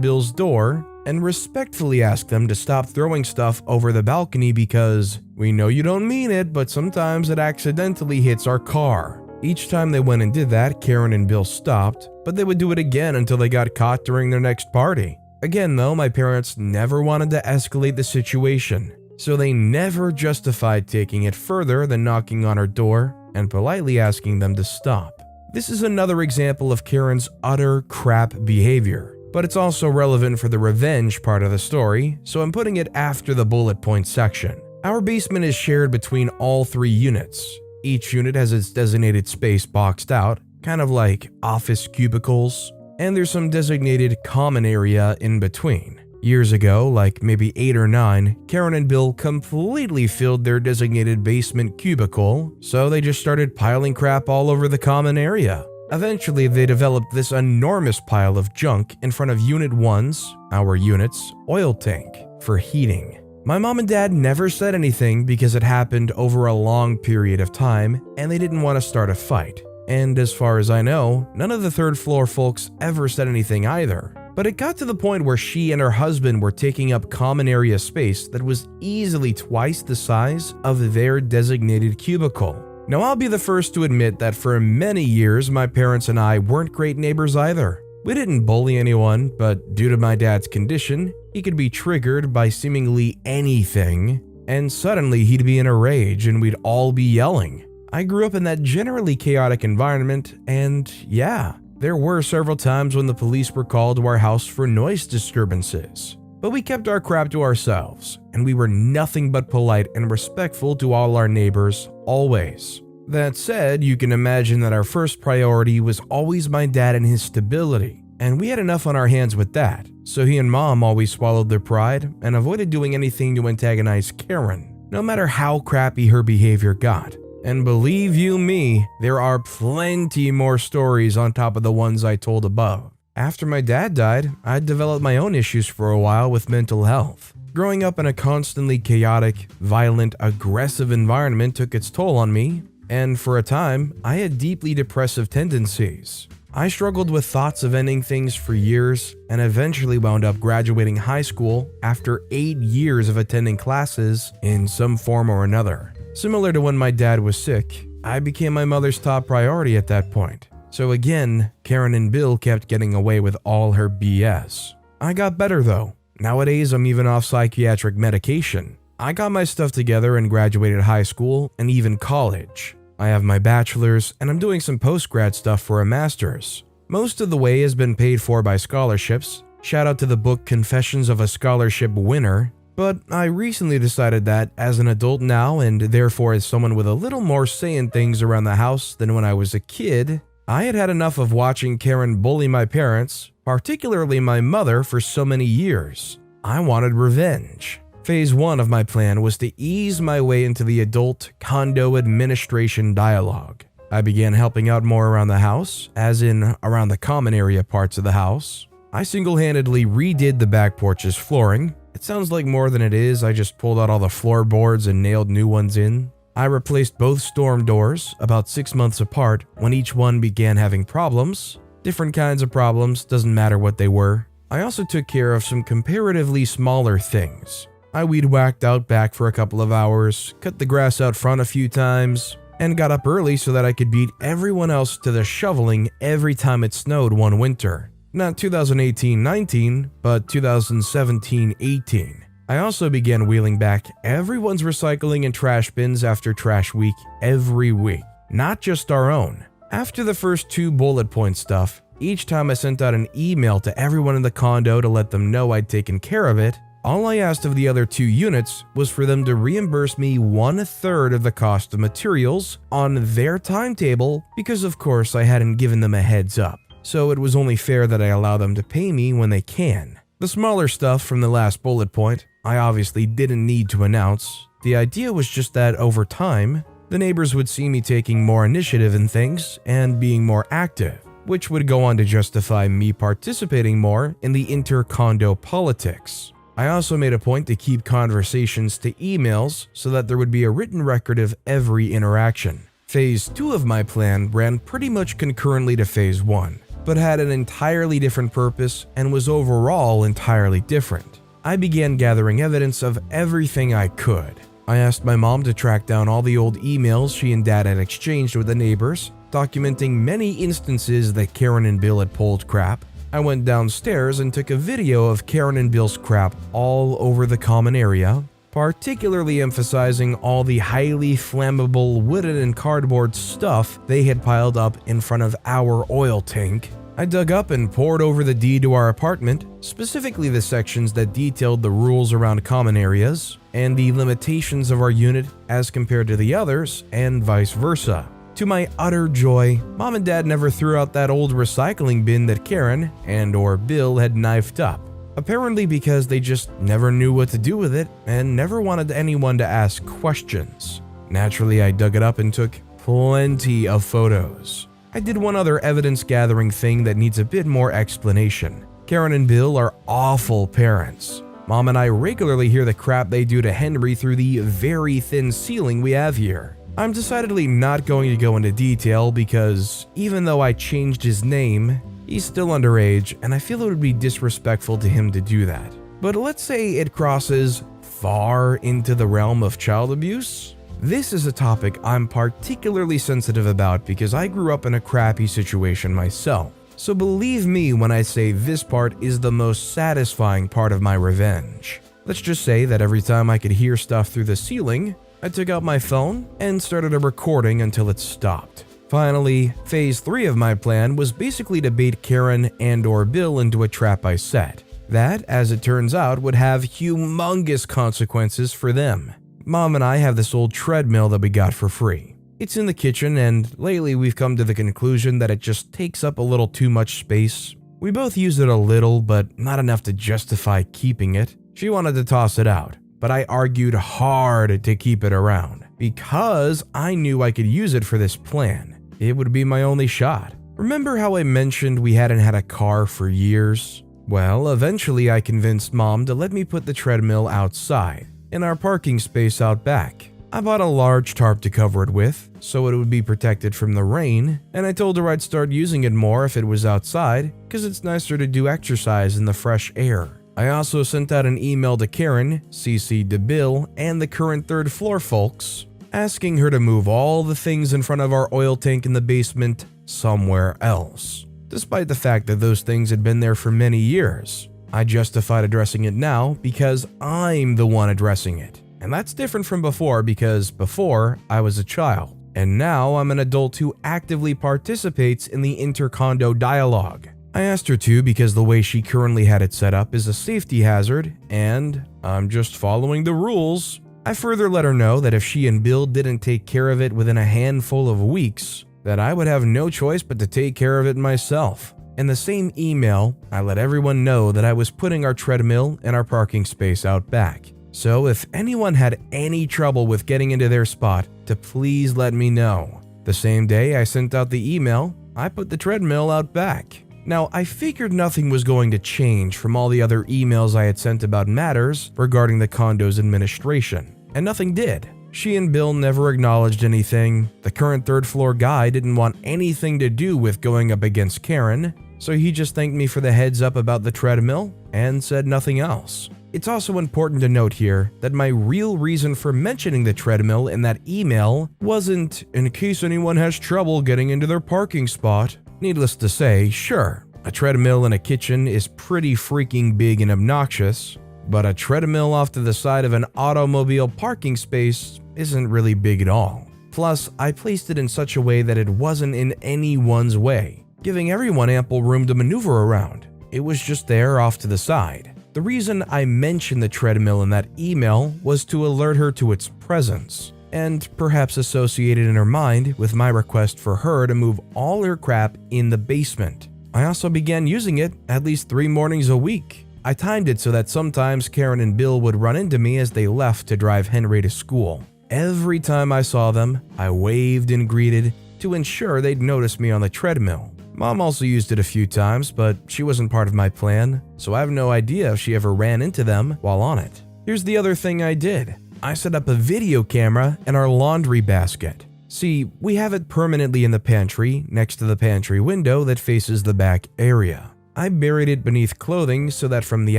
Bill's door, and respectfully ask them to stop throwing stuff over the balcony because we know you don't mean it, but sometimes it accidentally hits our car. Each time they went and did that, Karen and Bill stopped, but they would do it again until they got caught during their next party. Again though, my parents never wanted to escalate the situation, so they never justified taking it further than knocking on our door and politely asking them to stop. This is another example of Karen's utter crap behavior, but it's also relevant for the revenge part of the story, so I'm putting it after the bullet point section. Our basement is shared between all 3 units. Each unit has its designated space boxed out, kind of like office cubicles, and there's some designated common area in between. Years ago, like maybe 8 or 9, Karen and Bill completely filled their designated basement cubicle, so they just started piling crap all over the common area. Eventually, they developed this enormous pile of junk in front of Unit 1's, our unit's, oil tank for heating. My mom and dad never said anything because it happened over a long period of time and they didn't want to start a fight. And as far as I know, none of the 3rd floor folks ever said anything either. But it got to the point where she and her husband were taking up common area space that was easily twice the size of their designated cubicle. Now I'll be the first to admit that for many years my parents and I weren't great neighbors either. We didn't bully anyone, but due to my dad's condition, he could be triggered by seemingly anything, and suddenly he'd be in a rage and we'd all be yelling. I grew up in that generally chaotic environment, and yeah, there were several times when the police were called to our house for noise disturbances. But we kept our crap to ourselves, and we were nothing but polite and respectful to all our neighbors, always. That said, you can imagine that our first priority was always my dad and his stability, and we had enough on our hands with that, so he and mom always swallowed their pride and avoided doing anything to antagonize Karen, no matter how crappy her behavior got. And believe you me, there are plenty more stories on top of the ones I told above. After my dad died, I developed my own issues for a while with mental health. Growing up in a constantly chaotic, violent, aggressive environment took its toll on me, and for a time, I had deeply depressive tendencies. I struggled with thoughts of ending things for years and eventually wound up graduating high school after 8 years of attending classes in some form or another. Similar to when my dad was sick, I became my mother's top priority at that point. So again, Karen and Bill kept getting away with all her BS. I got better though. Nowadays, I'm even off psychiatric medication. I got my stuff together and graduated high school and even college. I have my bachelor's and I'm doing some post-grad stuff for a master's. Most of the way has been paid for by scholarships. Shout out to the book Confessions of a Scholarship Winner. But I recently decided that as an adult now and therefore as someone with a little more say in things around the house than when I was a kid, I had had enough of watching Karen bully my parents, particularly my mother, for so many years. I wanted revenge. Phase 1 of my plan was to ease my way into the adult condo administration dialogue. I began helping out more around the house, as in around the common area parts of the house. I single-handedly redid the back porch's flooring. It sounds like more than it is, I just pulled out all the floorboards and nailed new ones in. I replaced both storm doors about 6 months apart when each one began having problems. Different kinds of problems, doesn't matter what they were. I also took care of some comparatively smaller things. I weed whacked out back for a couple of hours, cut the grass out front a few times, and got up early so that I could beat everyone else to the shoveling every time it snowed one winter. Not 2018-19, but 2017-18. I also began wheeling back everyone's recycling and trash bins after trash week every week, not just our own. After the first 2 bullet point stuff, each time I sent out an email to everyone in the condo to let them know I'd taken care of it, all I asked of the other 2 units was for them to reimburse me 1/3 of the cost of materials on their timetable because of course I hadn't given them a heads up, so it was only fair that I allow them to pay me when they can. The smaller stuff from the last bullet point, I obviously didn't need to announce. The idea was just that over time, the neighbors would see me taking more initiative in things and being more active, which would go on to justify me participating more in the inter-condo politics. I also made a point to keep conversations to emails so that there would be a written record of every interaction. Phase 2 of my plan ran pretty much concurrently to Phase 1, but had an entirely different purpose and was overall entirely different. I began gathering evidence of everything I could. I asked my mom to track down all the old emails she and dad had exchanged with the neighbors, documenting many instances that Karen and Bill had pulled crap. I went downstairs and took a video of Karen and Bill's crap all over the common area, particularly emphasizing all the highly flammable wooden and cardboard stuff they had piled up in front of our oil tank. I dug up and poured over the deed to our apartment, specifically the sections that detailed the rules around common areas and the limitations of our unit as compared to the others, and vice versa. To my utter joy, Mom and Dad never threw out that old recycling bin that Karen and/or Bill had knifed up, apparently because they just never knew what to do with it and never wanted anyone to ask questions. Naturally, I dug it up and took plenty of photos. I did one other evidence-gathering thing that needs a bit more explanation. Karen and Bill are awful parents. Mom and I regularly hear the crap they do to Henry through the very thin ceiling we have here. I'm decidedly not going to go into detail because even though I changed his name, he's still underage and I feel it would be disrespectful to him to do that. But let's say it crosses far into the realm of child abuse. This is a topic I'm particularly sensitive about because I grew up in a crappy situation myself. So believe me when I say this part is the most satisfying part of my revenge. Let's just say that every time I could hear stuff through the ceiling, I took out my phone and started a recording until it stopped. Finally, Phase 3 of my plan was basically to bait Karen and/or Bill into a trap I set. That, as it turns out, would have humongous consequences for them. Mom and I have this old treadmill that we got for free. It's in the kitchen and lately we've come to the conclusion that it just takes up a little too much space. We both use it a little, but not enough to justify keeping it. She wanted to toss it out, but I argued hard to keep it around because I knew I could use it for this plan. It would be my only shot. Remember how I mentioned we hadn't had a car for years? Well, eventually I convinced Mom to let me put the treadmill outside, in our parking space out back. I bought a large tarp to cover it with, so it would be protected from the rain, and I told her I'd start using it more if it was outside, because it's nicer to do exercise in the fresh air. I also sent out an email to Karen, CC'd to Bill, and the current 3rd floor folks, asking her to move all the things in front of our oil tank in the basement somewhere else. Despite the fact that those things had been there for many years, I justified addressing it now because I'm the one addressing it. And that's different from before because before I was a child, and now I'm an adult who actively participates in the intercondo dialogue. I asked her to because the way she currently had it set up is a safety hazard, and I'm just following the rules. I further let her know that if she and Bill didn't take care of it within a handful of weeks, that I would have no choice but to take care of it myself. In the same email, I let everyone know that I was putting our treadmill in our parking space out back. So if anyone had any trouble with getting into their spot, to please let me know. The same day I sent out the email, I put the treadmill out back. Now, I figured nothing was going to change from all the other emails I had sent about matters regarding the condo's administration, and nothing did. She and Bill never acknowledged anything. The current 3rd floor guy didn't want anything to do with going up against Karen, so he just thanked me for the heads up about the treadmill and said nothing else. It's also important to note here that my real reason for mentioning the treadmill in that email wasn't in case anyone has trouble getting into their parking spot. Needless to say, sure, A treadmill in a kitchen is pretty freaking big and obnoxious, but a treadmill off to the side of an automobile parking space isn't really big at all. Plus, I placed it in such a way that it wasn't in anyone's way, giving everyone ample room to maneuver around. It was just there off to the side. The reason I mentioned the treadmill in that email was to alert her to its presence, and perhaps associate it in her mind with my request for her to move all her crap in the basement. I also began using it at least 3 mornings a week. I timed it so that sometimes Karen and Bill would run into me as they left to drive Henry to school. Every time I saw them, I waved and greeted to ensure they'd notice me on the treadmill. Mom also used it a few times, but she wasn't part of my plan, so I have no idea if she ever ran into them while on it. Here's the other thing I did. I set up a video camera in our laundry basket. See, we have it permanently in the pantry next to the pantry window that faces the back area. I buried it beneath clothing so that from the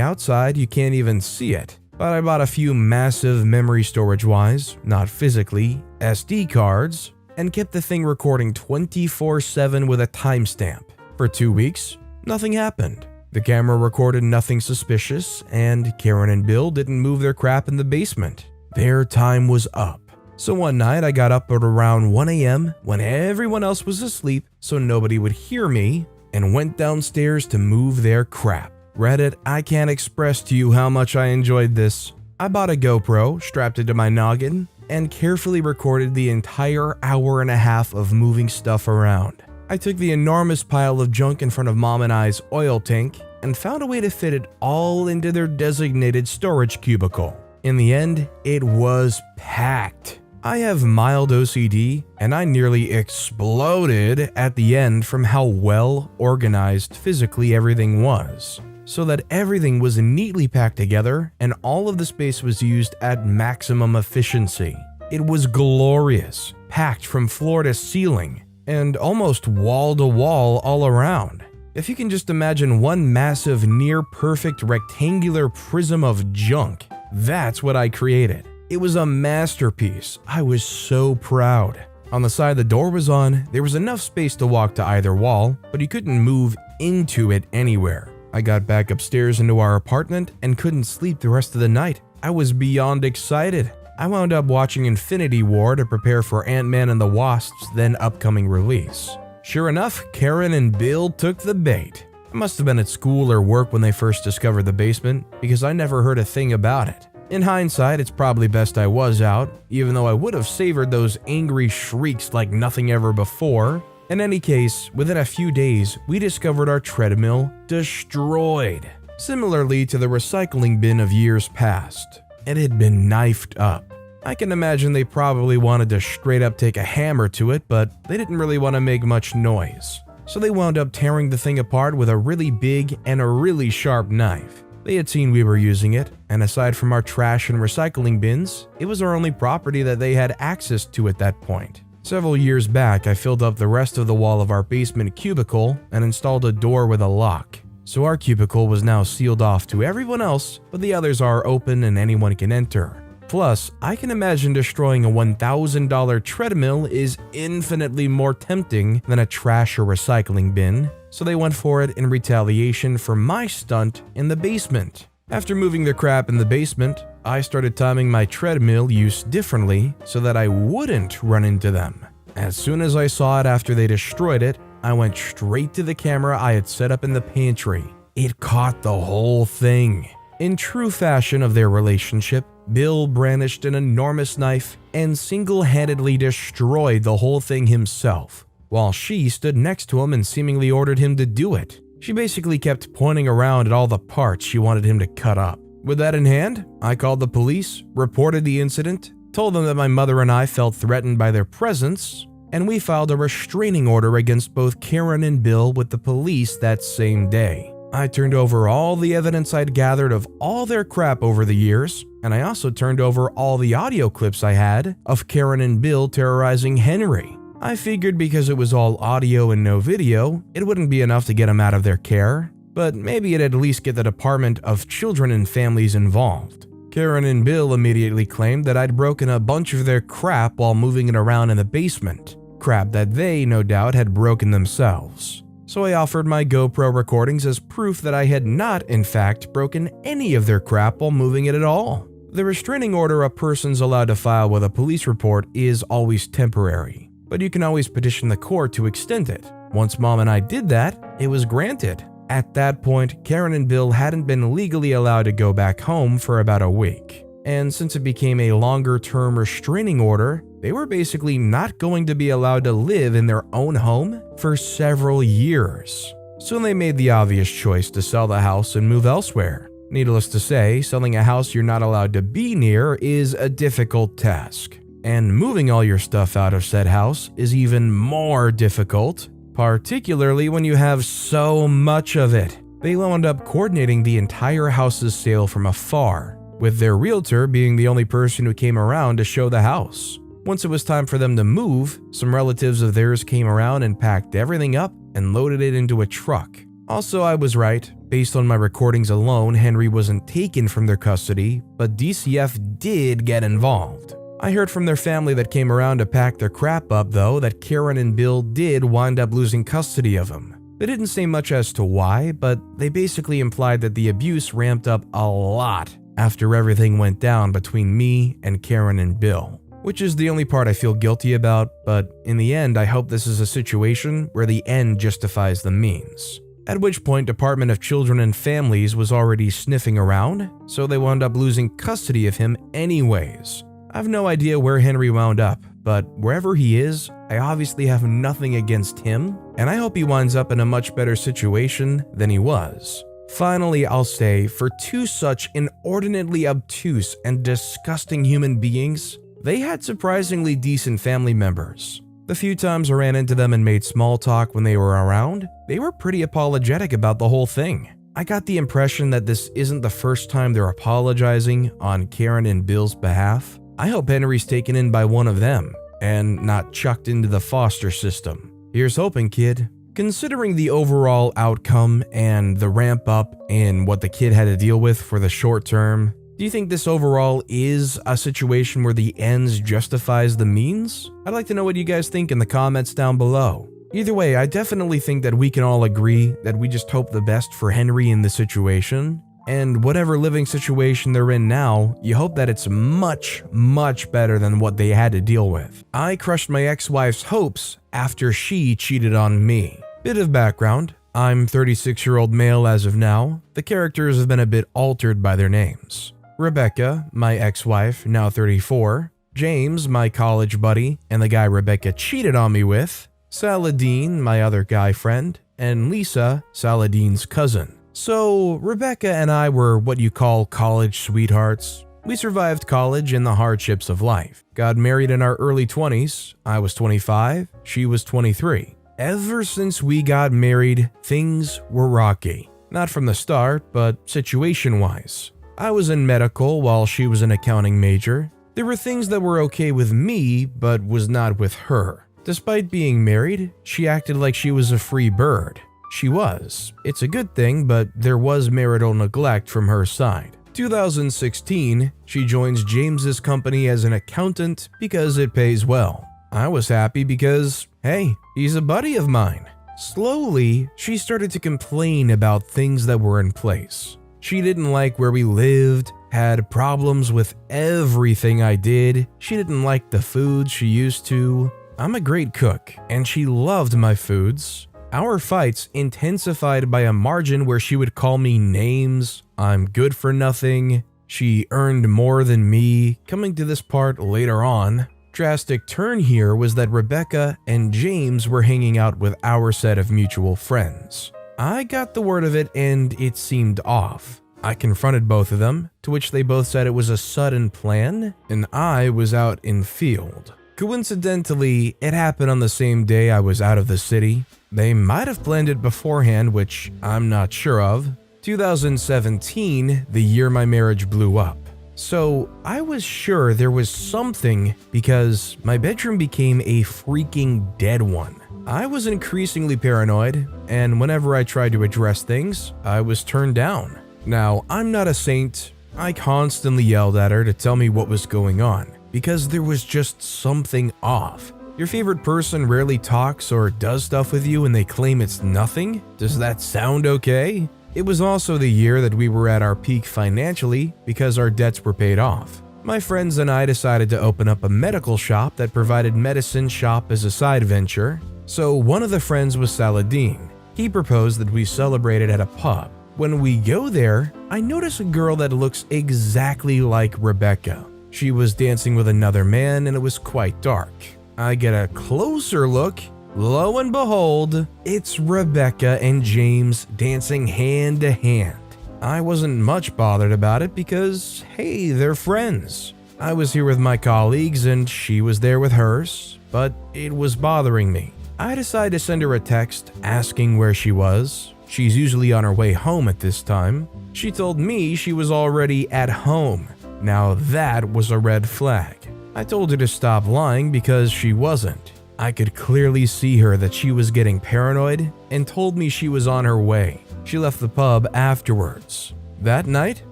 outside you can't even see it. But I bought a few massive memory storage-wise, not physically, SD cards, and kept the thing recording 24/7 with a timestamp. For 2 weeks, nothing happened. The camera recorded nothing suspicious, and Karen and Bill didn't move their crap in the basement. Their time was up. So one night I got up at around 1 a.m. when everyone else was asleep so nobody would hear me, and went downstairs to move their crap. Reddit, I can't express to you how much I enjoyed this. I bought a GoPro, strapped it to my noggin, and carefully recorded the entire hour and a half of moving stuff around. I took the enormous pile of junk in front of Mom and I's oil tank and found a way to fit it all into their designated storage cubicle. In the end, it was packed. I have mild OCD, and I nearly exploded at the end from how well organized physically everything was, so that everything was neatly packed together and all of the space was used at maximum efficiency. It was glorious, packed from floor to ceiling, and almost wall to wall all around. If you can just imagine one massive near-perfect rectangular prism of junk, that's what I created. It was a masterpiece. I was so proud. On the side the door was on, there was enough space to walk to either wall, but you couldn't move into it anywhere. I got back upstairs into our apartment and couldn't sleep the rest of the night. I was beyond excited. I wound up watching Infinity War to prepare for Ant-Man and the Wasp's then upcoming release. Sure enough, Karen and Bill took the bait. I must have been at school or work when they first discovered the basement, because I never heard a thing about it. In hindsight, it's probably best I was out, even though I would have savored those angry shrieks like nothing ever before. In any case, within a few days, we discovered our treadmill destroyed. Similarly to the recycling bin of years past, it had been knifed up. I can imagine they probably wanted to straight up take a hammer to it, but they didn't really want to make much noise. So they wound up tearing the thing apart with a really big and a really sharp knife. They had seen we were using it, and aside from our trash and recycling bins, it was our only property that they had access to at that point. Several years back, I filled up the rest of the wall of our basement cubicle and installed a door with a lock. So our cubicle was now sealed off to everyone else, but the others are open and anyone can enter. Plus, I can imagine destroying a $1,000 treadmill is infinitely more tempting than a trash or recycling bin, so they went for it in retaliation for my stunt in the basement. After moving their crap in the basement, I started timing my treadmill use differently so that I wouldn't run into them. As soon as I saw it after they destroyed it, I went straight to the camera I had set up in the pantry. It caught the whole thing. In true fashion of their relationship, Bill brandished an enormous knife and single-handedly destroyed the whole thing himself, while she stood next to him and seemingly ordered him to do it. She basically kept pointing around at all the parts she wanted him to cut up. With that in hand, I called the police, reported the incident, told them that my mother and I felt threatened by their presence, and we filed a restraining order against both Karen and Bill with the police that same day. I turned over all the evidence I'd gathered of all their crap over the years, and I also turned over all the audio clips I had of Karen and Bill terrorizing Henry. I figured because it was all audio and no video, it wouldn't be enough to get them out of their care, but maybe it'd at least get the Department of Children and Families involved. Karen and Bill immediately claimed that I'd broken a bunch of their crap while moving it around in the basement, crap that they, no doubt, had broken themselves. so I offered my GoPro recordings as proof that I had not, in fact, broken any of their crap while moving it at all. The restraining order a person's allowed to file with a police report is always temporary, but you can always petition the court to extend it. Once Mom and I did that, it was granted. At that point, Karen and Bill hadn't been legally allowed to go back home for about a week. And since it became a longer-term restraining order, they were basically not going to be allowed to live in their own home for several years. Soon they made the obvious choice to sell the house and move elsewhere. Needless to say, selling a house you're not allowed to be near is a difficult task. And moving all your stuff out of said house is even more difficult, particularly when you have so much of it. They wound up coordinating the entire house's sale from afar, with their realtor being the only person who came around to show the house. Once it was time for them to move, some relatives of theirs came around and packed everything up and loaded it into a truck. Also, I was right. Based on my recordings alone, Henry wasn't taken from their custody, but DCF did get involved. I heard from their family that came around to pack their crap up, though, that Karen and Bill did wind up losing custody of him. They didn't say much as to why, but they basically implied that the abuse ramped up a lot after everything went down between me and Karen and Bill, which is the only part I feel guilty about, but in the end I hope this is a situation where the end justifies the means. At which point Department of Children and Families was already sniffing around, so they wound up losing custody of him anyways. I have no idea where Henry wound up, but wherever he is, I obviously have nothing against him, and I hope he winds up in a much better situation than he was. Finally, I'll say, for two such inordinately obtuse and disgusting human beings, they had surprisingly decent family members. The few times I ran into them and made small talk when they were around, they were pretty apologetic about the whole thing. I got the impression that this isn't the first time they're apologizing on Karen and Bill's behalf. I hope Henry's taken in by one of them and not chucked into the foster system. Here's hoping, kid. Considering the overall outcome and the ramp up in what the kid had to deal with for the short term, do you think this overall is a situation where the ends justifies the means? I'd like to know what you guys think in the comments down below. Either way, I definitely think that we can all agree that we just hope the best for Henry in this situation. And whatever living situation they're in now, you hope that it's much, much better than what they had to deal with. I crushed my ex-wife's hopes after she cheated on me. Bit of background. I'm 36-year-old male as of now. The characters have been a bit altered by their names. Rebecca, my ex-wife, now 34. James, my college buddy, and the guy Rebecca cheated on me with. Saladin, my other guy friend. And Lisa, Saladin's cousin. So, Rebecca and I were what you call college sweethearts. We survived college and the hardships of life. Got married in our early 20s. I was 25, she was 23. Ever since we got married, things were rocky. Not from the start, but situation-wise. I was in medical while she was an accounting major. There were things that were okay with me, but was not with her. Despite being married, she acted like she was a free bird. She was. It's a good thing, but there was marital neglect from her side. 2016, she joins James's company as an accountant because it pays well. I was happy because, hey, he's a buddy of mine. Slowly, she started to complain about things that were in place. She didn't like where we lived, had problems with everything I did. She didn't like the foods she used to. I'm a great cook, and she loved my foods. Our fights intensified by a margin where she would call me names. I'm good for nothing. She earned more than me. Coming to this part later on. Drastic turn here was that Rebecca and James were hanging out with our set of mutual friends. I got the word of it and it seemed off. I confronted both of them, to which they both said it was a sudden plan, and I was out in field. Coincidentally, it happened on the same day I was out of the city. They might have planned it beforehand, which I'm not sure of. 2017, the year my marriage blew up. So I was sure there was something because my bedroom became a freaking dead one. I was increasingly paranoid, and whenever I tried to address things, I was turned down. Now, I'm not a saint. I constantly yelled at her to tell me what was going on, because there was just something off. Your favorite person rarely talks or does stuff with you and they claim it's nothing? Does that sound okay? It was also the year that we were at our peak financially because our debts were paid off. My friends and I decided to open up a medical shop that provided medicine shop as a side venture. So one of the friends was Saladin. He proposed that we celebrated at a pub. When we go there, I notice a girl that looks exactly like Rebecca. She was dancing with another man and it was quite dark. I get a closer look. Lo and behold, it's Rebecca and James dancing hand to hand. I wasn't much bothered about it because, hey, they're friends. I was here with my colleagues and she was there with hers, but it was bothering me. I decided to send her a text asking where she was. She's usually on her way home at this time. She told me she was already at home. Now that was a red flag. I told her to stop lying because she wasn't. I could clearly see her that she was getting paranoid and told me she was on her way. She left the pub afterwards. That night,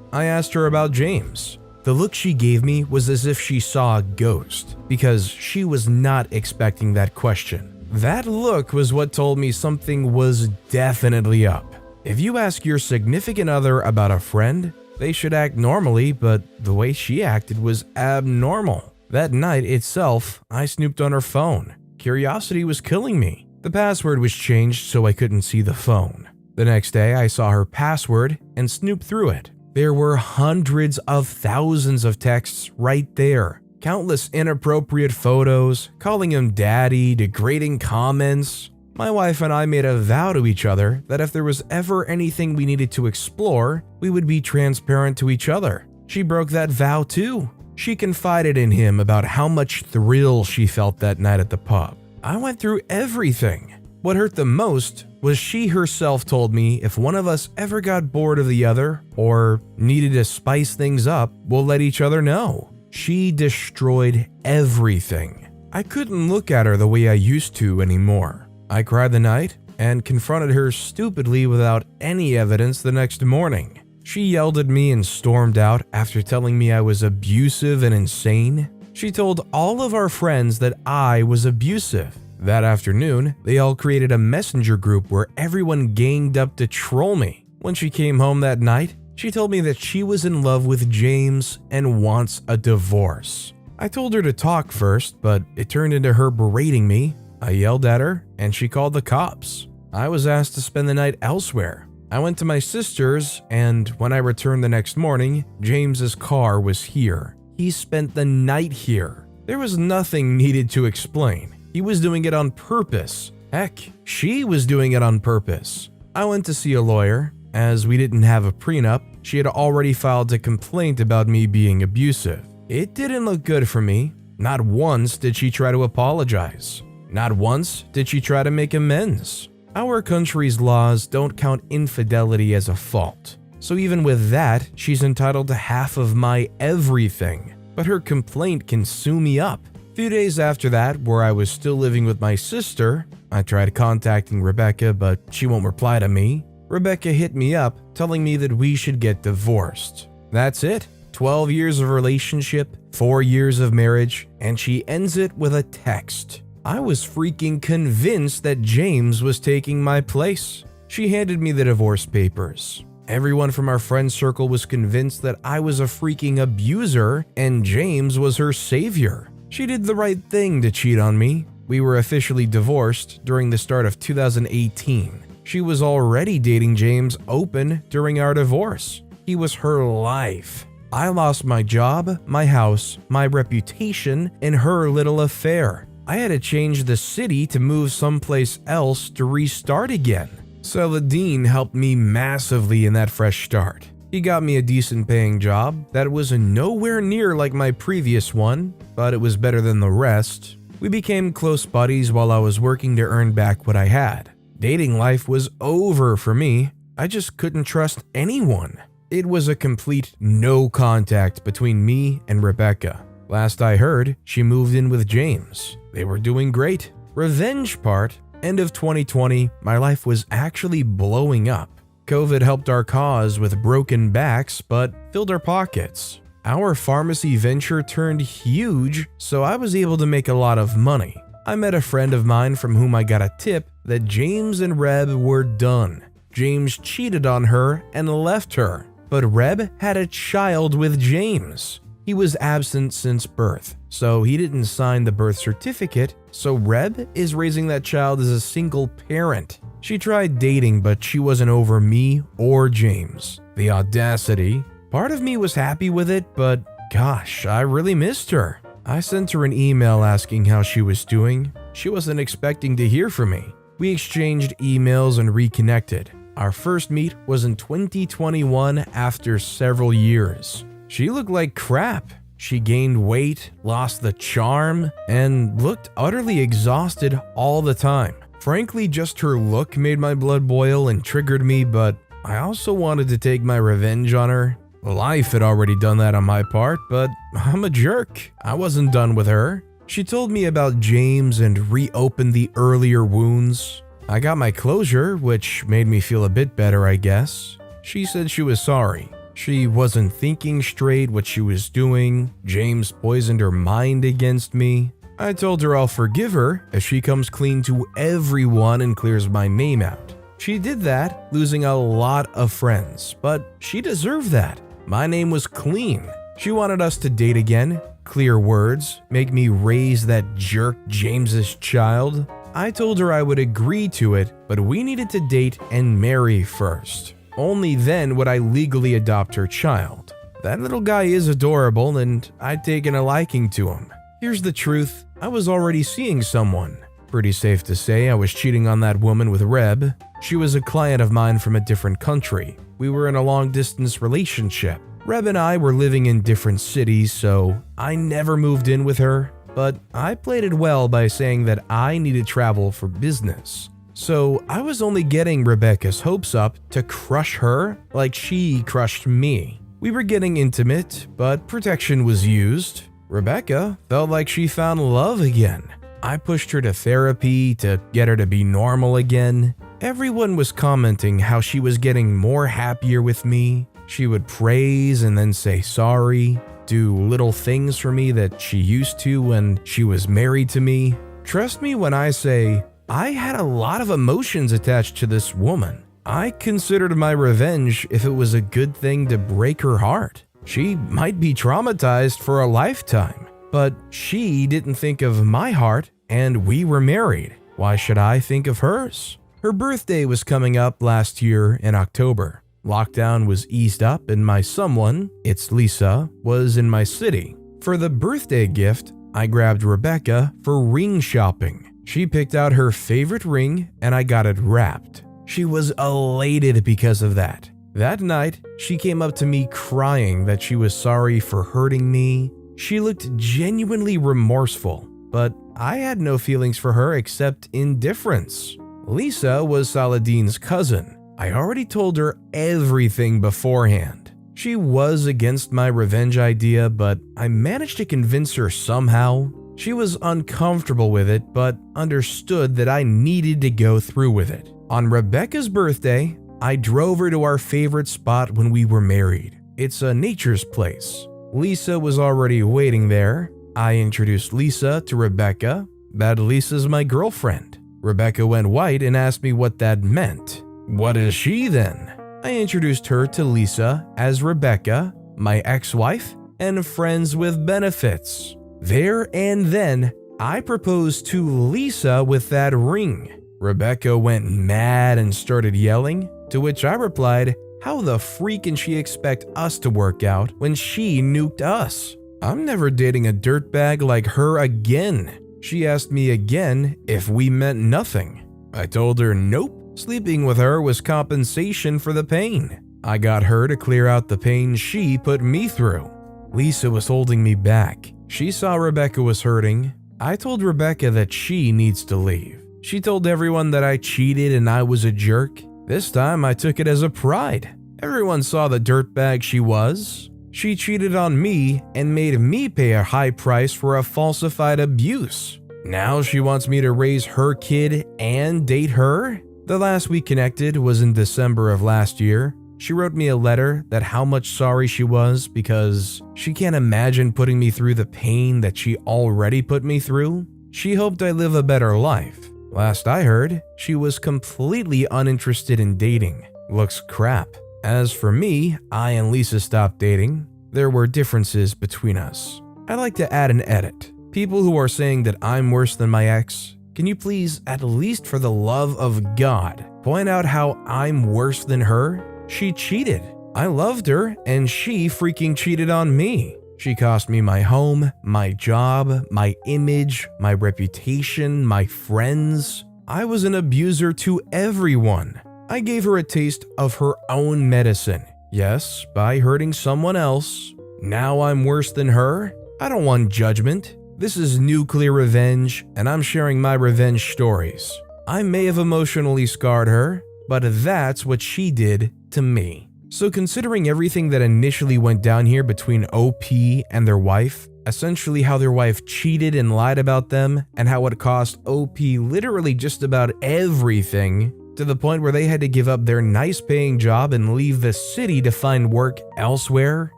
I asked her about James. The look she gave me was as if she saw a ghost because she was not expecting that question. That look was what told me something was definitely up. If you ask your significant other about a friend, they should act normally, but the way she acted was abnormal. That night itself, I snooped on her phone. Curiosity was killing me. The password was changed so I couldn't see the phone. The next day, I saw her password and snooped through it. There were hundreds of thousands of texts right there. Countless inappropriate photos, calling him daddy, degrading comments. My wife and I made a vow to each other that if there was ever anything we needed to explore, we would be transparent to each other. She broke that vow too. She confided in him about how much thrill she felt that night at the pub. I went through everything. What hurt the most was she herself told me if one of us ever got bored of the other or needed to spice things up, we'll let each other know. She destroyed everything. I couldn't look at her the way I used to anymore. I cried the night and confronted her stupidly without any evidence the next morning. She yelled at me and stormed out after telling me I was abusive and insane. She told all of our friends that I was abusive. That afternoon, they all created a messenger group where everyone ganged up to troll me. When she came home that night, she told me that she was in love with James and wants a divorce. I told her to talk first, but it turned into her berating me. I yelled at her, and she called the cops. I was asked to spend the night elsewhere. I went to my sister's, and when I returned the next morning, James's car was here. He spent the night here. There was nothing needed to explain. He was doing it on purpose. Heck, she was doing it on purpose. I went to see a lawyer. As we didn't have a prenup, she had already filed a complaint about me being abusive. It didn't look good for me. Not once did she try to apologize. Not once did she try to make amends. Our country's laws don't count infidelity as a fault. So even with that, she's entitled to half of my everything. But her complaint can sue me up. A few days after that, where I was still living with my sister, I tried contacting Rebecca, but she won't reply to me. Rebecca hit me up, telling me that we should get divorced. That's it. 12 years of relationship, 4 years of marriage, and she ends it with a text. I was freaking convinced that James was taking my place. She handed me the divorce papers. Everyone from our friend circle was convinced that I was a freaking abuser and James was her savior. She did the right thing to cheat on me. We were officially divorced during the start of 2018. She was already dating James open during our divorce. He was her life. I lost my job, my house, my reputation in her little affair. I had to change the city to move someplace else to restart again. Saladin helped me massively in that fresh start. He got me a decent paying job that was nowhere near like my previous one, but it was better than the rest. We became close buddies while I was working to earn back what I had. Dating life was over for me. I just couldn't trust anyone. It was a complete no contact between me and Rebecca. Last I heard, she moved in with James. They were doing great. Revenge part. End of 2020, my life was actually blowing up. COVID helped our cause with broken backs, but filled our pockets. Our pharmacy venture turned huge, so I was able to make a lot of money. I met a friend of mine from whom I got a tip that James and Reb were done. James cheated on her and left her, but Reb had a child with James. He was absent since birth, so he didn't sign the birth certificate, so Reb is raising that child as a single parent. She tried dating, but she wasn't over me or James. The audacity. Part of me was happy with it, but gosh, I really missed her. I sent her an email asking how she was doing. She wasn't expecting to hear from me. We exchanged emails and reconnected. Our first meet was in 2021 after several years. She looked like crap. She gained weight, lost the charm, and looked utterly exhausted all the time. Frankly, just her look made my blood boil and triggered me, but I also wanted to take my revenge on her. Life had already done that on my part, but I'm a jerk. I wasn't done with her. She told me about James and reopened the earlier wounds. I got my closure, which made me feel a bit better, I guess. She said she was sorry. She wasn't thinking straight what she was doing. James poisoned her mind against me. I told her I'll forgive her if she comes clean to everyone and clears my name out. She did that, losing a lot of friends, but she deserved that. My name was clean. She wanted us to date again, clear words, make me raise that jerk James's child. I told her I would agree to it, but we needed to date and marry first. Only then would I legally adopt her child. That little guy is adorable and I'd taken a liking to him. Here's the truth, I was already seeing someone. Pretty safe to say I was cheating on that woman with Reb. She was a client of mine from a different country. We were in a long-distance relationship. Reb and I were living in different cities, so I never moved in with her, but I played it well by saying that I needed travel for business. So I was only getting Rebecca's hopes up to crush her like she crushed me. We were getting intimate, but protection was used. Rebecca felt like she found love again. I pushed her to therapy to get her to be normal again. Everyone was commenting how she was getting more happier with me. She would praise and then say sorry, do little things for me that she used to when she was married to me. Trust me when I say, I had a lot of emotions attached to this woman. I considered my revenge if it was a good thing to break her heart. She might be traumatized for a lifetime, but she didn't think of my heart and we were married. Why should I think of hers? Her birthday was coming up last year in October. Lockdown was eased up and my someone, it's Lisa, was in my city. For the birthday gift, I grabbed Rebecca for ring shopping. She picked out her favorite ring and I got it wrapped. She was elated because of that. That night, she came up to me crying that she was sorry for hurting me. She looked genuinely remorseful, but I had no feelings for her except indifference. Lisa was Saladin's cousin. I already told her everything beforehand. She was against my revenge idea, but I managed to convince her somehow. She was uncomfortable with it, but understood that I needed to go through with it. On Rebecca's birthday, I drove her to our favorite spot when we were married. It's a nature's place. Lisa was already waiting there. I introduced Lisa to Rebecca. That Lisa's my girlfriend. Rebecca went white and asked me what that meant. What is she then? I introduced her to Lisa as Rebecca, my ex-wife, and friends with benefits. There and then, I proposed to Lisa with that ring. Rebecca went mad and started yelling, to which I replied, how the freak can she expect us to work out when she nuked us? I'm never dating a dirtbag like her again. She asked me again if we meant nothing. I told her nope, sleeping with her was compensation for the pain. I got her to clear out the pain she put me through. Lisa was holding me back. She saw Rebecca was hurting. I told Rebecca that she needs to leave. She told everyone that I cheated and I was a jerk. This time I took it as a pride. Everyone saw the dirtbag she was. She cheated on me and made me pay a high price for a falsified abuse. Now she wants me to raise her kid and date her? The last we connected was in December of last year. She wrote me a letter that how much sorry she was because she can't imagine putting me through the pain that she already put me through. She hoped I live a better life. Last I heard, she was completely uninterested in dating. Looks crap. As for me, I and Lisa stopped dating. There were differences between us. I'd like to add an edit. People who are saying that I'm worse than my ex, can you please, at least for the love of God, point out how I'm worse than her? She cheated. I loved her, and she freaking cheated on me. She cost me my home, my job, my image, my reputation, my friends. I was an abuser to everyone. I gave her a taste of her own medicine. Yes, by hurting someone else. Now I'm worse than her? I don't want judgment. This is Nuclear Revenge, and I'm sharing my revenge stories. I may have emotionally scarred her, but that's what she did to me. So considering everything that initially went down here between OP and their wife, essentially how their wife cheated and lied about them, and how it cost OP literally just about everything, to the point where they had to give up their nice paying job and leave the city to find work elsewhere,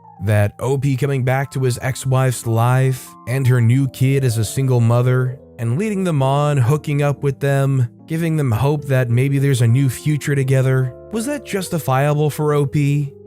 that OP coming back to his ex-wife's life, and her new kid as a single mother, and leading them on, hooking up with them, giving them hope that maybe there's a new future together. Was that justifiable for OP?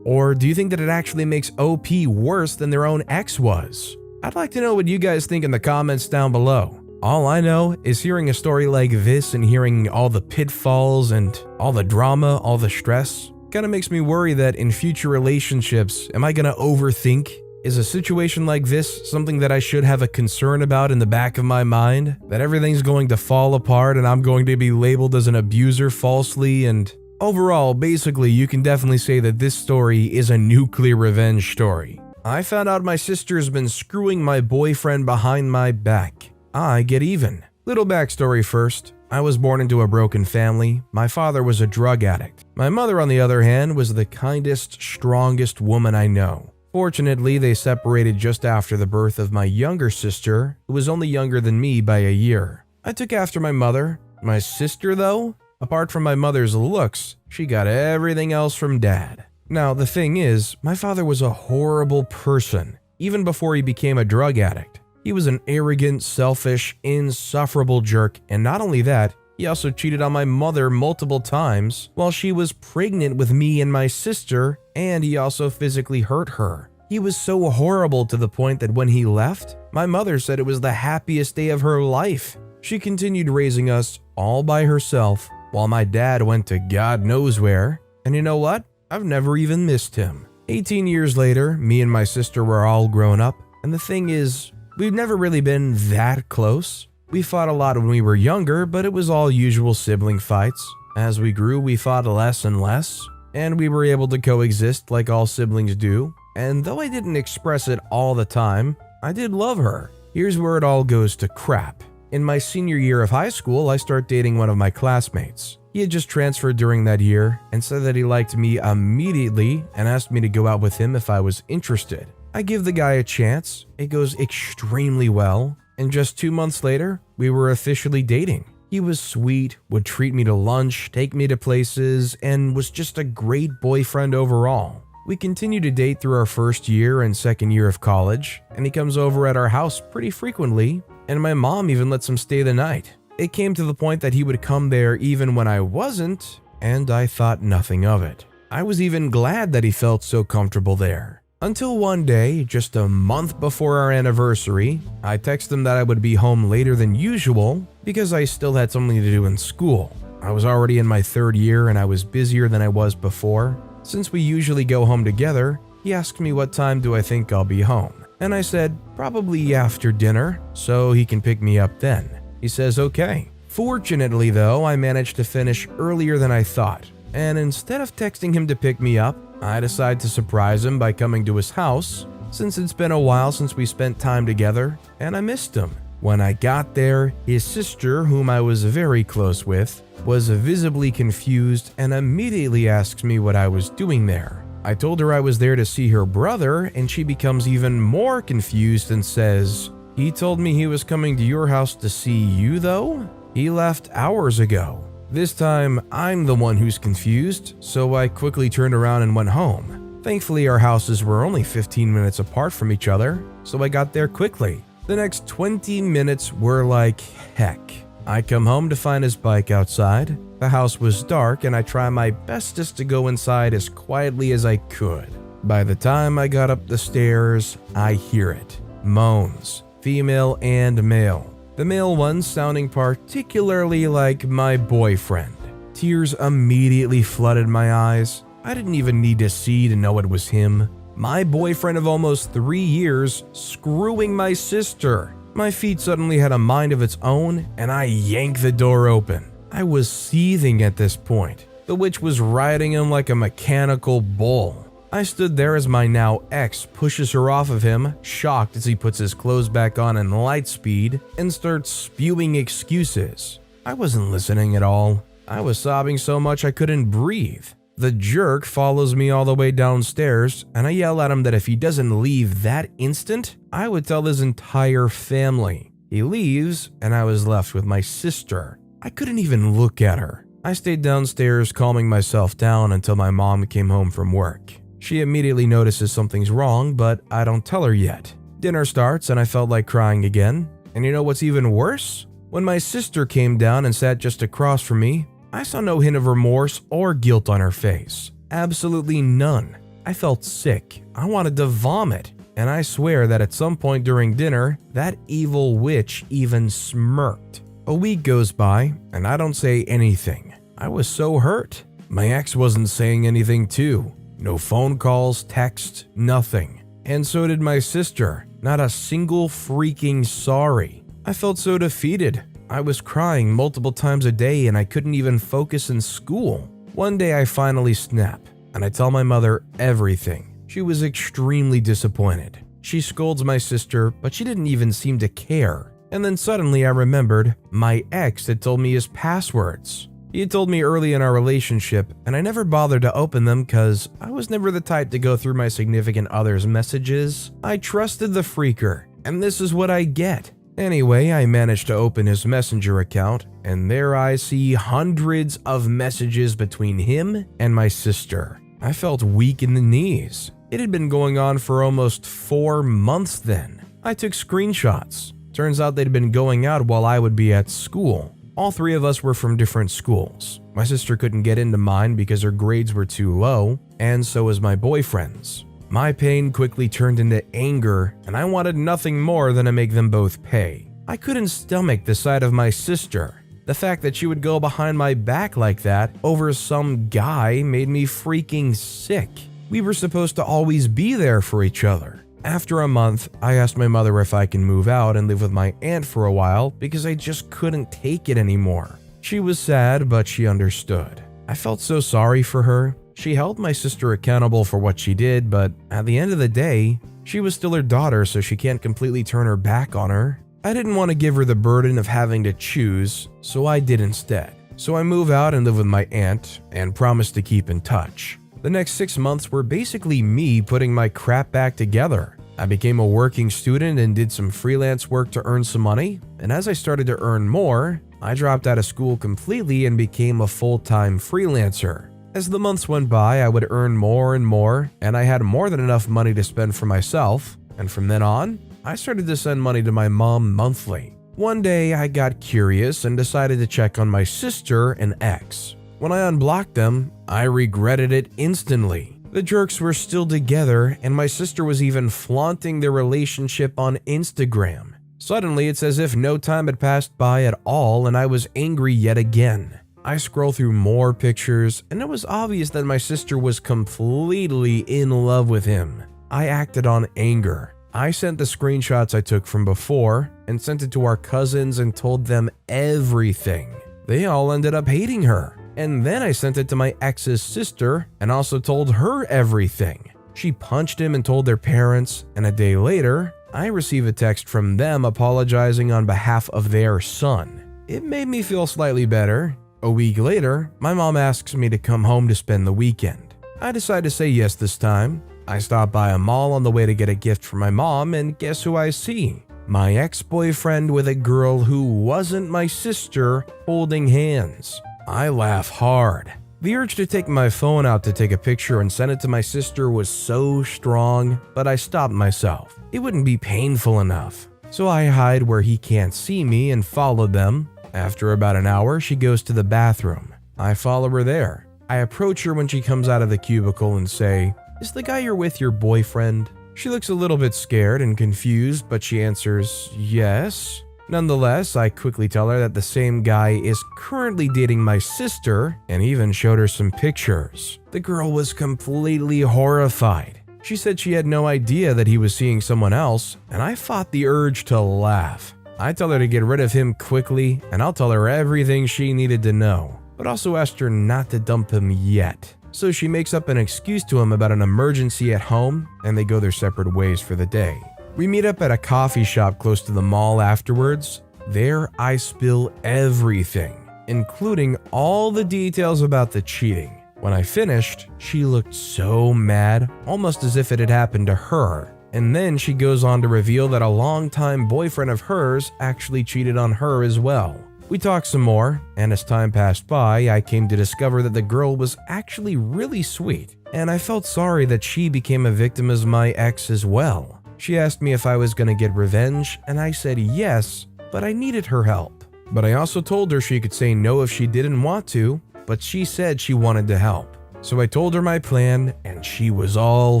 Or do you think that it actually makes OP worse than their own ex was? I'd like to know what you guys think in the comments down below. All I know is hearing a story like this and hearing all the pitfalls and all the drama, all the stress, kind of makes me worry that in future relationships, am I going to overthink? Is a situation like this something that I should have a concern about in the back of my mind? That everything's going to fall apart and I'm going to be labeled as an abuser falsely? And overall, basically, you can definitely say that this story is a nuclear revenge story. I found out my sister's been screwing my boyfriend behind my back. I get even. Little backstory first. I was born into a broken family. My father was a drug addict. My mother, on the other hand, was the kindest, strongest woman I know. Fortunately, they separated just after the birth of my younger sister, who was only younger than me by a year. I took after my mother. My sister, though, apart from my mother's looks, she got everything else from dad. Now, the thing is, my father was a horrible person, even before he became a drug addict. He was an arrogant, selfish, insufferable jerk, and not only that, he also cheated on my mother multiple times while she was pregnant with me and my sister, and he also physically hurt her. He was so horrible to the point that when he left, my mother said it was the happiest day of her life. She continued raising us all by herself while my dad went to God knows where, and you know what? I've never even missed him. 18 years later, me and my sister were all grown up, and the thing is, we've never really been that close. We fought a lot when we were younger, but it was all usual sibling fights. As we grew, we fought less and less, and we were able to coexist like all siblings do. And though I didn't express it all the time, I did love her. Here's where it all goes to crap. In my senior year of high school, I started dating one of my classmates. He had just transferred during that year and said that he liked me immediately and asked me to go out with him if I was interested. I give the guy a chance. It goes extremely well. And just 2 months later, we were officially dating. He was sweet, would treat me to lunch, take me to places, and was just a great boyfriend overall. We continued to date through our first year and second year of college, and he comes over at our house pretty frequently, and my mom even lets him stay the night. It came to the point that he would come there even when I wasn't, and I thought nothing of it. I was even glad that he felt so comfortable there. Until one day, just a month before our anniversary, I texted him that I would be home later than usual because I still had something to do in school. I was already in my third year and I was busier than I was before. Since we usually go home together, he asked me what time do I think I'll be home. And I said, probably after dinner, so he can pick me up then. He says, okay. Fortunately though, I managed to finish earlier than I thought. And instead of texting him to pick me up, I decided to surprise him by coming to his house, since it's been a while since we spent time together, and I missed him. When I got there, his sister, whom I was very close with, was visibly confused and immediately asks me what I was doing there. I told her I was there to see her brother, and she becomes even more confused and says, "He told me he was coming to your house to see you though? He left hours ago." This time, I'm the one who's confused, so I quickly turned around and went home. Thankfully, our houses were only 15 minutes apart from each other, so I got there quickly. The next 20 minutes were like heck. I come home to find his bike outside. The house was dark and I try my bestest to go inside as quietly as I could. By the time I got up the stairs, I hear it. Moans, female and male. The male one sounding particularly like my boyfriend. Tears immediately flooded my eyes. I didn't even need to see to know it was him. My boyfriend of almost 3 years screwing my sister. My feet suddenly had a mind of its own and I yanked the door open. I was seething at this point. The witch was riding him like a mechanical bull. I stood there as my now ex pushes her off of him, shocked as he puts his clothes back on in light speed and starts spewing excuses. I wasn't listening at all. I was sobbing so much I couldn't breathe. The jerk follows me all the way downstairs, and I yell at him that if he doesn't leave that instant, I would tell his entire family. He leaves, and I was left with my sister. I couldn't even look at her. I stayed downstairs calming myself down until my mom came home from work. She immediately notices something's wrong, but I don't tell her yet. Dinner starts, and I felt like crying again. And you know what's even worse? When my sister came down and sat just across from me, I saw no hint of remorse or guilt on her face. Absolutely none. I felt sick. I wanted to vomit. And I swear that at some point during dinner, that evil witch even smirked. A week goes by, and I don't say anything. I was so hurt. My ex wasn't saying anything too. No phone calls, text, nothing. And so did my sister. Not a single freaking sorry. I felt so defeated. I was crying multiple times a day and I couldn't even focus in school. One day I finally snap and I tell my mother everything. She was extremely disappointed. She scolds my sister, but she didn't even seem to care. And then suddenly I remembered my ex had told me his passwords. He had told me early in our relationship, and I never bothered to open them because I was never the type to go through my significant other's messages. I trusted the freaker, and this is what I get. Anyway, I managed to open his messenger account, and there I see hundreds of messages between him and my sister. I felt weak in the knees. It had been going on for almost 4 months then. I took screenshots. Turns out they'd been going out while I would be at school. All 3 of us were from different schools. My sister couldn't get into mine because her grades were too low, and so was my boyfriend's. My pain quickly turned into anger, and I wanted nothing more than to make them both pay. I couldn't stomach the sight of my sister. The fact that she would go behind my back like that over some guy made me freaking sick. We were supposed to always be there for each other. After a month, I asked my mother if I can move out and live with my aunt for a while because I just couldn't take it anymore. She was sad, but she understood. I felt so sorry for her. She held my sister accountable for what she did, but at the end of the day, she was still her daughter, so she can't completely turn her back on her. I didn't want to give her the burden of having to choose, so I did instead. So I moved out and lived with my aunt and promised to keep in touch. The next 6 months were basically me putting my crap back together. I became a working student and did some freelance work to earn some money, and as I started to earn more, I dropped out of school completely and became a full-time freelancer. As the months went by, I would earn more and more, and I had more than enough money to spend for myself, and from then on, I started to send money to my mom monthly. One day, I got curious and decided to check on my sister and ex. When I unblocked them, I regretted it instantly. The jerks were still together, and my sister was even flaunting their relationship on Instagram. Suddenly, it's as if no time had passed by at all, and I was angry yet again. I scrolled through more pictures, and it was obvious that my sister was completely in love with him. I acted on anger. I sent the screenshots I took from before and sent it to our cousins and told them everything. They all ended up hating her. And then I sent it to my ex's sister and also told her everything. She punched him and told their parents, and a day later, I received a text from them apologizing on behalf of their son. It made me feel slightly better. A week later, my mom asks me to come home to spend the weekend. I decide to say yes this time. I stop by a mall on the way to get a gift for my mom, and guess who I see? My ex-boyfriend with a girl who wasn't my sister holding hands. I laugh hard. The urge to take my phone out to take a picture and send it to my sister was so strong, but I stopped myself. It wouldn't be painful enough. So I hide where he can't see me and followed them. After about an hour, she goes to the bathroom. I follow her there. I approach her when she comes out of the cubicle and say, "Is the guy you're with your boyfriend?" She looks a little bit scared and confused, but she answers, "Yes." Nonetheless, I quickly tell her that the same guy is currently dating my sister and even showed her some pictures. The girl was completely horrified. She said she had no idea that he was seeing someone else, and I fought the urge to laugh. I tell her to get rid of him quickly, and I'll tell her everything she needed to know, but also asked her not to dump him yet. So she makes up an excuse to him about an emergency at home, and they go their separate ways for the day. We meet up at a coffee shop close to the mall afterwards. There, I spill everything, including all the details about the cheating. When I finished, she looked so mad, almost as if it had happened to her. And then she goes on to reveal that a longtime boyfriend of hers actually cheated on her as well. We talked some more, and as time passed by, I came to discover that the girl was actually really sweet, and I felt sorry that she became a victim as my ex as well. She asked me if I was going to get revenge, and I said yes, but I needed her help. But I also told her she could say no if she didn't want to, but she said she wanted to help. So I told her my plan, and she was all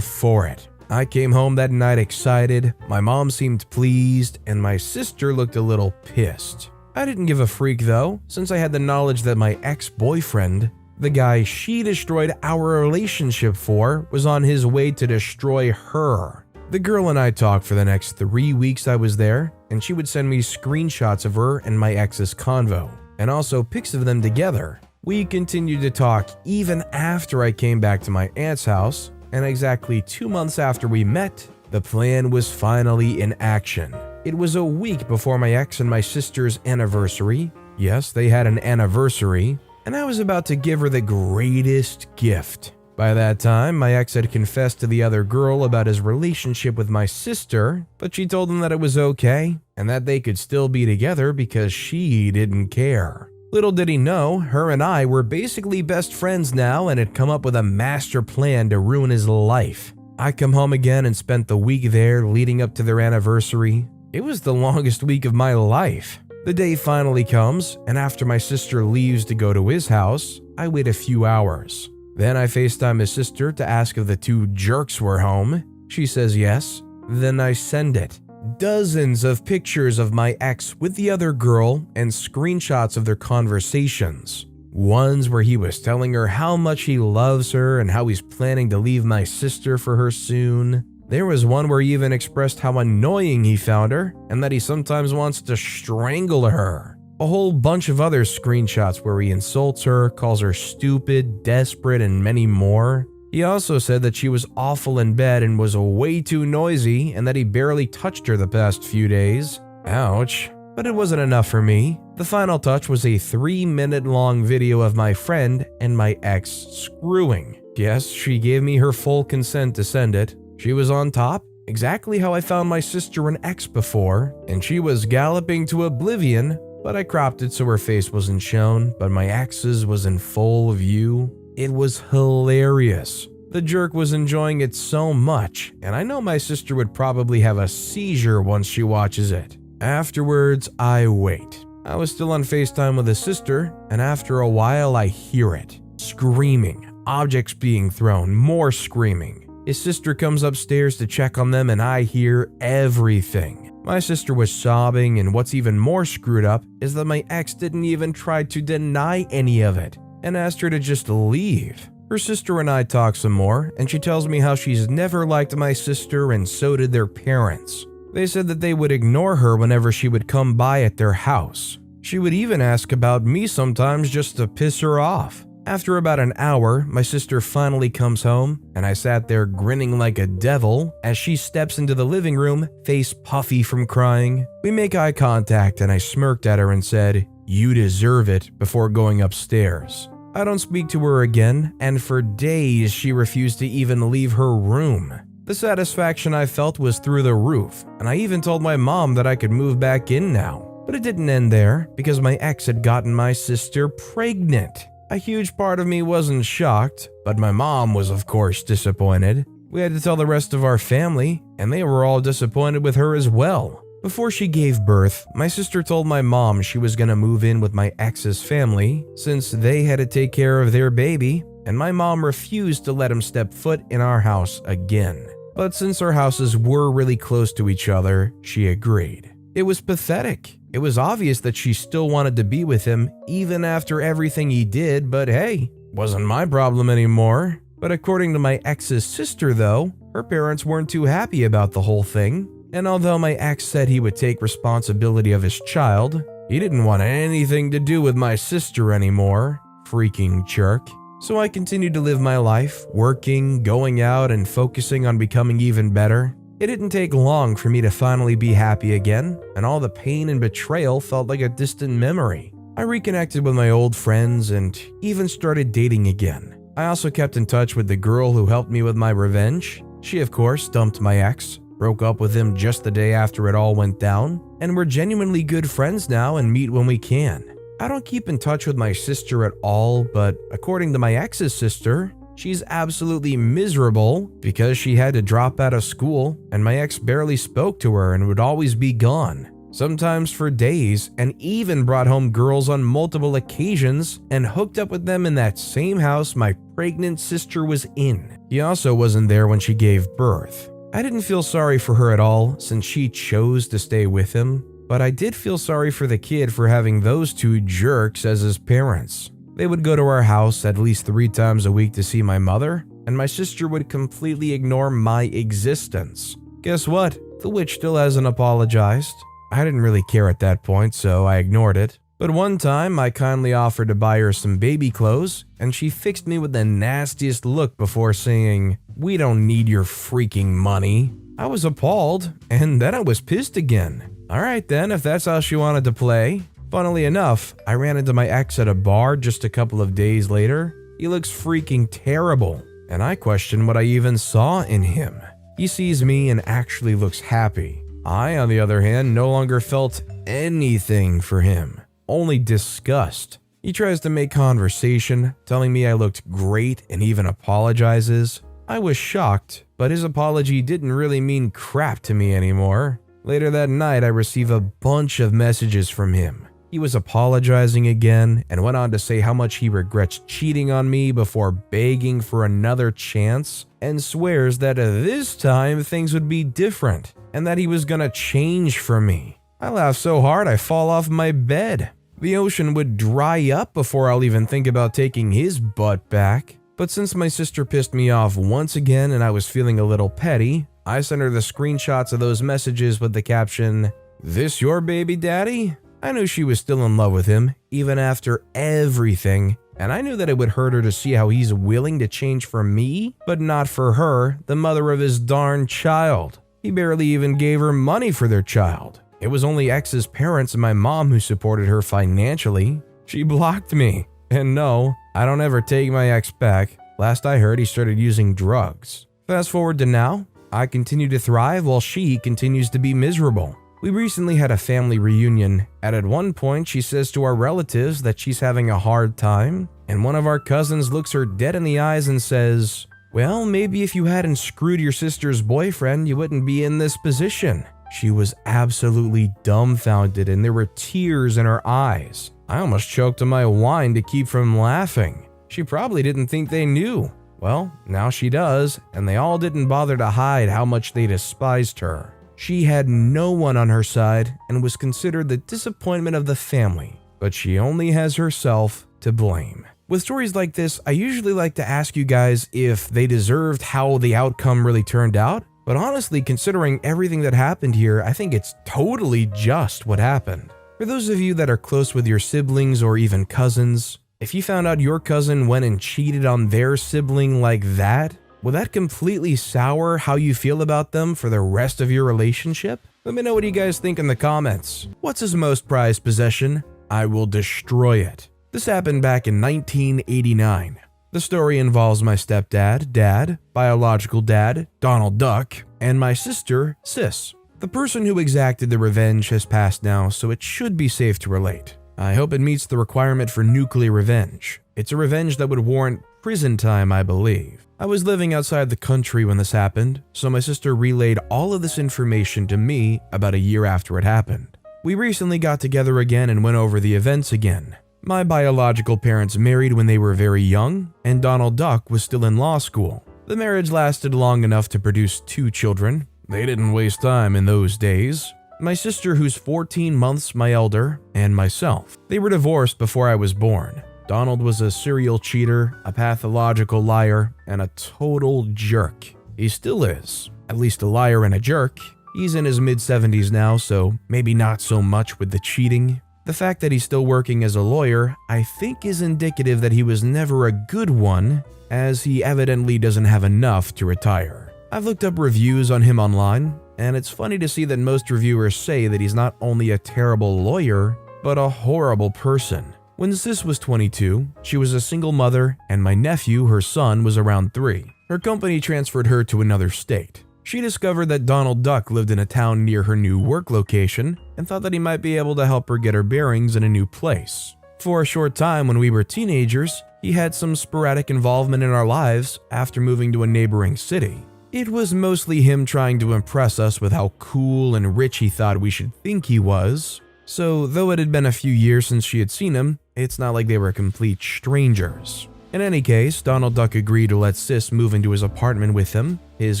for it. I came home that night excited, my mom seemed pleased, and my sister looked a little pissed. I didn't give a freak though, since I had the knowledge that my ex-boyfriend, the guy she destroyed our relationship for, was on his way to destroy her. The girl and I talked for the next 3 weeks I was there, and she would send me screenshots of her and my ex's convo, and also pics of them together. We continued to talk even after I came back to my aunt's house, and exactly 2 months after we met, the plan was finally in action. It was a week before my ex and my sister's anniversary. Yes, they had an anniversary, and I was about to give her the greatest gift. By that time, my ex had confessed to the other girl about his relationship with my sister, but she told him that it was okay and that they could still be together because she didn't care. Little did he know, her and I were basically best friends now and had come up with a master plan to ruin his life. I come home again and spent the week there leading up to their anniversary. It was the longest week of my life. The day finally comes, and after my sister leaves to go to his house, I wait a few hours. Then I FaceTime his sister to ask if the two jerks were home. She says yes. Then I send it. Dozens of pictures of my ex with the other girl and screenshots of their conversations. Ones where he was telling her how much he loves her and how he's planning to leave my sister for her soon. There was one where he even expressed how annoying he found her and that he sometimes wants to strangle her. A whole bunch of other screenshots where he insults her, calls her stupid, desperate, and many more. He also said that she was awful in bed and was way too noisy and that he barely touched her the past few days. Ouch. But it wasn't enough for me. The final touch was a 3-minute long video of my friend and my ex screwing. Yes, she gave me her full consent to send it. She was on top, exactly how I found my sister and ex before, and she was galloping to oblivion, but I cropped it so her face wasn't shown, but my ex's was in full view. It was hilarious. The jerk was enjoying it so much, and I know my sister would probably have a seizure once she watches it. Afterwards, I wait. I was still on FaceTime with his sister, and after a while I hear it. Screaming, objects being thrown, more screaming. His sister comes upstairs to check on them and I hear everything. My sister was sobbing, and what's even more screwed up is that my ex didn't even try to deny any of it and asked her to just leave. Her sister and I talk some more, and she tells me how she's never liked my sister and so did their parents. They said that they would ignore her whenever she would come by at their house. She would even ask about me sometimes just to piss her off. After about an hour, my sister finally comes home, and I sat there grinning like a devil as she steps into the living room, face puffy from crying. We make eye contact and I smirked at her and said, "You deserve it," before going upstairs. I don't speak to her again, and for days she refused to even leave her room. The satisfaction I felt was through the roof, and I even told my mom that I could move back in now. But it didn't end there, because my ex had gotten my sister pregnant. A huge part of me wasn't shocked, but my mom was of course disappointed. We had to tell the rest of our family, and they were all disappointed with her as well. Before she gave birth, my sister told my mom she was gonna move in with my ex's family since they had to take care of their baby, and my mom refused to let him step foot in our house again. But since our houses were really close to each other, she agreed. It was pathetic. It was obvious that she still wanted to be with him even after everything he did, but hey, wasn't my problem anymore. But according to my ex's sister though, her parents weren't too happy about the whole thing. And although my ex said he would take responsibility of his child, he didn't want anything to do with my sister anymore. Freaking jerk. So I continued to live my life, working, going out, and focusing on becoming even better. It didn't take long for me to finally be happy again, and all the pain and betrayal felt like a distant memory. I reconnected with my old friends and even started dating again. I also kept in touch with the girl who helped me with my revenge. She, of course, dumped my ex, broke up with him just the day after it all went down, and we're genuinely good friends now and meet when we can. I don't keep in touch with my sister at all, but according to my ex's sister, she's absolutely miserable because she had to drop out of school and my ex barely spoke to her and would always be gone, sometimes for days, and even brought home girls on multiple occasions and hooked up with them in that same house my pregnant sister was in. He also wasn't there when she gave birth. I didn't feel sorry for her at all since she chose to stay with him, but I did feel sorry for the kid for having those two jerks as his parents. They would go to our house at least 3 times a week to see my mother, and my sister would completely ignore my existence. Guess what? The witch still hasn't apologized. I didn't really care at that point, so I ignored it. But one time, I kindly offered to buy her some baby clothes, and she fixed me with the nastiest look before saying, "We don't need your freaking money." I was appalled, and then I was pissed again. Alright then, if that's how she wanted to play. Funnily enough, I ran into my ex at a bar just a couple of days later. He looks freaking terrible, and I question what I even saw in him. He sees me and actually looks happy. I, on the other hand, no longer felt anything for him, only disgust. He tries to make conversation, telling me I looked great and even apologizes. I was shocked, but his apology didn't really mean crap to me anymore. Later that night, I received a bunch of messages from him. He was apologizing again and went on to say how much he regrets cheating on me before begging for another chance, and swears that this time things would be different and that he was gonna change for me. I laughed so hard I fall off my bed. The ocean would dry up before I'll even think about taking his butt back. But since my sister pissed me off once again and I was feeling a little petty, I sent her the screenshots of those messages with the caption, "This your baby daddy?" I knew she was still in love with him, even after everything, and I knew that it would hurt her to see how he's willing to change for me, but not for her, the mother of his darn child. He barely even gave her money for their child. It was only ex's parents and my mom who supported her financially. She blocked me. And no, I don't ever take my ex back. Last I heard, he started using drugs. Fast forward to now, I continue to thrive while she continues to be miserable. We recently had a family reunion, and at one point she says to our relatives that she's having a hard time, and one of our cousins looks her dead in the eyes and says, "Well, maybe if you hadn't screwed your sister's boyfriend, you wouldn't be in this position." She was absolutely dumbfounded and there were tears in her eyes. I almost choked on my wine to keep from laughing. She probably didn't think they knew. Well, now she does, and they all didn't bother to hide how much they despised her. She had no one on her side and was considered the disappointment of the family, but she only has herself to blame. With stories like this, I usually like to ask you guys if they deserved how the outcome really turned out, but honestly, considering everything that happened here, I think it's totally just what happened. For those of you that are close with your siblings or even cousins, if you found out your cousin went and cheated on their sibling like that, will that completely sour how you feel about them for the rest of your relationship? Let me know what you guys think in the comments. What's his most prized possession? I will destroy it. This happened back in 1989. The story involves my stepdad, Dad, biological dad, Donald Duck, and my sister, Sis. The person who exacted the revenge has passed now, so it should be safe to relate. I hope it meets the requirement for nuclear revenge. It's a revenge that would warrant prison time, I believe. I was living outside the country when this happened, so my sister relayed all of this information to me about a year after it happened. We recently got together again and went over the events again. My biological parents married when they were very young, and Donald Duck was still in law school. The marriage lasted long enough to produce 2 children. They didn't waste time in those days. My sister, who's 14 months my elder, and myself. They were divorced before I was born. Donald was a serial cheater, a pathological liar, and a total jerk. He still is. At least a liar and a jerk. He's in his mid-70s now, so maybe not so much with the cheating. The fact that he's still working as a lawyer, I think, is indicative that he was never a good one, as he evidently doesn't have enough to retire. I've looked up reviews on him online, and it's funny to see that most reviewers say that he's not only a terrible lawyer, but a horrible person. When Sis was 22, she was a single mother, and my nephew, her son, was around 3. Her company transferred her to another state. She discovered that Donald Duck lived in a town near her new work location and thought that he might be able to help her get her bearings in a new place. For a short time when we were teenagers, he had some sporadic involvement in our lives after moving to a neighboring city. It was mostly him trying to impress us with how cool and rich he thought we should think he was. So, though it had been a few years since she had seen him, it's not like they were complete strangers. In any case, Donald Duck agreed to let Sis move into his apartment with him, his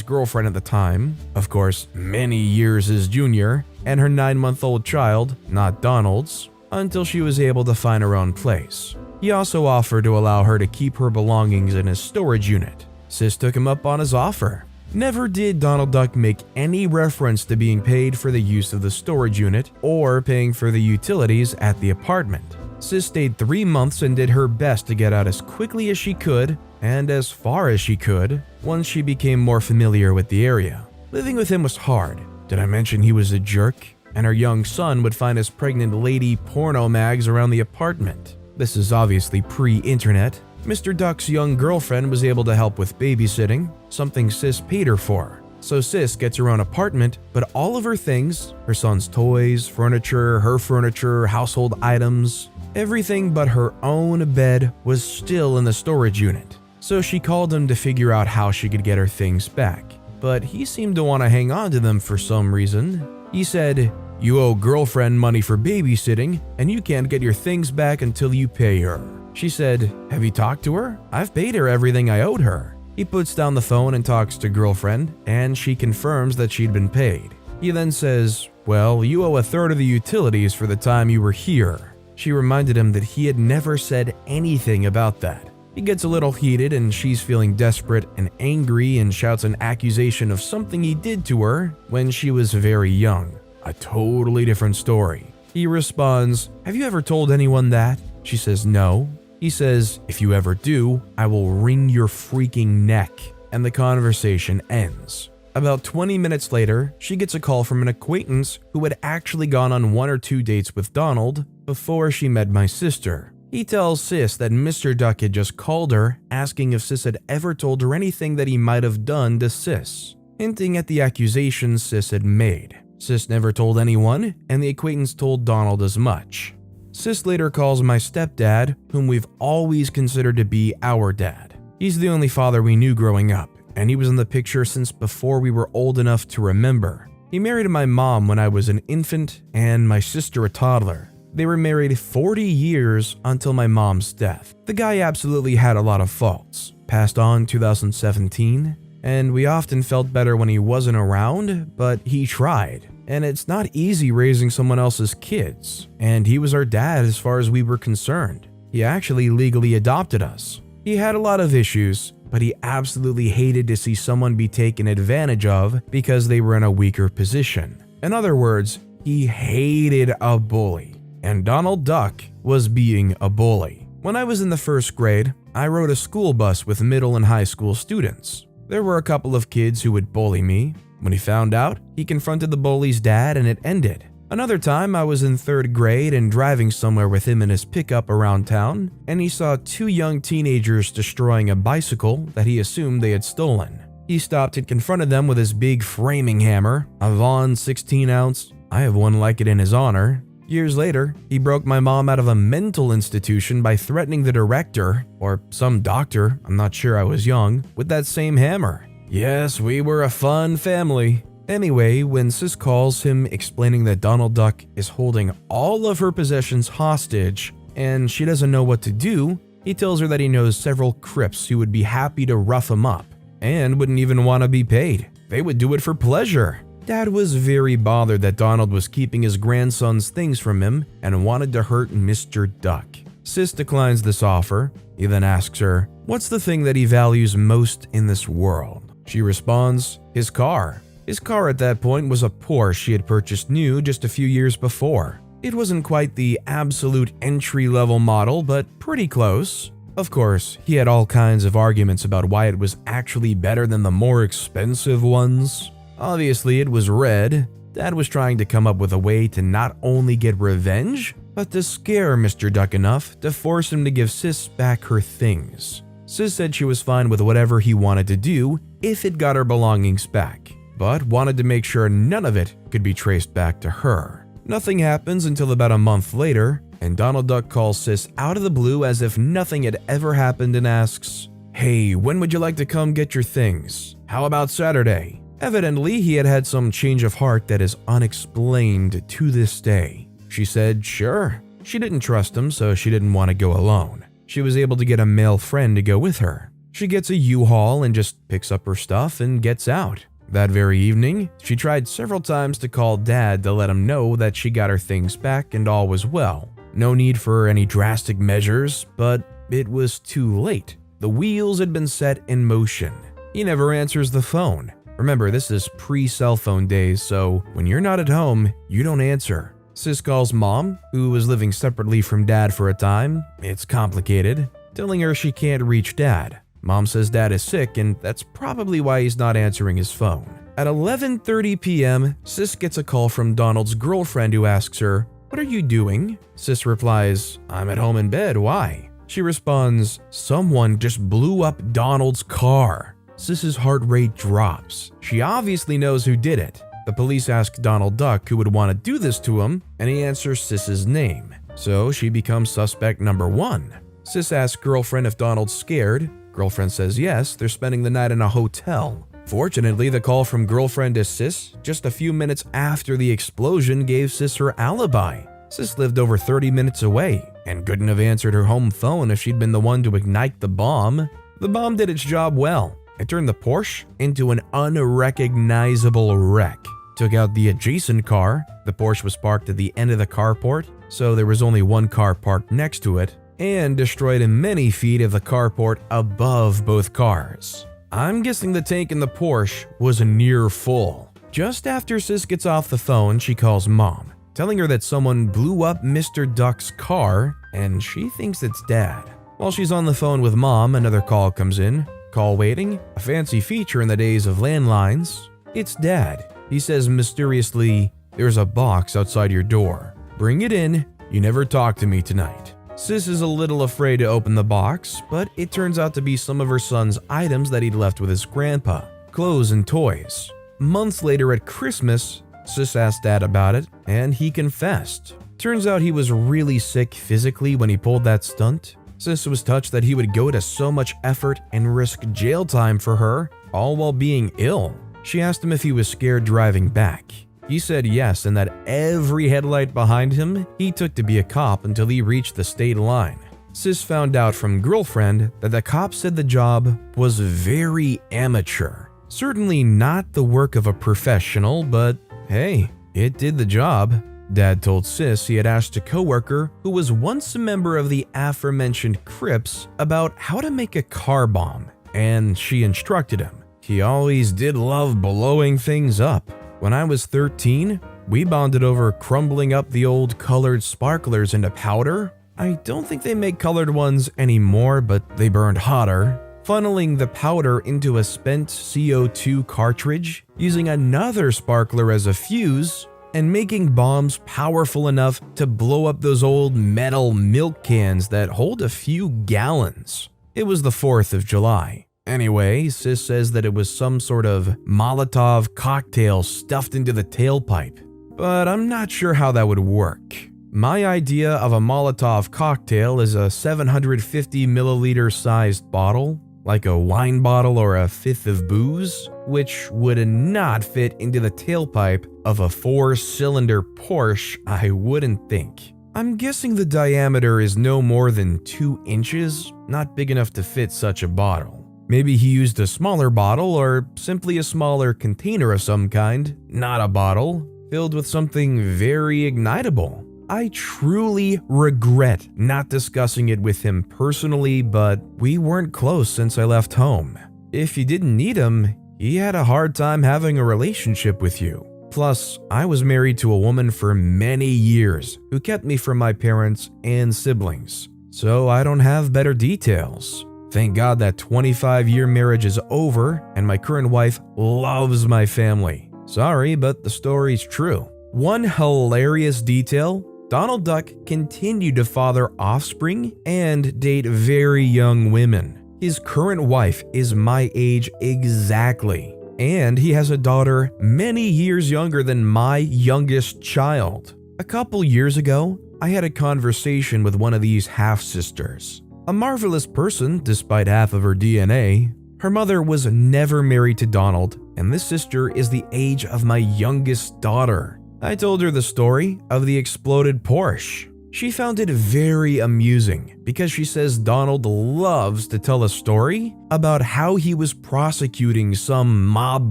girlfriend at the time, of course, many years his junior, and her 9-month-old child, not Donald's, until she was able to find her own place. He also offered to allow her to keep her belongings in his storage unit. Sis took him up on his offer. Never did Donald Duck make any reference to being paid for the use of the storage unit or paying for the utilities at the apartment. Sis stayed 3 months and did her best to get out as quickly as she could and as far as she could once she became more familiar with the area. Living with him was hard. Did I mention he was a jerk? And her young son would find his pregnant lady porno mags around the apartment. This is obviously pre-internet. Mr. Duck's young girlfriend was able to help with babysitting, something Sis paid her for. So Sis gets her own apartment, but all of her things, her son's toys, furniture, her furniture, household items, everything but her own bed was still in the storage unit. So she called him to figure out how she could get her things back. But he seemed to want to hang on to them for some reason. He said, "You owe girlfriend money for babysitting, and you can't get your things back until you pay her." She said, "Have you talked to her? I've paid her everything I owed her." He puts down the phone and talks to girlfriend, and she confirms that she'd been paid. He then says, "Well, you owe 1/3 of the utilities for the time you were here." She reminded him that he had never said anything about that. He gets a little heated and she's feeling desperate and angry and shouts an accusation of something he did to her when she was very young. A totally different story. He responds, "Have you ever told anyone that?" She says no. He says, "If you ever do, I will wring your freaking neck." And the conversation ends. About 20 minutes later, she gets a call from an acquaintance who had actually gone on 1 or 2 dates with Donald before she met my sister. He tells Sis that Mr. Duck had just called her, asking if Sis had ever told her anything that he might have done to Sis, hinting at the accusations Sis had made. Sis never told anyone, and the acquaintance told Donald as much. Sis later calls my stepdad, whom we've always considered to be our dad. He's the only father we knew growing up, and he was in the picture since before we were old enough to remember. He married my mom when I was an infant and my sister a toddler. They were married 40 years until my mom's death. The guy absolutely had a lot of faults. Passed on 2017, and we often felt better when he wasn't around, but he tried. And it's not easy raising someone else's kids, and he was our dad as far as we were concerned. He actually legally adopted us. He had a lot of issues, but he absolutely hated to see someone be taken advantage of because they were in a weaker position. In other words, he hated a bully. And Donald Duck was being a bully. When I was in the 1st grade, I rode a school bus with middle and high school students. There were a couple of kids who would bully me. When he found out, he confronted the bully's dad and it ended. Another time, I was in 3rd grade and driving somewhere with him in his pickup around town, and he saw 2 young teenagers destroying a bicycle that he assumed they had stolen. He stopped and confronted them with his big framing hammer, a Vaughan 16-ounce, I have one like it in his honor, Years later, he broke my mom out of a mental institution by threatening the director, or some doctor, I'm not sure, I was young, with that same hammer. Yes, we were a fun family. Anyway, when Sis calls him explaining that Donald Duck is holding all of her possessions hostage and she doesn't know what to do, he tells her that he knows several Crips who would be happy to rough him up and wouldn't even want to be paid. They would do it for pleasure. Dad was very bothered that Donald was keeping his grandson's things from him and wanted to hurt Mr. Duck. Sis declines this offer. He then asks her, what's the thing that he values most in this world? She responds, his car. His car at that point was a Porsche he had purchased new just a few years before. It wasn't quite the absolute entry-level model, but pretty close. Of course, he had all kinds of arguments about why it was actually better than the more expensive ones. Obviously, it was red. Dad was trying to come up with a way to not only get revenge, but to scare Mr. Duck enough to force him to give Sis back her things. Sis said she was fine with whatever he wanted to do if it got her belongings back, but wanted to make sure none of it could be traced back to her. Nothing happens until about a month later, and Donald Duck calls Sis out of the blue as if nothing had ever happened and asks, hey, when would you like to come get your things? How about Saturday? Evidently, he had had some change of heart that is unexplained to this day. She said sure. She didn't trust him, so she didn't want to go alone. She was able to get a male friend to go with her. She gets a U-Haul and just picks up her stuff and gets out. That very evening, she tried several times to call Dad to let him know that she got her things back and all was well. No need for any drastic measures, but it was too late. The wheels had been set in motion. He never answers the phone. Remember, this is pre-cell phone days, so when you're not at home, you don't answer. Sis calls Mom, who was living separately from Dad for a time. It's complicated, telling her she can't reach Dad. Mom says Dad is sick, and that's probably why he's not answering his phone. At 11:30 p.m., Sis gets a call from Donald's girlfriend who asks her, what are you doing? Sis replies, I'm at home in bed, why? She responds, someone just blew up Donald's car. Sis's heart rate drops. She obviously knows who did it. The police ask Donald Duck who would want to do this to him, and he answers Sis's name. So she becomes suspect number 1. Sis asks girlfriend if Donald's scared. Girlfriend says yes, they're spending the night in a hotel. Fortunately, the call from girlfriend to Sis just a few minutes after the explosion gave Sis her alibi. Sis lived over 30 minutes away and couldn't have answered her home phone if she'd been the one to ignite the bomb. The bomb did its job well. It turned the Porsche into an unrecognizable wreck. Took out the adjacent car. The Porsche was parked at the end of the carport, so there was only one car parked next to it, and destroyed many feet of the carport above both cars. I'm guessing the tank in the Porsche was near full. Just after Sis gets off the phone, she calls Mom, telling her that someone blew up Mr. Duck's car, and she thinks it's Dad. While she's on the phone with Mom, another call comes in. Call waiting, a fancy feature in the days of landlines. It's Dad. He says mysteriously, there's a box outside your door. Bring it in, you never talk to me tonight. Sis is a little afraid to open the box, but it turns out to be some of her son's items that he'd left with his grandpa, clothes and toys. Months later at Christmas, Sis asked Dad about it, and he confessed. Turns out he was really sick physically when he pulled that stunt. Sis was touched that he would go to so much effort and risk jail time for her, all while being ill. She asked him if he was scared driving back. He said yes, and that every headlight behind him he took to be a cop until he reached the state line. Sis found out from girlfriend that the cop said the job was very amateur. Certainly not the work of a professional, but hey, it did the job. Dad told Sis he had asked a coworker who was once a member of the aforementioned Crips about how to make a car bomb, and she instructed him. He always did love blowing things up. When I was 13, we bonded over crumbling up the old colored sparklers into powder. I don't think they make colored ones anymore, but they burned hotter. Funneling the powder into a spent CO2 cartridge, using another sparkler as a fuse, and making bombs powerful enough to blow up those old metal milk cans that hold a few gallons. It was the 4th of July. Anyway, Sis says that it was some sort of Molotov cocktail stuffed into the tailpipe, but I'm not sure how that would work. My idea of a Molotov cocktail is a 750 milliliter sized bottle, like a wine bottle or a fifth of booze, which would not fit into the tailpipe of a 4-cylinder Porsche, I wouldn't think. I'm guessing the diameter is no more than 2 inches, not big enough to fit such a bottle. Maybe he used a smaller bottle or simply a smaller container of some kind, not a bottle, filled with something very ignitable. I truly regret not discussing it with him personally, but we weren't close since I left home. If you didn't need him, he had a hard time having a relationship with you. Plus, I was married to a woman for many years who kept me from my parents and siblings, so I don't have better details. Thank God that 25-year marriage is over and my current wife loves my family. Sorry, but the story's true. One hilarious detail: Donald Duck continued to father offspring and date very young women. His current wife is my age exactly, and he has a daughter many years younger than my youngest child. A couple years ago, I had a conversation with one of these half-sisters. A marvelous person despite half of her DNA. Her mother was never married to Donald, and this sister is the age of my youngest daughter. I told her the story of the exploded Porsche. She found it very amusing because she says Donald loves to tell a story about how he was prosecuting some mob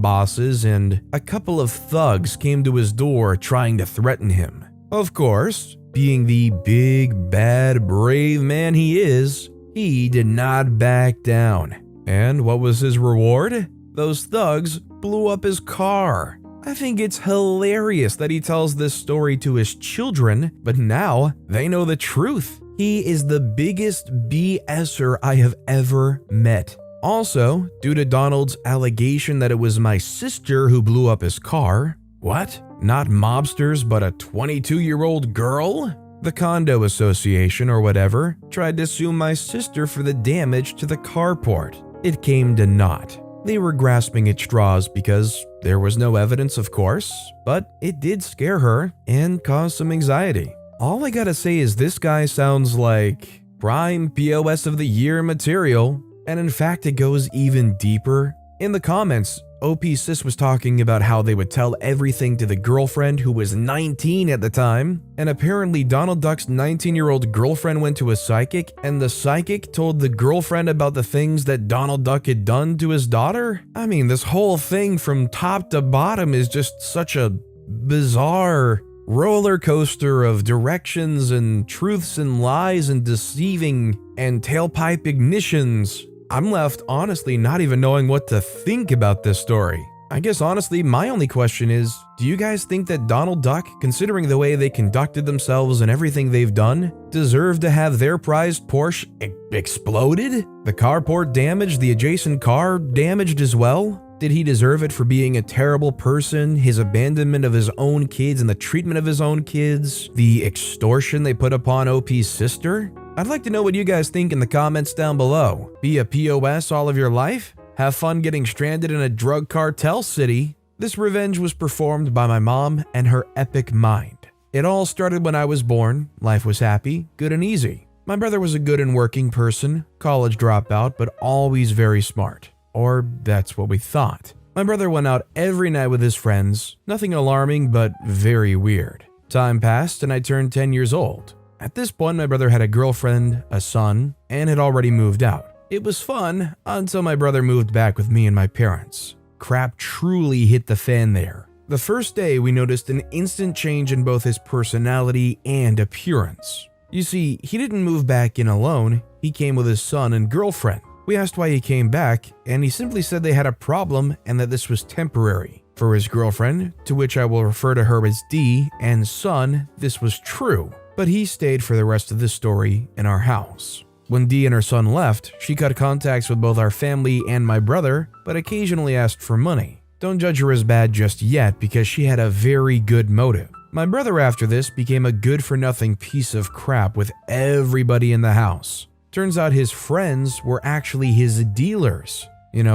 bosses and a couple of thugs came to his door trying to threaten him. Of course, being the big, bad, brave man he is, he did not back down. And what was his reward? Those thugs blew up his car. I think it's hilarious that he tells this story to his children, but now they know the truth. He is the biggest BSer I have ever met. Also, due to Donald's allegation that it was my sister who blew up his car, what? Not mobsters, but a 22-year-old girl? The condo association or whatever tried to sue my sister for the damage to the carport. It came to naught. They were grasping at straws because there was no evidence, of course, but it did scare her and cause some anxiety. All I gotta say is this guy sounds like prime POS of the year material, and in fact it goes even deeper. In the comments, OP Sis was talking about how they would tell everything to the girlfriend who was 19 at the time, and apparently Donald Duck's 19-year-old girlfriend went to a psychic, and the psychic told the girlfriend about the things that Donald Duck had done to his daughter? I mean, this whole thing from top to bottom is just such a bizarre roller coaster of directions and truths and lies and deceiving and tailpipe ignitions. I'm left honestly not even knowing what to think about this story. I guess honestly my only question is, do you guys think that Donald Duck, considering the way they conducted themselves and everything they've done, deserve to have their prized Porsche exploded? The carport damaged, the adjacent car damaged as well? Did he deserve it for being a terrible person, his abandonment of his own kids and the treatment of his own kids, the extortion they put upon OP's sister? I'd like to know what you guys think in the comments down below. Be a POS all of your life? Have fun getting stranded in a drug cartel city? This revenge was performed by my mom and her epic mind. It all started when I was born. Life was happy, good and easy. My brother was a good and working person, college dropout, but always very smart. Or that's what we thought. My brother went out every night with his friends, nothing alarming but very weird. Time passed and I turned 10 years old. At this point, my brother had a girlfriend, a son, and had already moved out. It was fun until my brother moved back with me and my parents. Crap truly hit the fan there. The first day, we noticed an instant change in both his personality and appearance. You see, he didn't move back in alone, he came with his son and girlfriend. We asked why he came back, and he simply said they had a problem and that this was temporary. For his girlfriend, to which I will refer to her as D, and son, this was true. But he stayed for the rest of the story in our house. When Dee and her son left, she cut contacts with both our family and my brother, but occasionally asked for money. Don't judge her as bad just yet because she had a very good motive. My brother after this became a good-for-nothing piece of crap with everybody in the house. Turns out his friends were actually his dealers,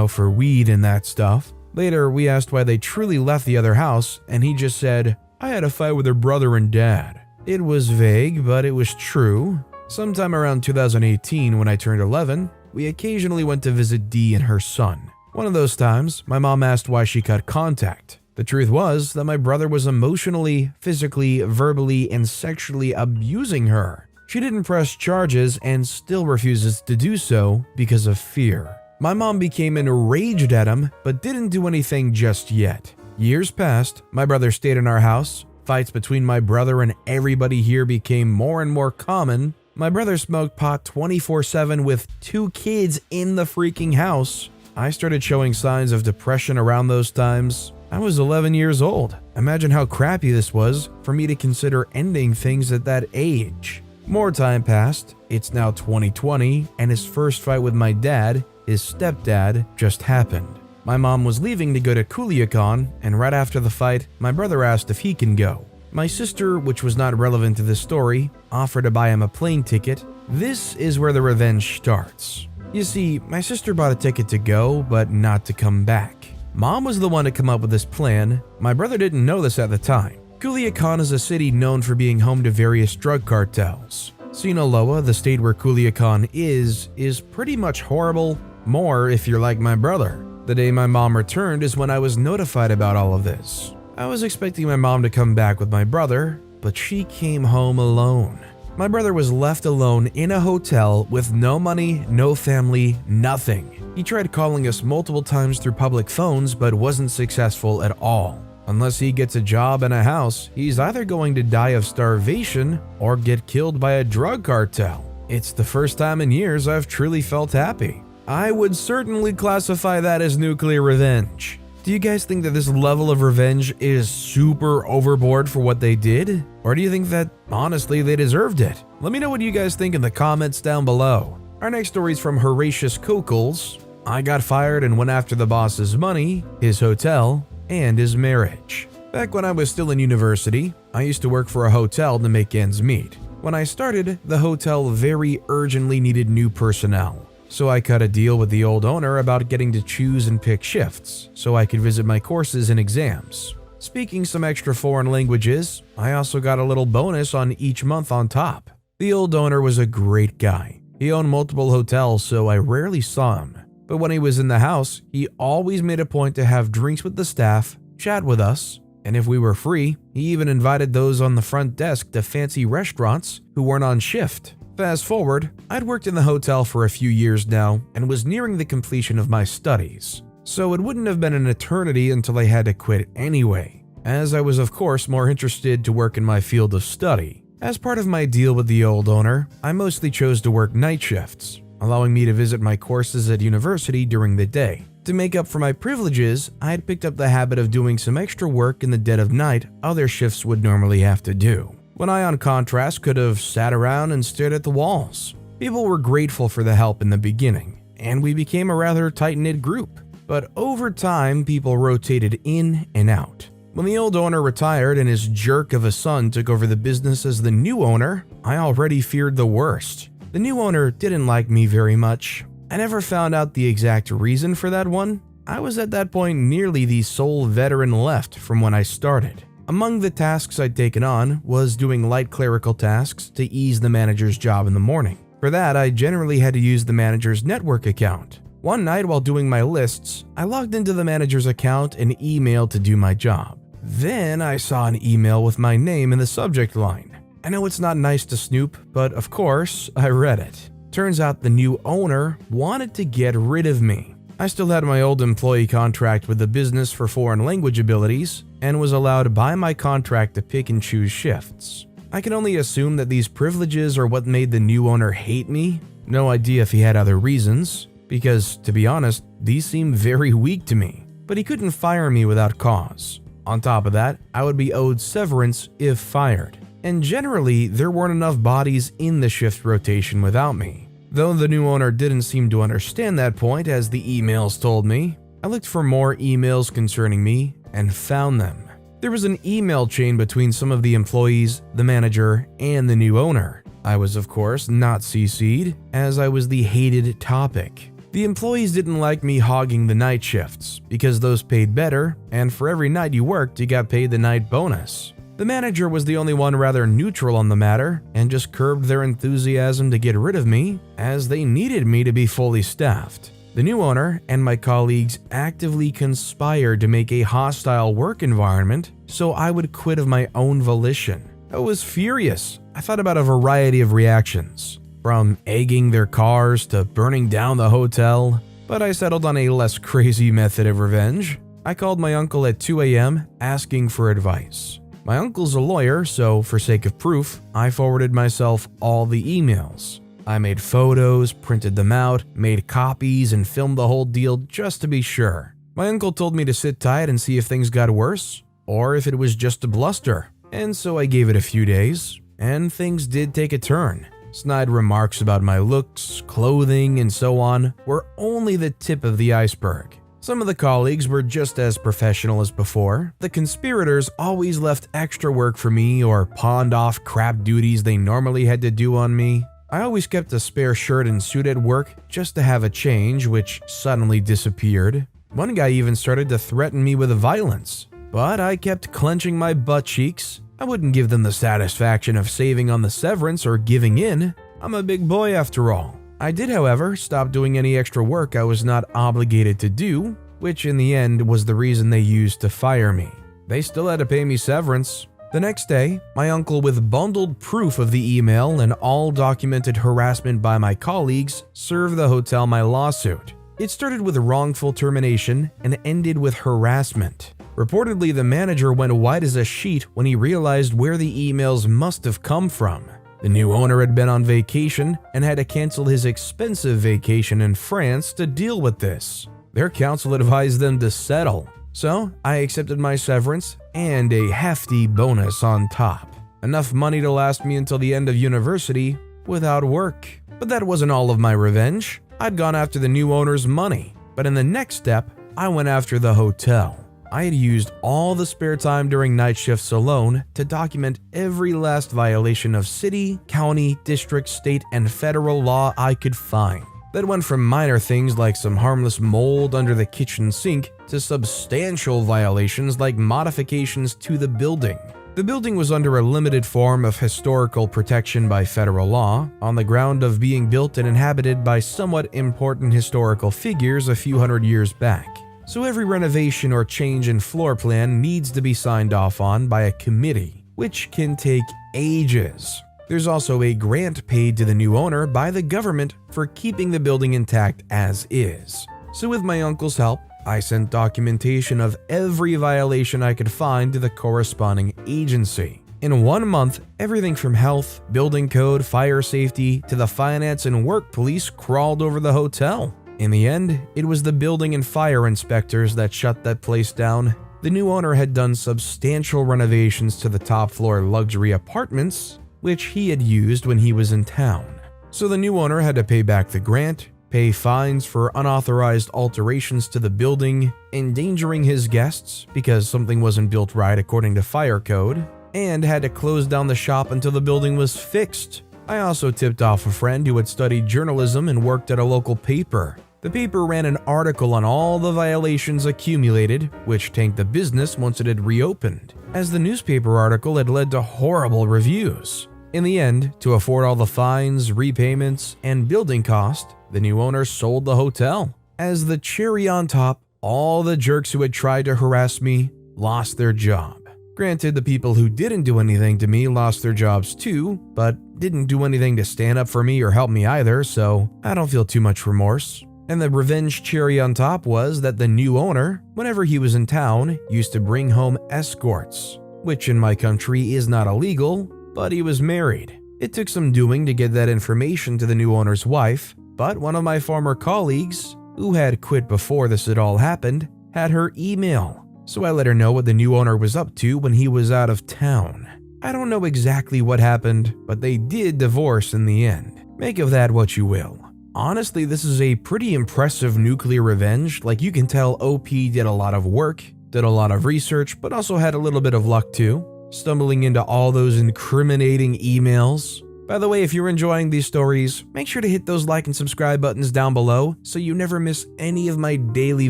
for weed and that stuff. Later, we asked why they truly left the other house, and he just said, "I had a fight with her brother and dad." It was vague, but it was true. Sometime around 2018, when I turned 11, we occasionally went to visit Dee and her son. One of those times, my mom asked why she cut contact. The truth was that my brother was emotionally, physically, verbally, and sexually abusing her. She didn't press charges and still refuses to do so because of fear. My mom became enraged at him, but didn't do anything just yet. Years passed, my brother stayed in our house. Fights between my brother and everybody here became more and more common. My brother smoked pot 24/7 with 2 kids in the freaking house. I started showing signs of depression around those times. I was 11 years old. Imagine how crappy this was for me to consider ending things at that age. More time passed. It's now 2020, and his first fight with my dad, his stepdad, just happened. My mom was leaving to go to Culiacan, and right after the fight, my brother asked if he can go. My sister, which was not relevant to this story, offered to buy him a plane ticket. This is where the revenge starts. You see, my sister bought a ticket to go, but not to come back. Mom was the one to come up with this plan. My brother didn't know this at the time. Culiacan is a city known for being home to various drug cartels. Sinaloa, the state where Culiacan is pretty much horrible, more if you're like my brother. The day my mom returned is when I was notified about all of this. I was expecting my mom to come back with my brother, but she came home alone. My brother was left alone in a hotel with no money, no family, nothing. He tried calling us multiple times through public phones, but wasn't successful at all. Unless he gets a job and a house, he's either going to die of starvation or get killed by a drug cartel. It's the first time in years I've truly felt happy. I would certainly classify that as nuclear revenge. Do you guys think that this level of revenge is super overboard for what they did? Or do you think that, honestly, they deserved it? Let me know what you guys think in the comments down below. Our next story is from Horatius Kokels. I got fired and went after the boss's money, his hotel, and his marriage. Back when I was still in university, I used to work for a hotel to make ends meet. When I started, the hotel very urgently needed new personnel. So I cut a deal with the old owner about getting to choose and pick shifts, so I could visit my courses and exams. Speaking some extra foreign languages, I also got a little bonus on each month on top. The old owner was a great guy. He owned multiple hotels, so I rarely saw him. But when he was in the house, he always made a point to have drinks with the staff, chat with us, and if we were free, he even invited those on the front desk to fancy restaurants who weren't on shift. Fast forward, I'd worked in the hotel for a few years now and was nearing the completion of my studies, so it wouldn't have been an eternity until I had to quit anyway, as I was of course more interested to work in my field of study. As part of my deal with the old owner, I mostly chose to work night shifts, allowing me to visit my courses at university during the day. To make up for my privileges, I had picked up the habit of doing some extra work in the dead of night other shifts would normally have to do, when I on contrast could have sat around and stared at the walls. People were grateful for the help in the beginning, and we became a rather tight-knit group. But over time, people rotated in and out. When the old owner retired and his jerk of a son took over the business as the new owner, I already feared the worst. The new owner didn't like me very much. I never found out the exact reason for that one. I was at that point nearly the sole veteran left from when I started. Among the tasks I'd taken on was doing light clerical tasks to ease the manager's job in the morning. For that, I generally had to use the manager's network account. One night while doing my lists, I logged into the manager's account and emailed to do my job. Then I saw an email with my name in the subject line. I know it's not nice to snoop, but of course, I read it. Turns out the new owner wanted to get rid of me. I still had my old employee contract with the business for foreign language abilities and was allowed by my contract to pick and choose shifts. I can only assume that these privileges are what made the new owner hate me. No idea if he had other reasons, because to be honest, these seem very weak to me. But he couldn't fire me without cause. On top of that, I would be owed severance if fired. And generally, there weren't enough bodies in the shift rotation without me. Though the new owner didn't seem to understand that point, as the emails told me, I looked for more emails concerning me and found them. There was an email chain between some of the employees, the manager, and the new owner. I was, of course, not CC'd, as I was the hated topic. The employees didn't like me hogging the night shifts, because those paid better, and for every night you worked, you got paid the night bonus. The manager was the only one rather neutral on the matter and just curbed their enthusiasm to get rid of me as they needed me to be fully staffed. The new owner and my colleagues actively conspired to make a hostile work environment so I would quit of my own volition. I was furious. I thought about a variety of reactions, from egging their cars to burning down the hotel, but I settled on a less crazy method of revenge. I called my uncle at 2 a.m. asking for advice. My uncle's a lawyer, so for sake of proof, I forwarded myself all the emails. I made photos, printed them out, made copies, and filmed the whole deal just to be sure. My uncle told me to sit tight and see if things got worse, or if it was just a bluster. And so I gave it a few days, and things did take a turn. Snide remarks about my looks, clothing, and so on were only the tip of the iceberg. Some of the colleagues were just as professional as before. The conspirators always left extra work for me or pawned off crap duties they normally had to do on me. I always kept a spare shirt and suit at work just to have a change, which suddenly disappeared. One guy even started to threaten me with violence, but I kept clenching my butt cheeks. I wouldn't give them the satisfaction of saving on the severance or giving in. I'm a big boy after all. I did, however, stop doing any extra work I was not obligated to do, which in the end was the reason they used to fire me. They still had to pay me severance. The next day, my uncle, with bundled proof of the email and all documented harassment by my colleagues, served the hotel my lawsuit. It started with wrongful termination and ended with harassment. Reportedly, the manager went white as a sheet when he realized where the emails must have come from. The new owner had been on vacation and had to cancel his expensive vacation in France to deal with this. Their counsel advised them to settle, so I accepted my severance and a hefty bonus on top. Enough money to last me until the end of university without work. But that wasn't all of my revenge. I'd gone after the new owner's money, but in the next step, I went after the hotel. I had used all the spare time during night shifts alone to document every last violation of city, county, district, state, and federal law I could find. That went from minor things like some harmless mold under the kitchen sink to substantial violations like modifications to the building. The building was under a limited form of historical protection by federal law, on the ground of being built and inhabited by somewhat important historical figures a few hundred years back. So every renovation or change in floor plan needs to be signed off on by a committee, which can take ages. There's also a grant paid to the new owner by the government for keeping the building intact as is. So with my uncle's help, I sent documentation of every violation I could find to the corresponding agency. In 1 month, everything from health, building code, fire safety, to the finance and work police crawled over the hotel. In the end, it was the building and fire inspectors that shut that place down. The new owner had done substantial renovations to the top floor luxury apartments, which he had used when he was in town. So the new owner had to pay back the grant, pay fines for unauthorized alterations to the building, endangering his guests because something wasn't built right according to fire code, and had to close down the shop until the building was fixed. I also tipped off a friend who had studied journalism and worked at a local paper. The paper ran an article on all the violations accumulated, which tanked the business once it had reopened, as the newspaper article had led to horrible reviews. In the end, to afford all the fines, repayments, and building cost, the new owner sold the hotel. As the cherry on top, all the jerks who had tried to harass me lost their job. Granted, the people who didn't do anything to me lost their jobs too, but didn't do anything to stand up for me or help me either, so I don't feel too much remorse. And the revenge cherry on top was that the new owner, whenever he was in town, used to bring home escorts, which in my country is not illegal, but he was married. It took some doing to get that information to the new owner's wife, but one of my former colleagues, who had quit before this had all happened, had her email. So I let her know what the new owner was up to when he was out of town. I don't know exactly what happened, but they did divorce in the end. Make of that what you will. Honestly, this is a pretty impressive nuclear revenge. Like, you can tell OP did a lot of work, did a lot of research, but also had a little bit of luck too, stumbling into all those incriminating emails. By the way, if you're enjoying these stories, make sure to hit those like and subscribe buttons down below so you never miss any of my daily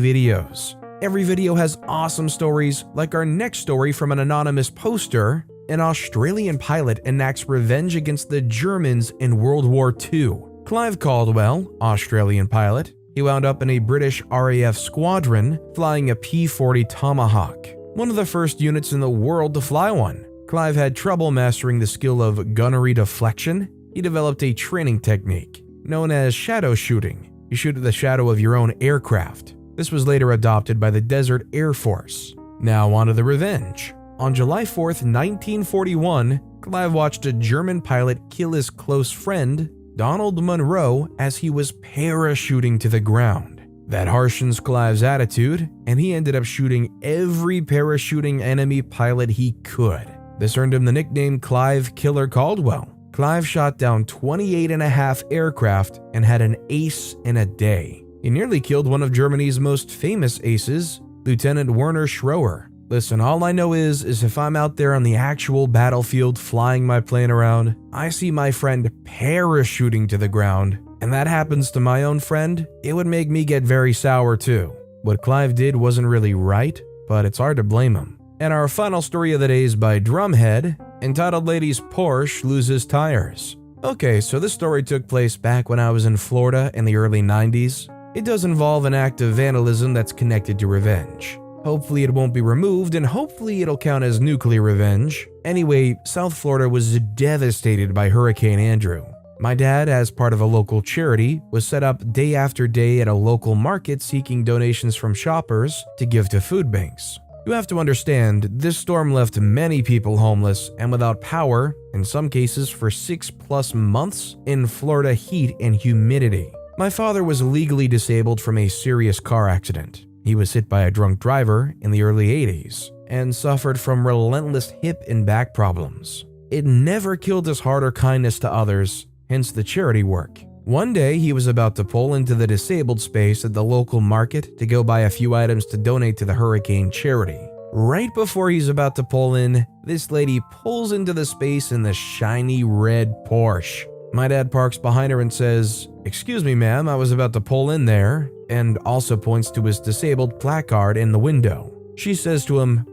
videos. Every video has awesome stories, like our next story from an anonymous poster, an Australian pilot enacts revenge against the Germans in World War II. Clive Caldwell, Australian pilot, he wound up in a British RAF squadron flying a P-40 Tomahawk, one of the first units in the world to fly one. Clive had trouble mastering the skill of gunnery deflection. He developed a training technique known as shadow shooting. You shoot at the shadow of your own aircraft. This was later adopted by the Desert Air Force. Now on to the revenge. On July 4th, 1941, Clive watched a German pilot kill his close friend, Donald Munro, as he was parachuting to the ground. That harshens Clive's attitude, and he ended up shooting every parachuting enemy pilot he could. This earned him the nickname Clive Killer Caldwell. Clive shot down 28.5 aircraft and had an ace in a day. He nearly killed one of Germany's most famous aces, Lieutenant Werner Schroer. Listen, all I know is if I'm out there on the actual battlefield flying my plane around, I see my friend parachuting to the ground, and that happens to my own friend, it would make me get very sour too. What Clive did wasn't really right, but it's hard to blame him. And our final story of the day is by Drumhead, entitled Lady's Porsche Loses Tires. Okay, so this story took place back when I was in Florida in the early 90s. It does involve an act of vandalism that's connected to revenge. Hopefully it won't be removed, and hopefully it'll count as nuclear revenge. Anyway, South Florida was devastated by Hurricane Andrew. My dad, as part of a local charity, was set up day after day at a local market seeking donations from shoppers to give to food banks. You have to understand, this storm left many people homeless and without power, in some cases for 6+ months, in Florida heat and humidity. My father was legally disabled from a serious car accident. He was hit by a drunk driver in the early 80s and suffered from relentless hip and back problems. It never killed his heart or kindness to others, hence the charity work. One day, he was about to pull into the disabled space at the local market to go buy a few items to donate to the hurricane charity. Right before he's about to pull in, this lady pulls into the space in the shiny red Porsche. My dad parks behind her and says, "Excuse me, ma'am, I was about to pull in there," and also points to his disabled placard in the window. She says to him,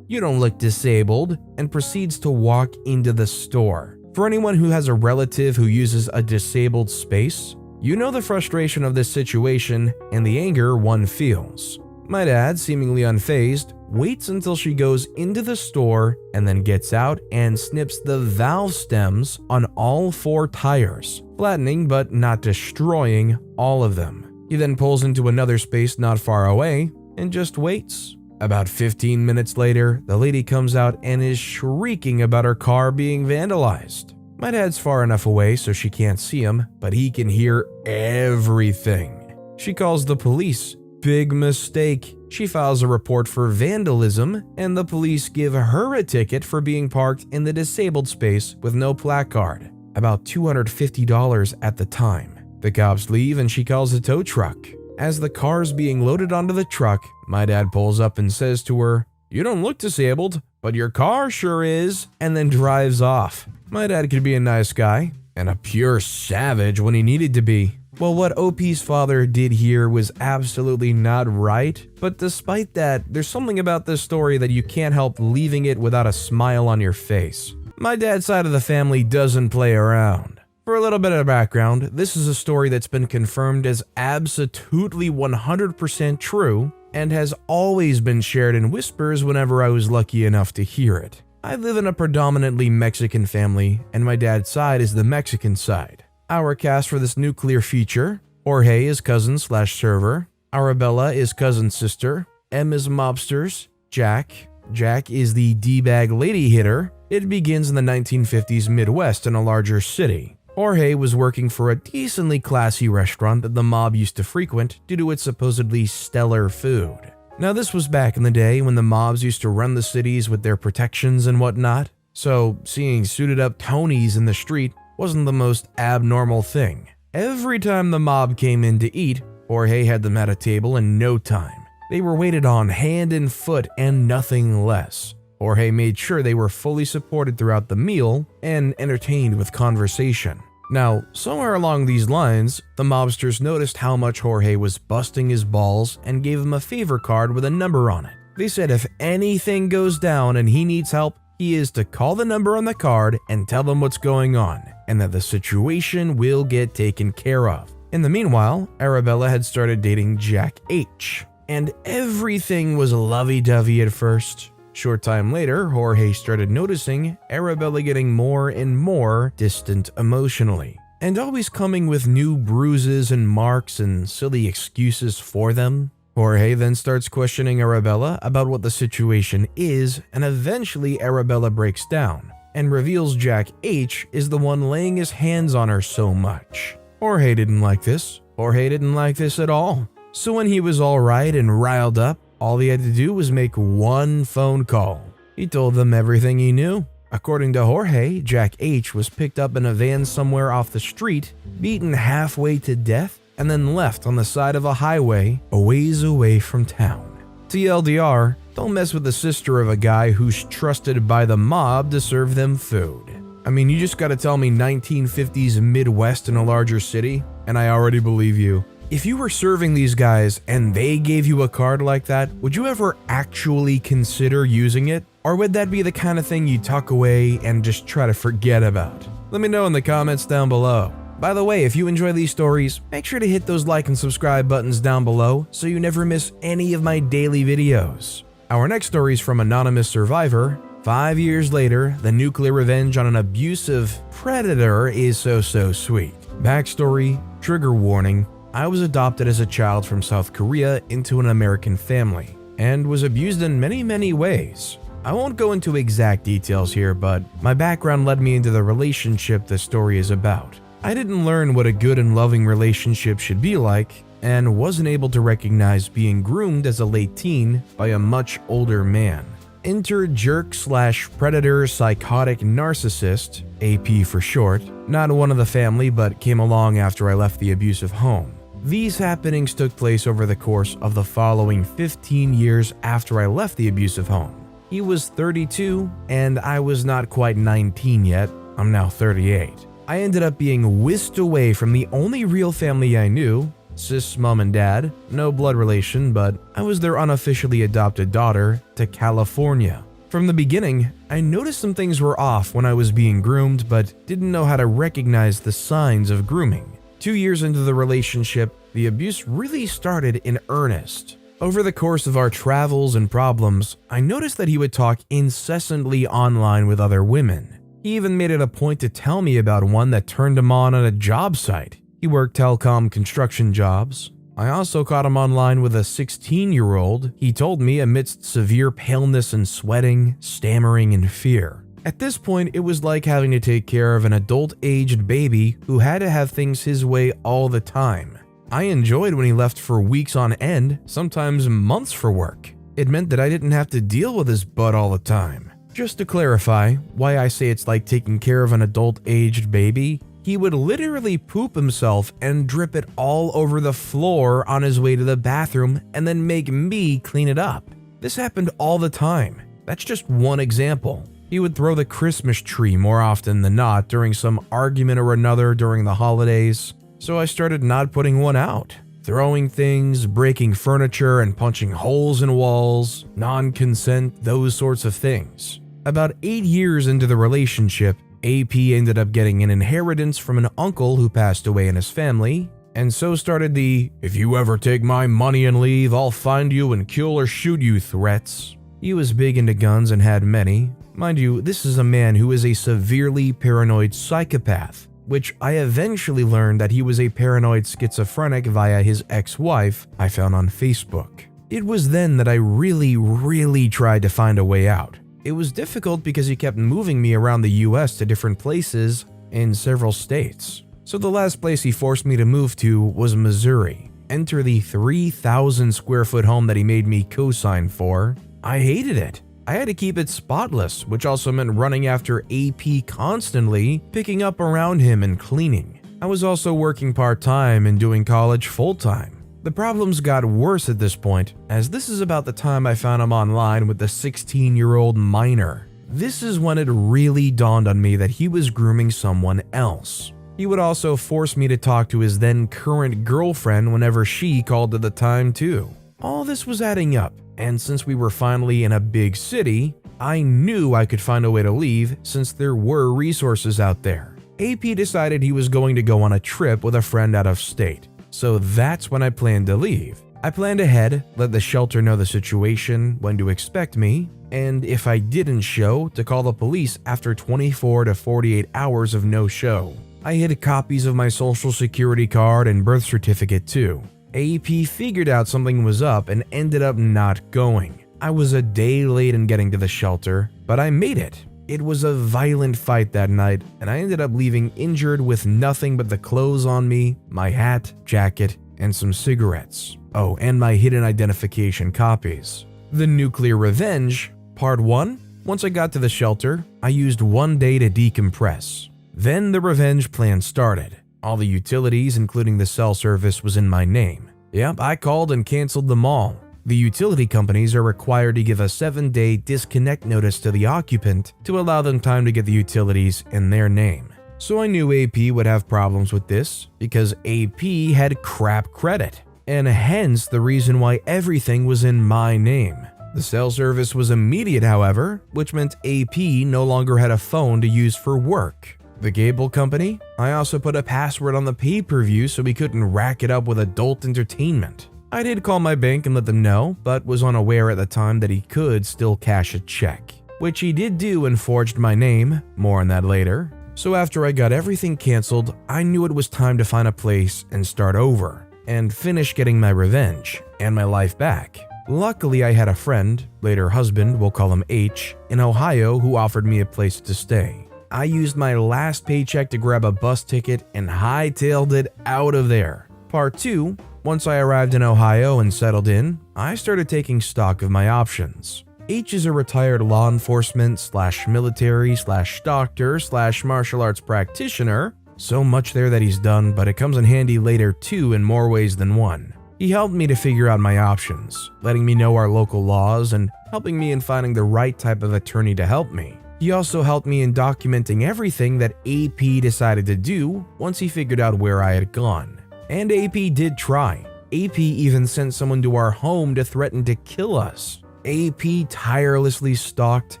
"You don't look disabled," and proceeds to walk into the store. For anyone who has a relative who uses a disabled space, you know the frustration of this situation and the anger one feels. My dad, seemingly unfazed, waits until she goes into the store and then gets out and snips the valve stems on all 4 tires, flattening but not destroying all of them. He then pulls into another space not far away and just waits. About 15 minutes later, the lady comes out and is shrieking about her car being vandalized. My dad's far enough away so she can't see him, but he can hear everything. She calls the police. Big mistake. She files a report for vandalism, and the police give her a ticket for being parked in the disabled space with no placard. About $250 at the time. The cops leave and she calls a tow truck. As the car's being loaded onto the truck, my dad pulls up and says to her, "You don't look disabled, but your car sure is," and then drives off. My dad could be a nice guy, and a pure savage when he needed to be. Well, what OP's father did here was absolutely not right, but despite that, there's something about this story that you can't help leaving it without a smile on your face. My dad's side of the family doesn't play around. For a little bit of background, this is a story that's been confirmed as absolutely 100% true and has always been shared in whispers whenever I was lucky enough to hear it. I live in a predominantly Mexican family, and my dad's side is the Mexican side. Our cast for this nuclear feature: Jorge is cousin/server, Arabella is cousin sister, M is mobsters, Jack is the D-bag lady hitter. It begins in the 1950s Midwest in a larger city. Jorge was working for a decently classy restaurant that the mob used to frequent due to its supposedly stellar food. Now, this was back in the day when the mobs used to run the cities with their protections and whatnot, so seeing suited up Tonys in the street wasn't the most abnormal thing. Every time the mob came in to eat, Jorge had them at a table in no time. They were waited on hand and foot and nothing less. Jorge made sure they were fully supported throughout the meal and entertained with conversation. Now, somewhere along these lines, the mobsters noticed how much Jorge was busting his balls and gave him a favor card with a number on it. They said if anything goes down and he needs help, He is to call the number on the card and tell them what's going on, and that the situation will get taken care of. In the meanwhile, Arabella had started dating Jack H, and everything was lovey-dovey at first. Short time later, Jorge started noticing Arabella getting more and more distant emotionally, and always coming with new bruises and marks and silly excuses for them. Jorge then starts questioning Arabella about what the situation is, and eventually Arabella breaks down and reveals Jack H is the one laying his hands on her so much. Jorge didn't like this. Jorge didn't like this at all. So when he was alright and riled up, all he had to do was make one phone call. He told them everything he knew. According to Jorge, Jack H was picked up in a van somewhere off the street, beaten halfway to death, and then left on the side of a highway a ways away from town. TLDR, don't mess with the sister of a guy who's trusted by the mob to serve them food. I mean, you just gotta tell me 1950s Midwest in a larger city, and I already believe you. If you were serving these guys and they gave you a card like that, would you ever actually consider using it? Or would that be the kind of thing you tuck away and just try to forget about? Let me know in the comments down below. By the way, if you enjoy these stories, make sure to hit those like and subscribe buttons down below so you never miss any of my daily videos. Our next story is from Anonymous Survivor. 5 years later, the nuclear revenge on an abusive predator is so sweet. Backstory, trigger warning, I was adopted as a child from South Korea into an American family, and was abused in many ways. I won't go into exact details here, but my background led me into the relationship the story is about. I didn't learn what a good and loving relationship should be like, and wasn't able to recognize being groomed as a late teen by a much older man. Enter jerk/predator psychotic narcissist, AP for short, not one of the family but came along after I left the abusive home. These happenings took place over the course of the following 15 years after I left the abusive home. He was 32 and I was not quite 19 yet. I'm now 38. I ended up being whisked away from the only real family I knew, cis mom and dad, no blood relation, but I was their unofficially adopted daughter, to California. From the beginning, I noticed some things were off when I was being groomed, but didn't know how to recognize the signs of grooming. 2 years into the relationship, the abuse really started in earnest. Over the course of our travels and problems, I noticed that he would talk incessantly online with other women. He even made it a point to tell me about one that turned him on at a job site. He worked telecom construction jobs. I also caught him online with a 16-year-old, he told me, amidst severe paleness and sweating, stammering, and fear. At this point, it was like having to take care of an adult-aged baby who had to have things his way all the time. I enjoyed when he left for weeks on end, sometimes months for work. It meant that I didn't have to deal with his butt all the time. Just to clarify why I say it's like taking care of an adult-aged baby, he would literally poop himself and drip it all over the floor on his way to the bathroom and then make me clean it up. This happened all the time. That's just one example. He would throw the Christmas tree more often than not during some argument or another during the holidays, so I started not putting one out. Throwing things, breaking furniture, and punching holes in walls, non-consent, those sorts of things. About 8 years into the relationship, AP ended up getting an inheritance from an uncle who passed away in his family, and so started the "if you ever take my money and leave, I'll find you and kill or shoot you" threats. He was big into guns and had many. Mind you, this is a man who is a severely paranoid psychopath, which I eventually learned that he was a paranoid schizophrenic via his ex-wife I found on Facebook. It was then that I really tried to find a way out. It was difficult because he kept moving me around the US to different places in several states. So the last place he forced me to move to was Missouri. Enter the 3,000 square foot home that he made me co-sign for. I hated it. I had to keep it spotless, which also meant running after AP constantly, picking up around him and cleaning. I was also working part-time and doing college full-time. The problems got worse at this point, as this is about the time I found him online with the 16-year-old minor. This is when it really dawned on me that he was grooming someone else. He would also force me to talk to his then current girlfriend whenever she called at the time too. All this was adding up, and since we were finally in a big city, I knew I could find a way to leave since there were resources out there. AP decided he was going to go on a trip with a friend out of state, so that's when I planned to leave. I planned ahead, let the shelter know the situation, when to expect me, and if I didn't show, to call the police after 24 to 48 hours of no show. I hid copies of my social security card and birth certificate too. AP figured out something was up and ended up not going. I was a day late in getting to the shelter, but I made it. It was a violent fight that night, and I ended up leaving injured with nothing but the clothes on me, my hat, jacket, and some cigarettes. Oh, and my hidden identification copies. The Nuclear Revenge, Part 1. Once I got to the shelter, I used 1 day to decompress. Then the revenge plan started. All the utilities, including the cell service, was in my name. Yep, I called and canceled them all. The utility companies are required to give a 7-day disconnect notice to the occupant to allow them time to get the utilities in their name. So I knew AP would have problems with this because AP had crap credit, and hence the reason why everything was in my name. The cell service was immediate, however, which meant AP no longer had a phone to use for work. The cable company? I also put a password on the pay-per-view so we couldn't rack it up with adult entertainment. I did call my bank and let them know, but was unaware at the time that he could still cash a check, which he did do and forged my name, more on that later. So after I got everything canceled, I knew it was time to find a place and start over, and finish getting my revenge, and my life back. Luckily I had a friend, later husband, we'll call him H, in Ohio who offered me a place to stay. I used my last paycheck to grab a bus ticket and hightailed it out of there. Part 2. Once I arrived in Ohio and settled in, I started taking stock of my options. H is a retired law enforcement / military / doctor / martial arts practitioner. So much there that he's done, but it comes in handy later too in more ways than one. He helped me to figure out my options, letting me know our local laws and helping me in finding the right type of attorney to help me. He also helped me in documenting everything that AP decided to do once he figured out where I had gone. And AP did try. AP even sent someone to our home to threaten to kill us. AP tirelessly stalked,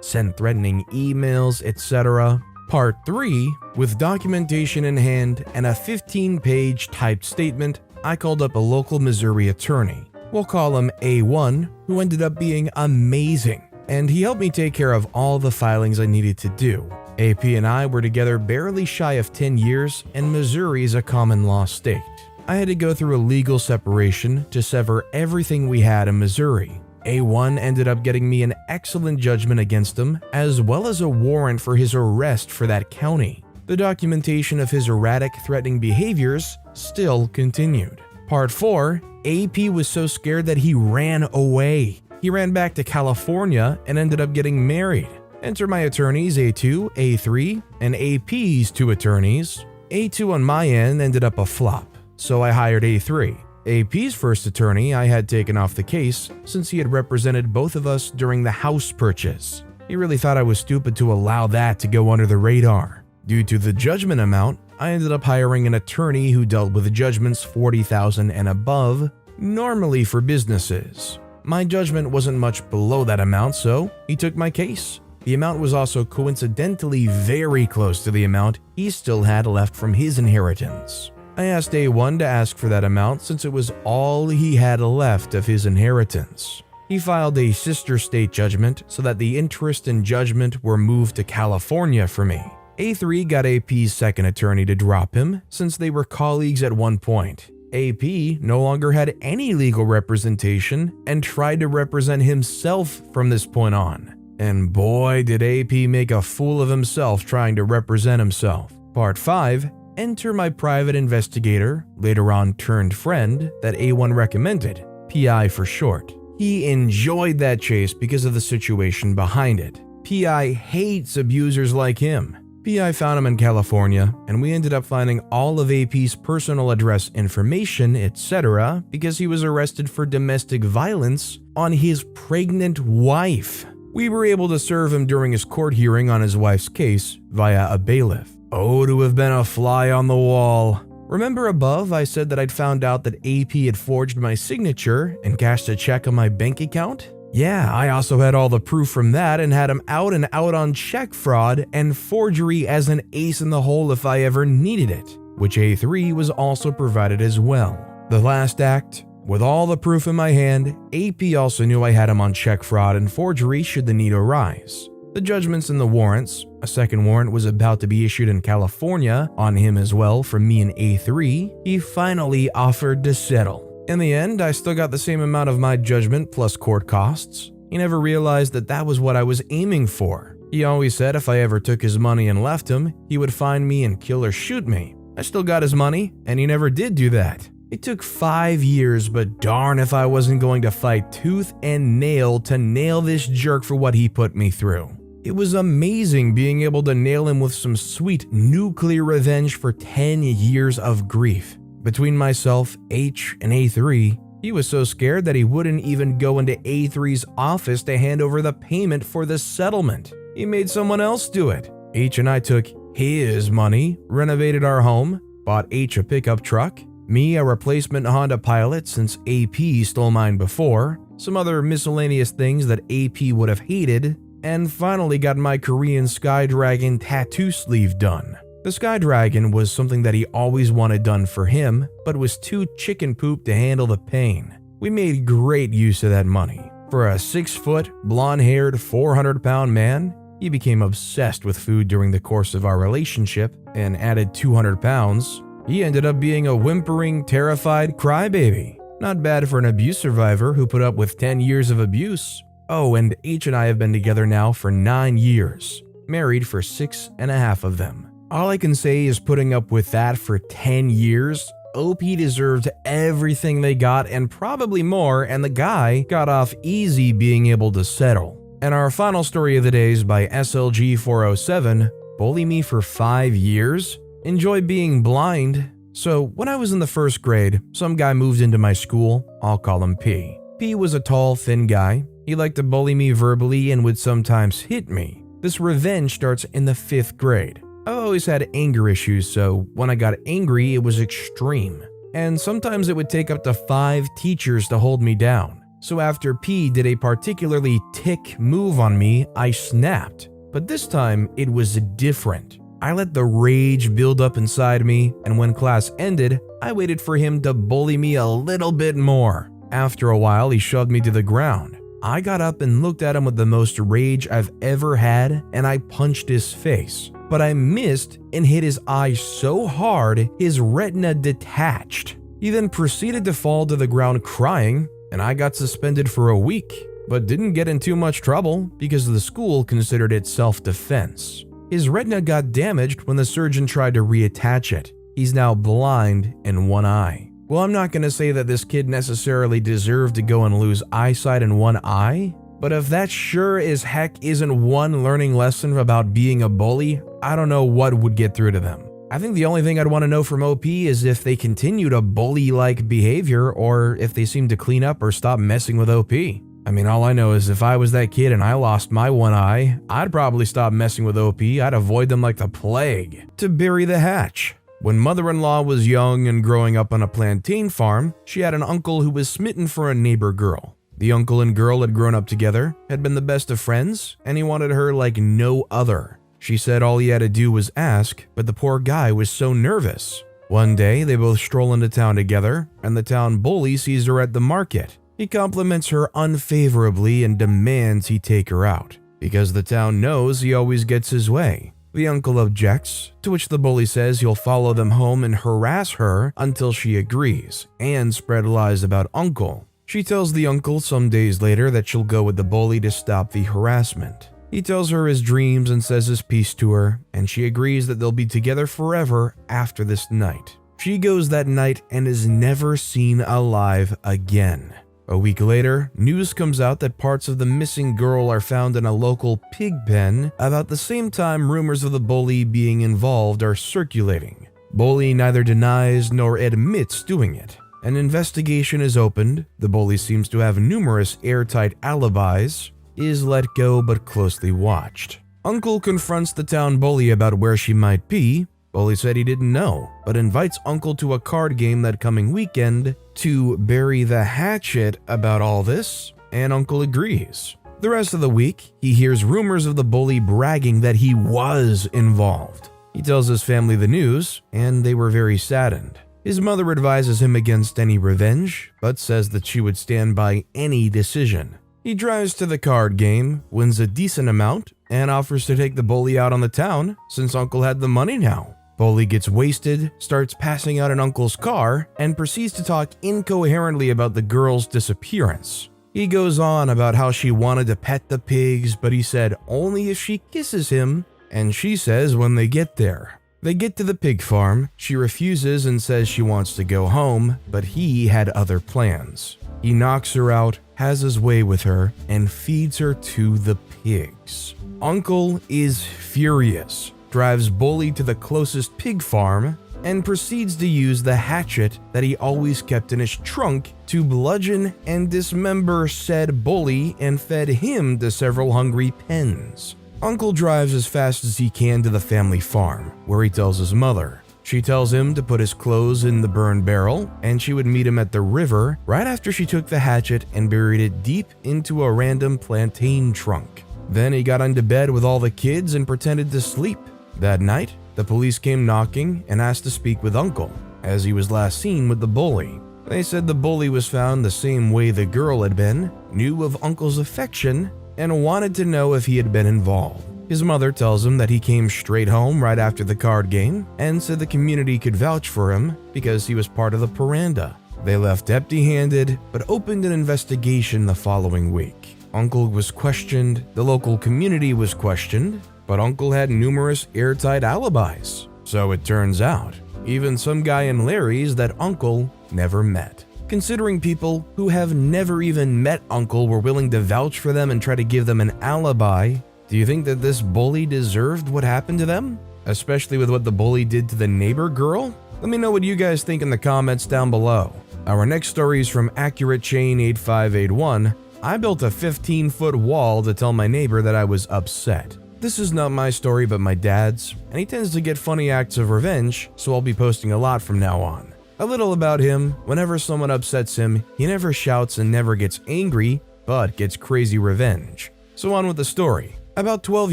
sent threatening emails, etc. Part 3. With documentation in hand and a 15-page typed statement, I called up a local Missouri attorney. We'll call him A1, who ended up being amazing, and he helped me take care of all the filings I needed to do. AP and I were together barely shy of 10 years, and Missouri is a common law state. I had to go through a legal separation to sever everything we had in Missouri. A1 ended up getting me an excellent judgment against him, as well as a warrant for his arrest for that county. The documentation of his erratic, threatening behaviors still continued. Part 4. AP was so scared that he ran away. He ran back to California and ended up getting married. Enter my attorneys A2, A3, and AP's 2 attorneys. A2 on my end ended up a flop, so I hired A3. AP's first attorney I had taken off the case since he had represented both of us during the house purchase. He really thought I was stupid to allow that to go under the radar. Due to the judgment amount, I ended up hiring an attorney who dealt with judgments $40,000 and above, normally for businesses. My judgment wasn't much below that amount, so he took my case. The amount was also coincidentally very close to the amount he still had left from his inheritance. I asked A1 to ask for that amount since it was all he had left of his inheritance. He filed a sister state judgment so that the interest and judgment were moved to California for me. A3 got AP's second attorney to drop him since they were colleagues at one point. AP no longer had any legal representation and tried to represent himself from this point on. And boy, did AP make a fool of himself trying to represent himself. Part 5. Enter my private investigator, later on turned friend, that A1 recommended, PI for short. He enjoyed that chase because of the situation behind it. PI hates abusers like him. PI found him in California, and we ended up finding all of AP's personal address information, etc., because he was arrested for domestic violence on his pregnant wife. We were able to serve him during his court hearing on his wife's case via a bailiff. Oh, to have been a fly on the wall. Remember above I said that I'd found out that AP had forged my signature and cashed a check on my bank account? Yeah, I also had all the proof from that and had him out and out on check fraud and forgery as an ace in the hole if I ever needed it, which A3 was also provided as well. The last act, with all the proof in my hand, AP also knew I had him on check fraud and forgery should the need arise. The judgments and the warrants, a second warrant was about to be issued in California on him as well from me and A3, he finally offered to settle. In the end, I still got the same amount of my judgment plus court costs. He never realized that that was what I was aiming for. He always said if I ever took his money and left him, he would find me and kill or shoot me. I still got his money, and he never did do that. It took 5 years, but darn if I wasn't going to fight tooth and nail to nail this jerk for what he put me through. It was amazing being able to nail him with some sweet nuclear revenge for 10 years of grief. Between myself, H, and A3, he was so scared that he wouldn't even go into A3's office to hand over the payment for the settlement. He made someone else do it. H and I took his money, renovated our home, bought H a pickup truck, me a replacement Honda Pilot since AP stole mine before, some other miscellaneous things that AP would have hated, and finally got my Korean Sky Dragon tattoo sleeve done. The Sky Dragon was something that he always wanted done for him, but was too chicken poop to handle the pain. We made great use of that money. For a 6-foot, blonde-haired, 400-pound man, he became obsessed with food during the course of our relationship and added 200 pounds. He ended up being a whimpering, terrified crybaby. Not bad for an abuse survivor who put up with 10 years of abuse. Oh, and H and I have been together now for 9 years, married for 6.5 of them. All I can say is putting up with that for 10 years, OP deserved everything they got and probably more, and the guy got off easy being able to settle. And our final story of the day is by SLG407, bully me for 5 years? Enjoy being blind. So when I was in the first grade, some guy moved into my school, I'll call him P. P was a tall, thin guy. He liked to bully me verbally and would sometimes hit me. This revenge starts in the 5th grade. I've always had anger issues, so when I got angry, it was extreme. And sometimes it would take up to 5 teachers to hold me down. So after P did a particularly tick move on me, I snapped. But this time, it was different. I let the rage build up inside me, and when class ended, I waited for him to bully me a little bit more. After a while, he shoved me to the ground. I got up and looked at him with the most rage I've ever had, and I punched his face. But I missed and hit his eye so hard, his retina detached. He then proceeded to fall to the ground crying, and I got suspended for a week, but didn't get in too much trouble because the school considered it self-defense. His retina got damaged when the surgeon tried to reattach it. He's now blind in one eye. Well, I'm not going to say that this kid necessarily deserved to go and lose eyesight in one eye, but if that sure as heck isn't one learning lesson about being a bully, I don't know what would get through to them. I think the only thing I'd want to know from OP is if they continue to bully-like behavior or if they seem to clean up or stop messing with OP. I mean, all I know is if I was that kid and I lost my one eye, I'd probably stop messing with OP. I'd avoid them like the plague. To bury the hatch. When mother-in-law was young and growing up on a plantain farm, she had an uncle who was smitten for a neighbor girl. The uncle and girl had grown up together, had been the best of friends, and he wanted her like no other. She said all he had to do was ask, but the poor guy was so nervous. One day, they both stroll into town together, and the town bully sees her at the market. He compliments her unfavorably and demands he take her out, because the town knows he always gets his way. The uncle objects, to which the bully says he'll follow them home and harass her until she agrees, and spread lies about uncle. She tells the uncle some days later that she'll go with the bully to stop the harassment. He tells her his dreams and says his piece to her, and she agrees that they'll be together forever after this night. She goes that night and is never seen alive again. A week later, news comes out that parts of the missing girl are found in a local pig pen. About the same time, rumors of the bully being involved are circulating. Bully neither denies nor admits doing it. An investigation is opened. The bully seems to have numerous airtight alibis, is let go but closely watched. Uncle confronts the town bully about where she might be. Bully said he didn't know, but invites Uncle to a card game that coming weekend to bury the hatchet about all this. and Uncle agrees. The rest of the week, he hears rumors of the bully bragging that he was involved. He tells his family the news, and they were very saddened. His mother advises him against any revenge, but says that she would stand by any decision. He drives to the card game, wins a decent amount, and offers to take the bully out on the town since Uncle had the money now. Bully gets wasted, starts passing out in Uncle's car, and proceeds to talk incoherently about the girl's disappearance. He goes on about how she wanted to pet the pigs, but he said only if she kisses him, and she says when they get there. They get to the pig farm, she refuses and says she wants to go home, but he had other plans. He knocks her out, has his way with her, and feeds her to the pigs. Uncle is furious, drives Bully to the closest pig farm, and proceeds to use the hatchet that he always kept in his trunk to bludgeon and dismember said bully and fed him to several hungry pens. Uncle drives as fast as he can to the family farm, where he tells his mother. She tells him to put his clothes in the burn barrel, and she would meet him at the river right after she took the hatchet and buried it deep into a random plantain trunk. Then he got into bed with all the kids and pretended to sleep. That night, the police came knocking and asked to speak with Uncle, as he was last seen with the bully. They said the bully was found the same way the girl had been, knew of Uncle's affection, and wanted to know if he had been involved. His mother tells him that he came straight home right after the card game and said the community could vouch for him because he was part of the paranda. They left empty-handed but opened an investigation the following week. Uncle was questioned, the local community was questioned, but Uncle had numerous airtight alibis. So it turns out, even some guy in Larry's that Uncle never met. Considering people who have never even met Uncle were willing to vouch for them and try to give them an alibi, do you think that this bully deserved what happened to them? Especially with what the bully did to the neighbor girl? Let me know what you guys think in the comments down below. Our next story is from Accurate Chain 8581. I built a 15-foot wall to tell my neighbor that I was upset. This is not my story but my dad's, and he tends to get funny acts of revenge, so I'll be posting a lot from now on. A little about him: whenever someone upsets him, he never shouts and never gets angry, but gets crazy revenge. So on with the story. About 12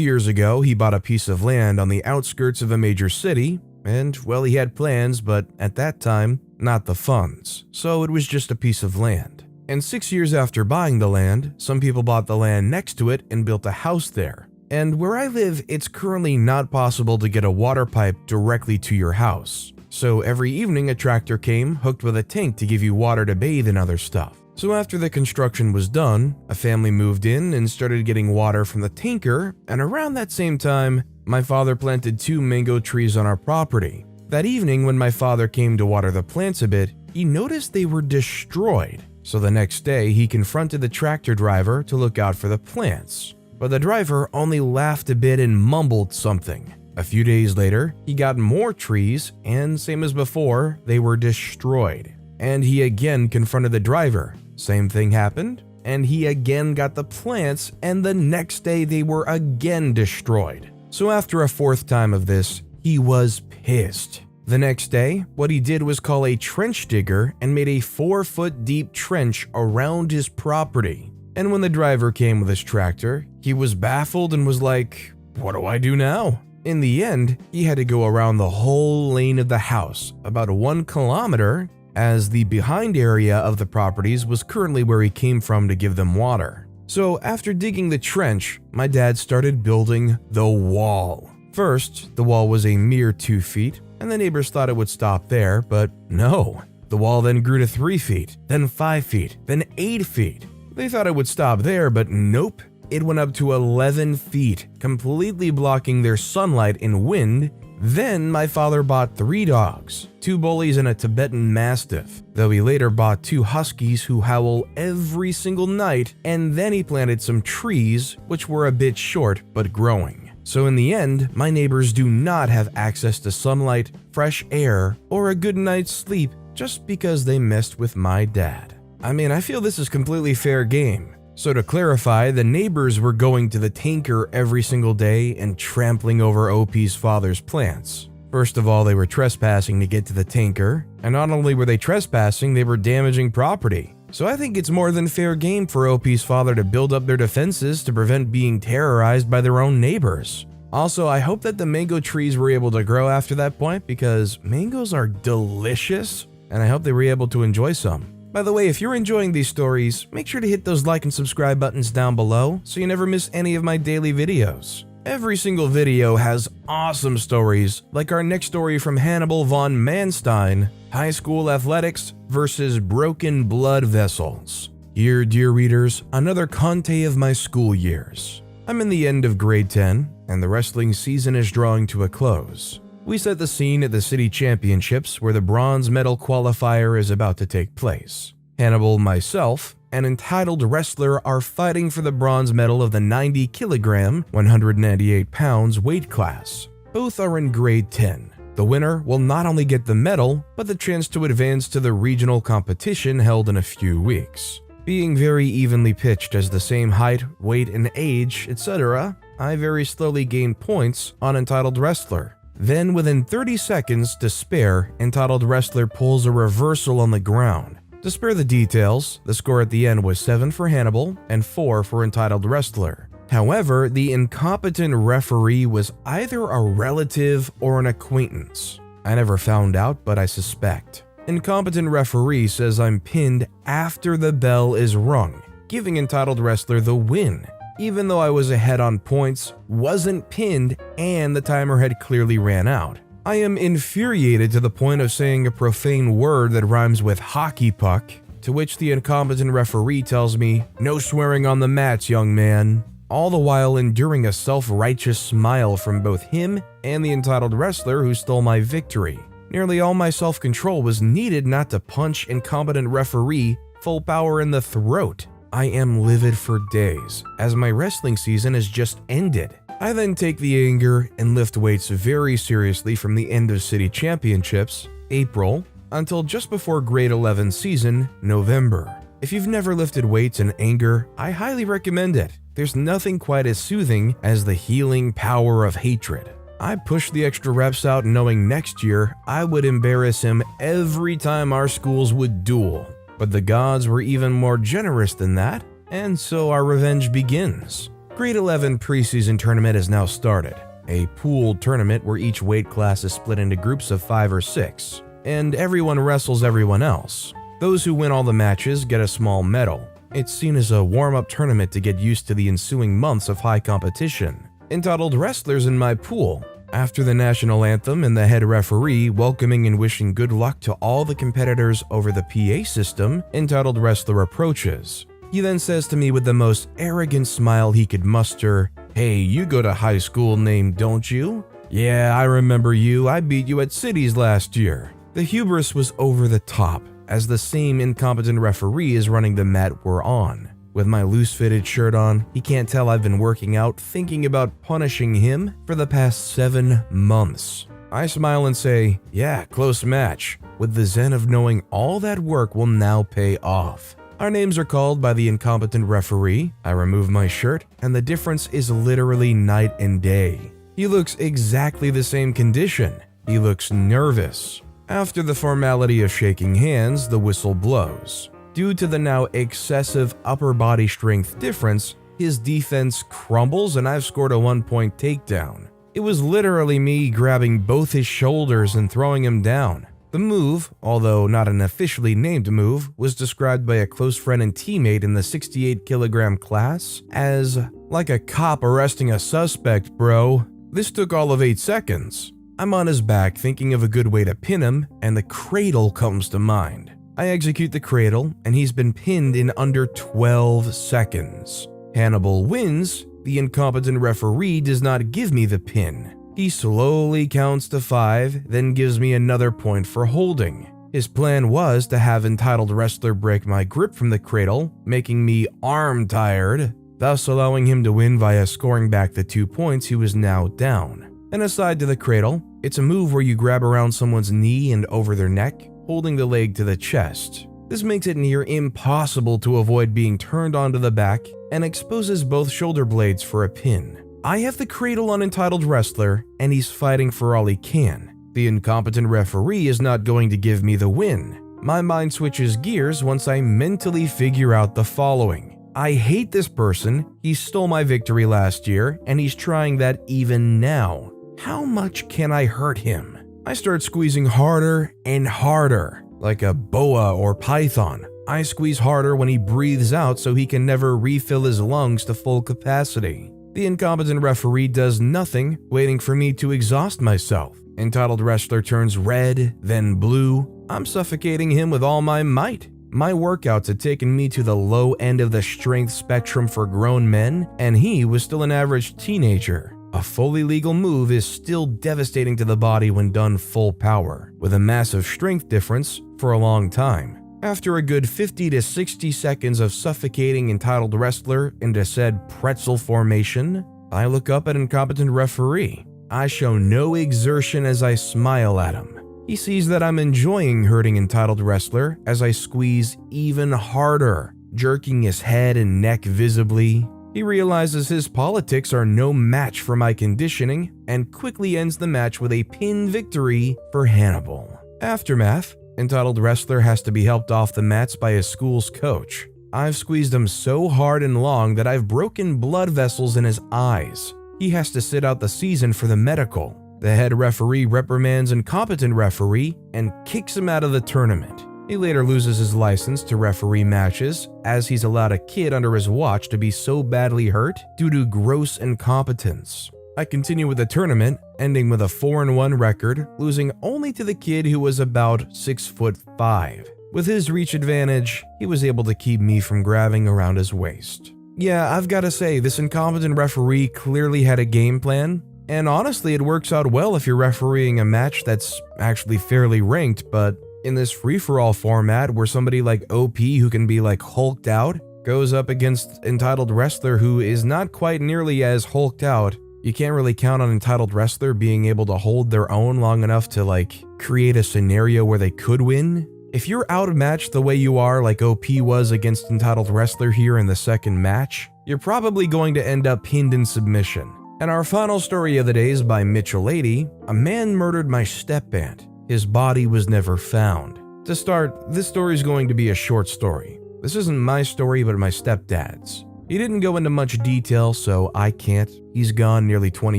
years ago, he bought a piece of land on the outskirts of a major city, and well, he had plans, but at that time, not the funds, so it was just a piece of land. And 6 years after buying the land, some people bought the land next to it and built a house there. And where I live, it's currently not possible to get a water pipe directly to your house. So every evening a tractor came hooked with a tank to give you water to bathe and other stuff. So after the construction was done, a family moved in and started getting water from the tanker, and around that same time, my father planted 2 mango trees on our property. That evening when my father came to water the plants a bit, he noticed they were destroyed. So the next day he confronted the tractor driver to look out for the plants. But the driver only laughed a bit and mumbled something. A few days later, he got more trees, and same as before, they were destroyed. And he again confronted the driver. Same thing happened, and he again got the plants, and the next day they were again destroyed. So after a 4th time of this, he was pissed. The next day, what he did was call a trench digger and made a 4-foot deep trench around his property. And when the driver came with his tractor, he was baffled and was like, "What do I do now?" In the end, he had to go around the whole lane of the house, about 1 kilometer, as the behind area of the properties was currently where he came from to give them water. So after digging the trench, my dad started building the wall. First, the wall was a mere 2 feet, and the neighbors thought it would stop there, but no. The wall then grew to 3 feet, then 5 feet, then 8 feet. They thought it would stop there, but nope. It went up to 11 feet, completely blocking their sunlight and wind. Then my father bought 3 dogs, 2 bullies and a Tibetan Mastiff, though he later bought 2 huskies who howl every single night, and then he planted some trees, which were a bit short but growing. So in the end, my neighbors do not have access to sunlight, fresh air, or a good night's sleep just because they messed with my dad. I mean, I feel this is completely fair game. So to clarify, the neighbors were going to the tanker every single day and trampling over OP's father's plants. First of all, they were trespassing to get to the tanker, and not only were they trespassing, they were damaging property. So I think it's more than fair game for OP's father to build up their defenses to prevent being terrorized by their own neighbors. Also, I hope that the mango trees were able to grow after that point because mangoes are delicious and I hope they were able to enjoy some. By the way, if you're enjoying these stories, make sure to hit those like and subscribe buttons down below so you never miss any of my daily videos. Every single video has awesome stories, like our next story from Hannibal von Manstein, High School Athletics versus Broken Blood Vessels. Here, dear readers, another Conte of my school years. I'm in the end of grade 10, and the wrestling season is drawing to a close. We set the scene at the city championships where the bronze medal qualifier is about to take place. Hannibal, myself, an entitled wrestler are fighting for the bronze medal of the 90 kilogram, 198 pounds weight class. Both are in grade 10. The winner will not only get the medal, but the chance to advance to the regional competition held in a few weeks. Being very evenly pitched as the same height, weight, and age, etc., I very slowly gain points on entitled wrestler. Then, within 30 seconds to spare, entitled wrestler pulls a reversal on the ground. To spare the details, the score at the end was 7 for Hannibal and 4 for entitled wrestler. However, the incompetent referee was either a relative or an acquaintance. I never found out, but I suspect. Incompetent referee says I'm pinned after the bell is rung, giving entitled wrestler the win, even though I was ahead on points, wasn't pinned, and the timer had clearly ran out. I am infuriated to the point of saying a profane word that rhymes with hockey puck, to which the incompetent referee tells me, "No swearing on the mats, young man," all the while enduring a self-righteous smile from both him and the entitled wrestler who stole my victory. Nearly all my self-control was needed not to punch incompetent referee full power in the throat. I am livid for days, as my wrestling season has just ended. I then take the anger and lift weights very seriously from the end of city championships, April, until just before grade 11 season, November. If you've never lifted weights in anger, I highly recommend it. There's nothing quite as soothing as the healing power of hatred. I pushed the extra reps out knowing next year I would embarrass him every time our schools would duel. But the gods were even more generous than that, and so our revenge begins. Grade 11 preseason tournament has now started, a pooled tournament where each weight class is split into groups of 5 or 6, and everyone wrestles everyone else. Those who win all the matches get a small medal. It's seen as a warm-up tournament to get used to the ensuing months of high competition. Entitled wrestlers in my pool. After the national anthem and the head referee welcoming and wishing good luck to all the competitors over the PA system, entitled wrestler approaches. He then says to me with the most arrogant smile he could muster, "Hey, you go to high school name, don't you?" "Yeah, I remember you. I beat you at Cities last year." The hubris was over the top, as the same incompetent referee is running the mat we're on. With my loose-fitted shirt on, he can't tell I've been working out thinking about punishing him for the past 7 months. I smile and say, "Yeah, close match," with the zen of knowing all that work will now pay off. Our names are called by the incompetent referee. I remove my shirt, and the difference is literally night and day. He looks exactly the same condition. He looks nervous. After the formality of shaking hands, the whistle blows. Due to the now excessive upper body strength difference, his defense crumbles and I've scored a 1-point takedown. It was literally me grabbing both his shoulders and throwing him down. The move, although not an officially named move, was described by a close friend and teammate in the 68 kilogram class as like a cop arresting a suspect, bro. This took all of 8 seconds. I'm on his back thinking of a good way to pin him, and the cradle comes to mind. I execute the cradle, and he's been pinned in under 12 seconds. Hannibal wins. The incompetent referee does not give me the pin. He slowly counts to 5, then gives me another point for holding. His plan was to have entitled wrestler break my grip from the cradle, making me arm tired, thus allowing him to win via scoring back the 2 points he was now down. And aside to the cradle, it's a move where you grab around someone's knee and over their neck, holding the leg to the chest. This makes it near impossible to avoid being turned onto the back and exposes both shoulder blades for a pin. I have the cradle on entitled wrestler, and he's fighting for all he can. The incompetent referee is not going to give me the win. My mind switches gears once I mentally figure out the following. I hate this person, he stole my victory last year, and he's trying that even now. How much can I hurt him? I start squeezing harder and harder, like a boa or python. I squeeze harder when he breathes out so he can never refill his lungs to full capacity. The incompetent referee does nothing, waiting for me to exhaust myself. Entitled wrestler turns red, then blue. I'm suffocating him with all my might. My workouts had taken me to the low end of the strength spectrum for grown men, and he was still an average teenager. A fully legal move is still devastating to the body when done full power, with a massive strength difference for a long time. After a good 50 to 60 seconds of suffocating entitled wrestler into said pretzel formation, I look up at incompetent referee. I show no exertion as I smile at him. He sees that I'm enjoying hurting entitled wrestler as I squeeze even harder, jerking his head and neck visibly. He realizes his politics are no match for my conditioning and quickly ends the match with a pin victory for Hannibal. Aftermath. Entitled wrestler has to be helped off the mats by his school's coach. I've squeezed him so hard and long that I've broken blood vessels in his eyes. He has to sit out the season for the medical. The head referee reprimands incompetent referee and kicks him out of the tournament. He later loses his license to referee matches as he's allowed a kid under his watch to be so badly hurt due to gross incompetence. I continue with the tournament, ending with a 4-1 record, losing only to the kid who was about 6'5". With his reach advantage, he was able to keep me from grabbing around his waist. Yeah, I've got to say, this incompetent referee clearly had a game plan, and honestly it works out well if you're refereeing a match that's actually fairly ranked, but in this free-for-all format where somebody like OP who can be like hulked out goes up against entitled wrestler who is not quite nearly as hulked out, you can't really count on entitled wrestler being able to hold their own long enough to create a scenario where they could win. If you're outmatched the way you are like OP was against entitled wrestler here in the second match, you're probably going to end up pinned in submission. And our final story of the day is by Mitchell80. A man murdered my stepaunt. His body was never found. To start, this story is going to be a short story. This isn't my story, but my stepdad's. He didn't go into much detail, so I can't. He's gone nearly 20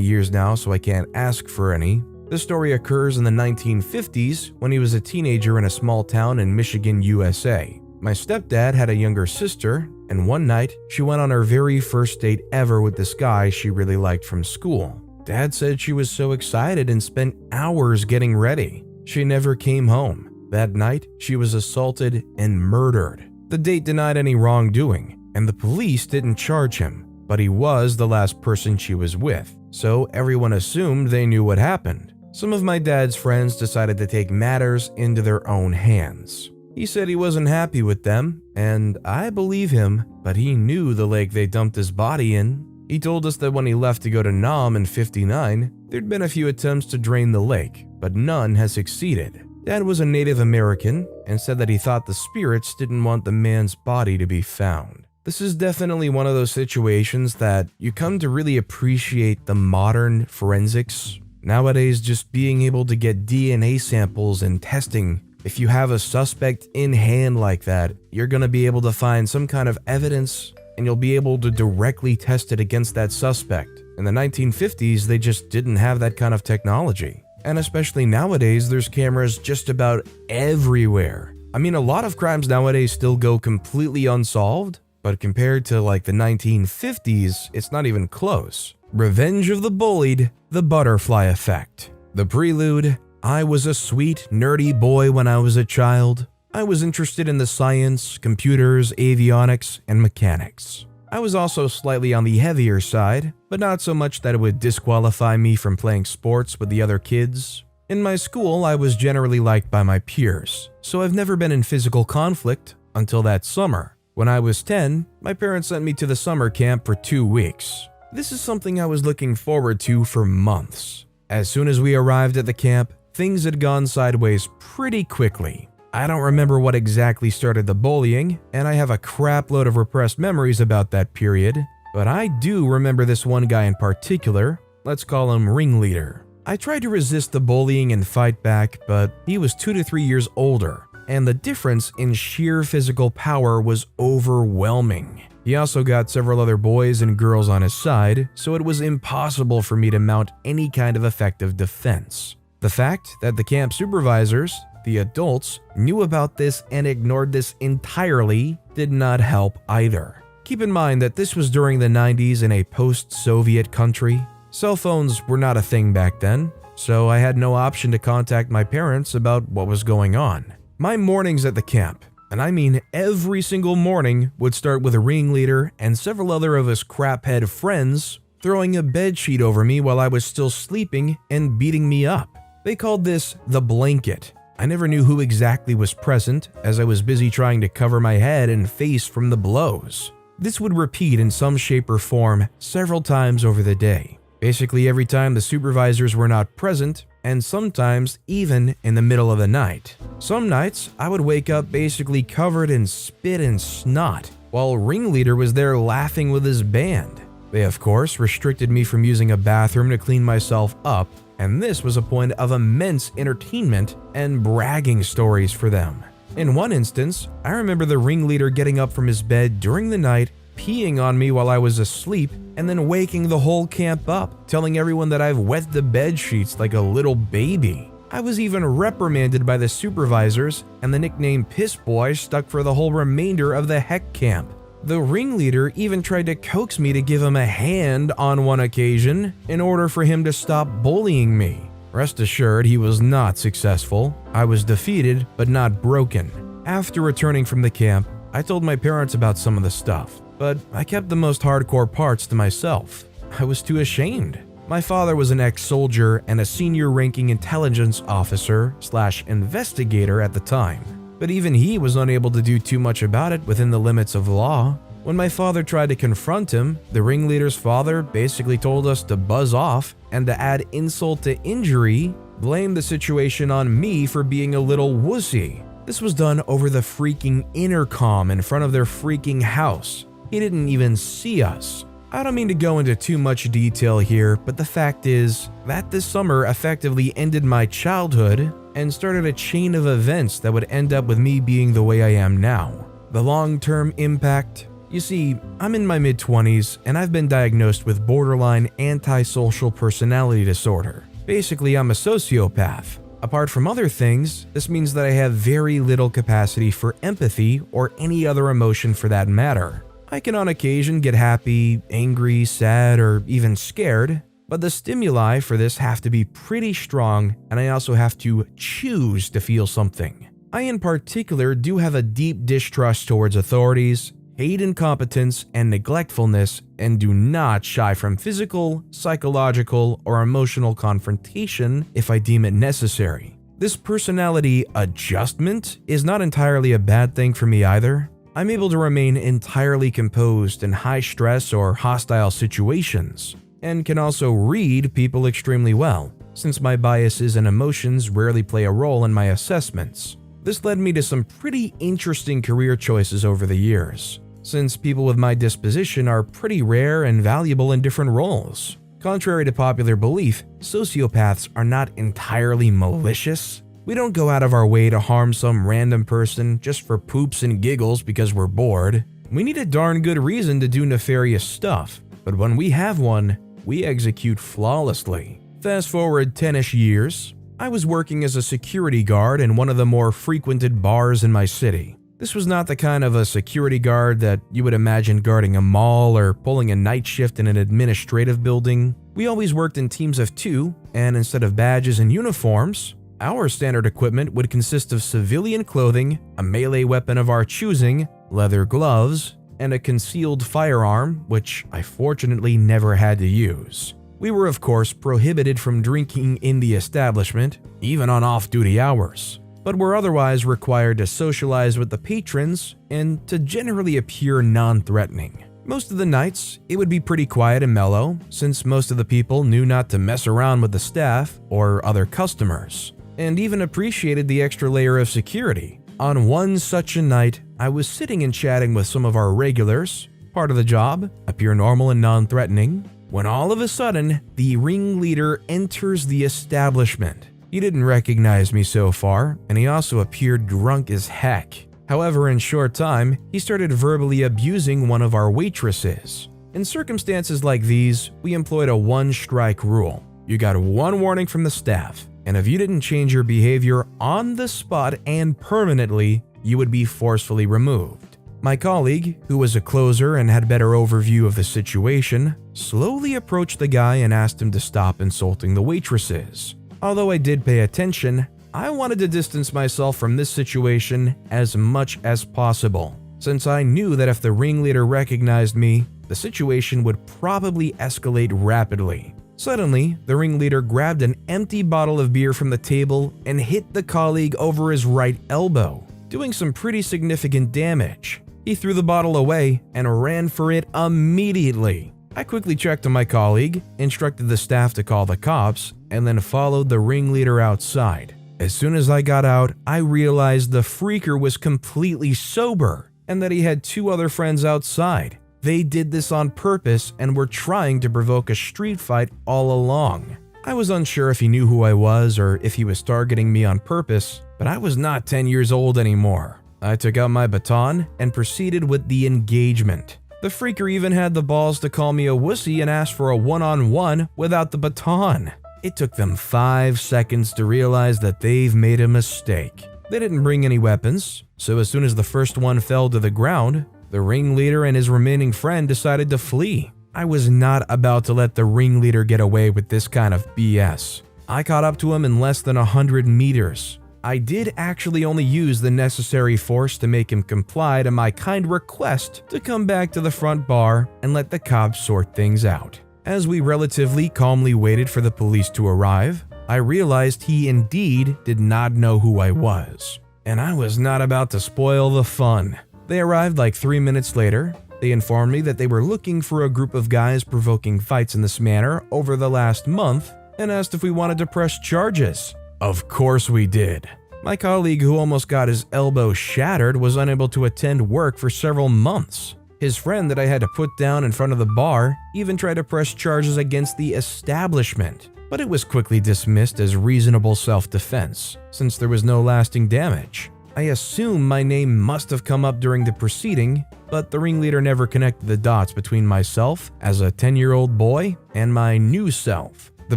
years now, so I can't ask for any. This story occurs in the 1950s when he was a teenager in a small town in Michigan, USA. My stepdad had a younger sister, and one night, she went on her very first date ever with this guy she really liked from school. Dad said she was so excited and spent hours getting ready. She never came home. That night, she was assaulted and murdered. The date denied any wrongdoing, and the police didn't charge him, but he was the last person she was with, so everyone assumed they knew what happened. Some of my dad's friends decided to take matters into their own hands. He said he wasn't happy with them, and I believe him, but he knew the lake they dumped his body in. He told us that when he left to go to Nam in '59, there'd been a few attempts to drain the lake, but none has succeeded. Dad was a Native American and said that he thought the spirits didn't want the man's body to be found. This is definitely one of those situations that you come to really appreciate the modern forensics. Nowadays, just being able to get DNA samples and testing, if you have a suspect in hand like that, you're going to be able to find some kind of evidence and you'll be able to directly test it against that suspect. In the 1950s, they just didn't have that kind of technology. And especially nowadays, there's cameras just about everywhere. I mean, a lot of crimes nowadays still go completely unsolved, but compared to the 1950s, it's not even close. Revenge of the Bullied, the Butterfly Effect. The prelude: I was a sweet, nerdy boy when I was a child. I was interested in the science, computers, avionics, and mechanics. I was also slightly on the heavier side, but not so much that it would disqualify me from playing sports with the other kids. In my school, I was generally liked by my peers, so I've never been in physical conflict until that summer. When I was 10, my parents sent me to the summer camp for 2 weeks. This is something I was looking forward to for months. As soon as we arrived at the camp, things had gone sideways pretty quickly. I don't remember what exactly started the bullying, and I have a crap load of repressed memories about that period, but I do remember this one guy in particular. Let's call him Ringleader. I tried to resist the bullying and fight back, but he was 2 to 3 years older, and the difference in sheer physical power was overwhelming. He also got several other boys and girls on his side, so it was impossible for me to mount any kind of effective defense. The fact that the camp supervisors, the adults, knew about this and ignored this entirely did not help either. Keep in mind that this was during the 90s in a post-Soviet country. Cell phones were not a thing back then, so I had no option to contact my parents about what was going on. My mornings at the camp, and I mean every single morning, would start with a ringleader and several other of his craphead friends throwing a bedsheet over me while I was still sleeping and beating me up. They called this the blanket. I never knew who exactly was present, as I was busy trying to cover my head and face from the blows. This would repeat in some shape or form several times over the day. Basically every time the supervisors were not present, and sometimes even in the middle of the night. Some nights, I would wake up basically covered in spit and snot, while ringleader was there laughing with his band. They of course restricted me from using a bathroom to clean myself up, and this was a point of immense entertainment and bragging stories for them. In one instance, I remember the ringleader getting up from his bed during the night, peeing on me while I was asleep, and then waking the whole camp up, telling everyone that I've wet the bed sheets like a little baby. I was even reprimanded by the supervisors, and the nickname Piss Boy stuck for the whole remainder of the heck camp. The ringleader even tried to coax me to give him a hand on one occasion in order for him to stop bullying me. Rest assured, he was not successful. I was defeated, but not broken. After returning from the camp, I told my parents about some of the stuff, but I kept the most hardcore parts to myself. I was too ashamed. My father was an ex-soldier and a senior-ranking intelligence officer/investigator at the time, but even he was unable to do too much about it within the limits of law. When my father tried to confront him, the ringleader's father basically told us to buzz off and, to add insult to injury, blamed the situation on me for being a little wussy. This was done over the freaking intercom in front of their freaking house. He didn't even see us. I don't mean to go into too much detail here, but the fact is that this summer effectively ended my childhood and started a chain of events that would end up with me being the way I am now. The long-term impact? You see, I'm in my mid-20s and I've been diagnosed with borderline antisocial personality disorder. Basically, I'm a sociopath. Apart from other things, this means that I have very little capacity for empathy or any other emotion for that matter. I can on occasion get happy, angry, sad, or even scared, but the stimuli for this have to be pretty strong, and I also have to choose to feel something. I in particular do have a deep distrust towards authorities, hate incompetence and neglectfulness, and do not shy from physical, psychological, or emotional confrontation if I deem it necessary. This personality adjustment is not entirely a bad thing for me either. I'm able to remain entirely composed in high stress or hostile situations, and can also read people extremely well, since my biases and emotions rarely play a role in my assessments. This led me to some pretty interesting career choices over the years, since people with my disposition are pretty rare and valuable in different roles. Contrary to popular belief, sociopaths are not entirely malicious. We don't go out of our way to harm some random person just for poops and giggles because we're bored. We need a darn good reason to do nefarious stuff, but when we have one, we execute flawlessly. Fast forward 10-ish years, I was working as a security guard in one of the more frequented bars in my city. This was not the kind of a security guard that you would imagine guarding a mall or pulling a night shift in an administrative building. We always worked in teams of 2, and instead of badges and uniforms, our standard equipment would consist of civilian clothing, a melee weapon of our choosing, leather gloves, and a concealed firearm, which I fortunately never had to use. We were of course prohibited from drinking in the establishment, even on off-duty hours, but were otherwise required to socialize with the patrons and to generally appear non-threatening. Most of the nights, it would be pretty quiet and mellow, since most of the people knew not to mess around with the staff or other customers, and even appreciated the extra layer of security. On one such a night, I was sitting and chatting with some of our regulars, part of the job, appear normal and non-threatening, when all of a sudden, the ringleader enters the establishment. He didn't recognize me so far, and he also appeared drunk as heck. However, in short time, he started verbally abusing one of our waitresses. In circumstances like these, we employed a one-strike rule. You got one warning from the staff, and if you didn't change your behavior on the spot and permanently, you would be forcefully removed. My colleague, who was a closer and had better overview of the situation, slowly approached the guy and asked him to stop insulting the waitresses. Although I did pay attention, I wanted to distance myself from this situation as much as possible, since I knew that if the ringleader recognized me, the situation would probably escalate rapidly. Suddenly, the ringleader grabbed an empty bottle of beer from the table and hit the colleague over his right elbow, doing some pretty significant damage. He threw the bottle away and ran for it immediately. I quickly checked on my colleague, instructed the staff to call the cops, and then followed the ringleader outside. As soon as I got out, I realized the freaker was completely sober and that he had two other friends outside. They did this on purpose and were trying to provoke a street fight all along. I was unsure if he knew who I was or if he was targeting me on purpose, but I was not 10 years old anymore. I took out my baton and proceeded with the engagement. The freaker even had the balls to call me a wussy and ask for a one-on-one without the baton. It took them 5 seconds to realize that they've made a mistake. They didn't bring any weapons, so as soon as the first one fell to the ground, the ringleader and his remaining friend decided to flee. I was not about to let the ringleader get away with this kind of BS. I caught up to him in less than 100 meters. I did actually only use the necessary force to make him comply to my kind request to come back to the front bar and let the cops sort things out. As we relatively calmly waited for the police to arrive, I realized he indeed did not know who I was. And I was not about to spoil the fun. They arrived like 3 minutes later. They informed me that they were looking for a group of guys provoking fights in this manner over the last month and asked if we wanted to press charges. Of course we did. My colleague, who almost got his elbow shattered, was unable to attend work for several months. His friend that I had to put down in front of the bar even tried to press charges against the establishment, but it was quickly dismissed as reasonable self-defense, since there was no lasting damage. I assume my name must have come up during the proceeding, but the ringleader never connected the dots between myself as a 10-year-old boy and my new self. The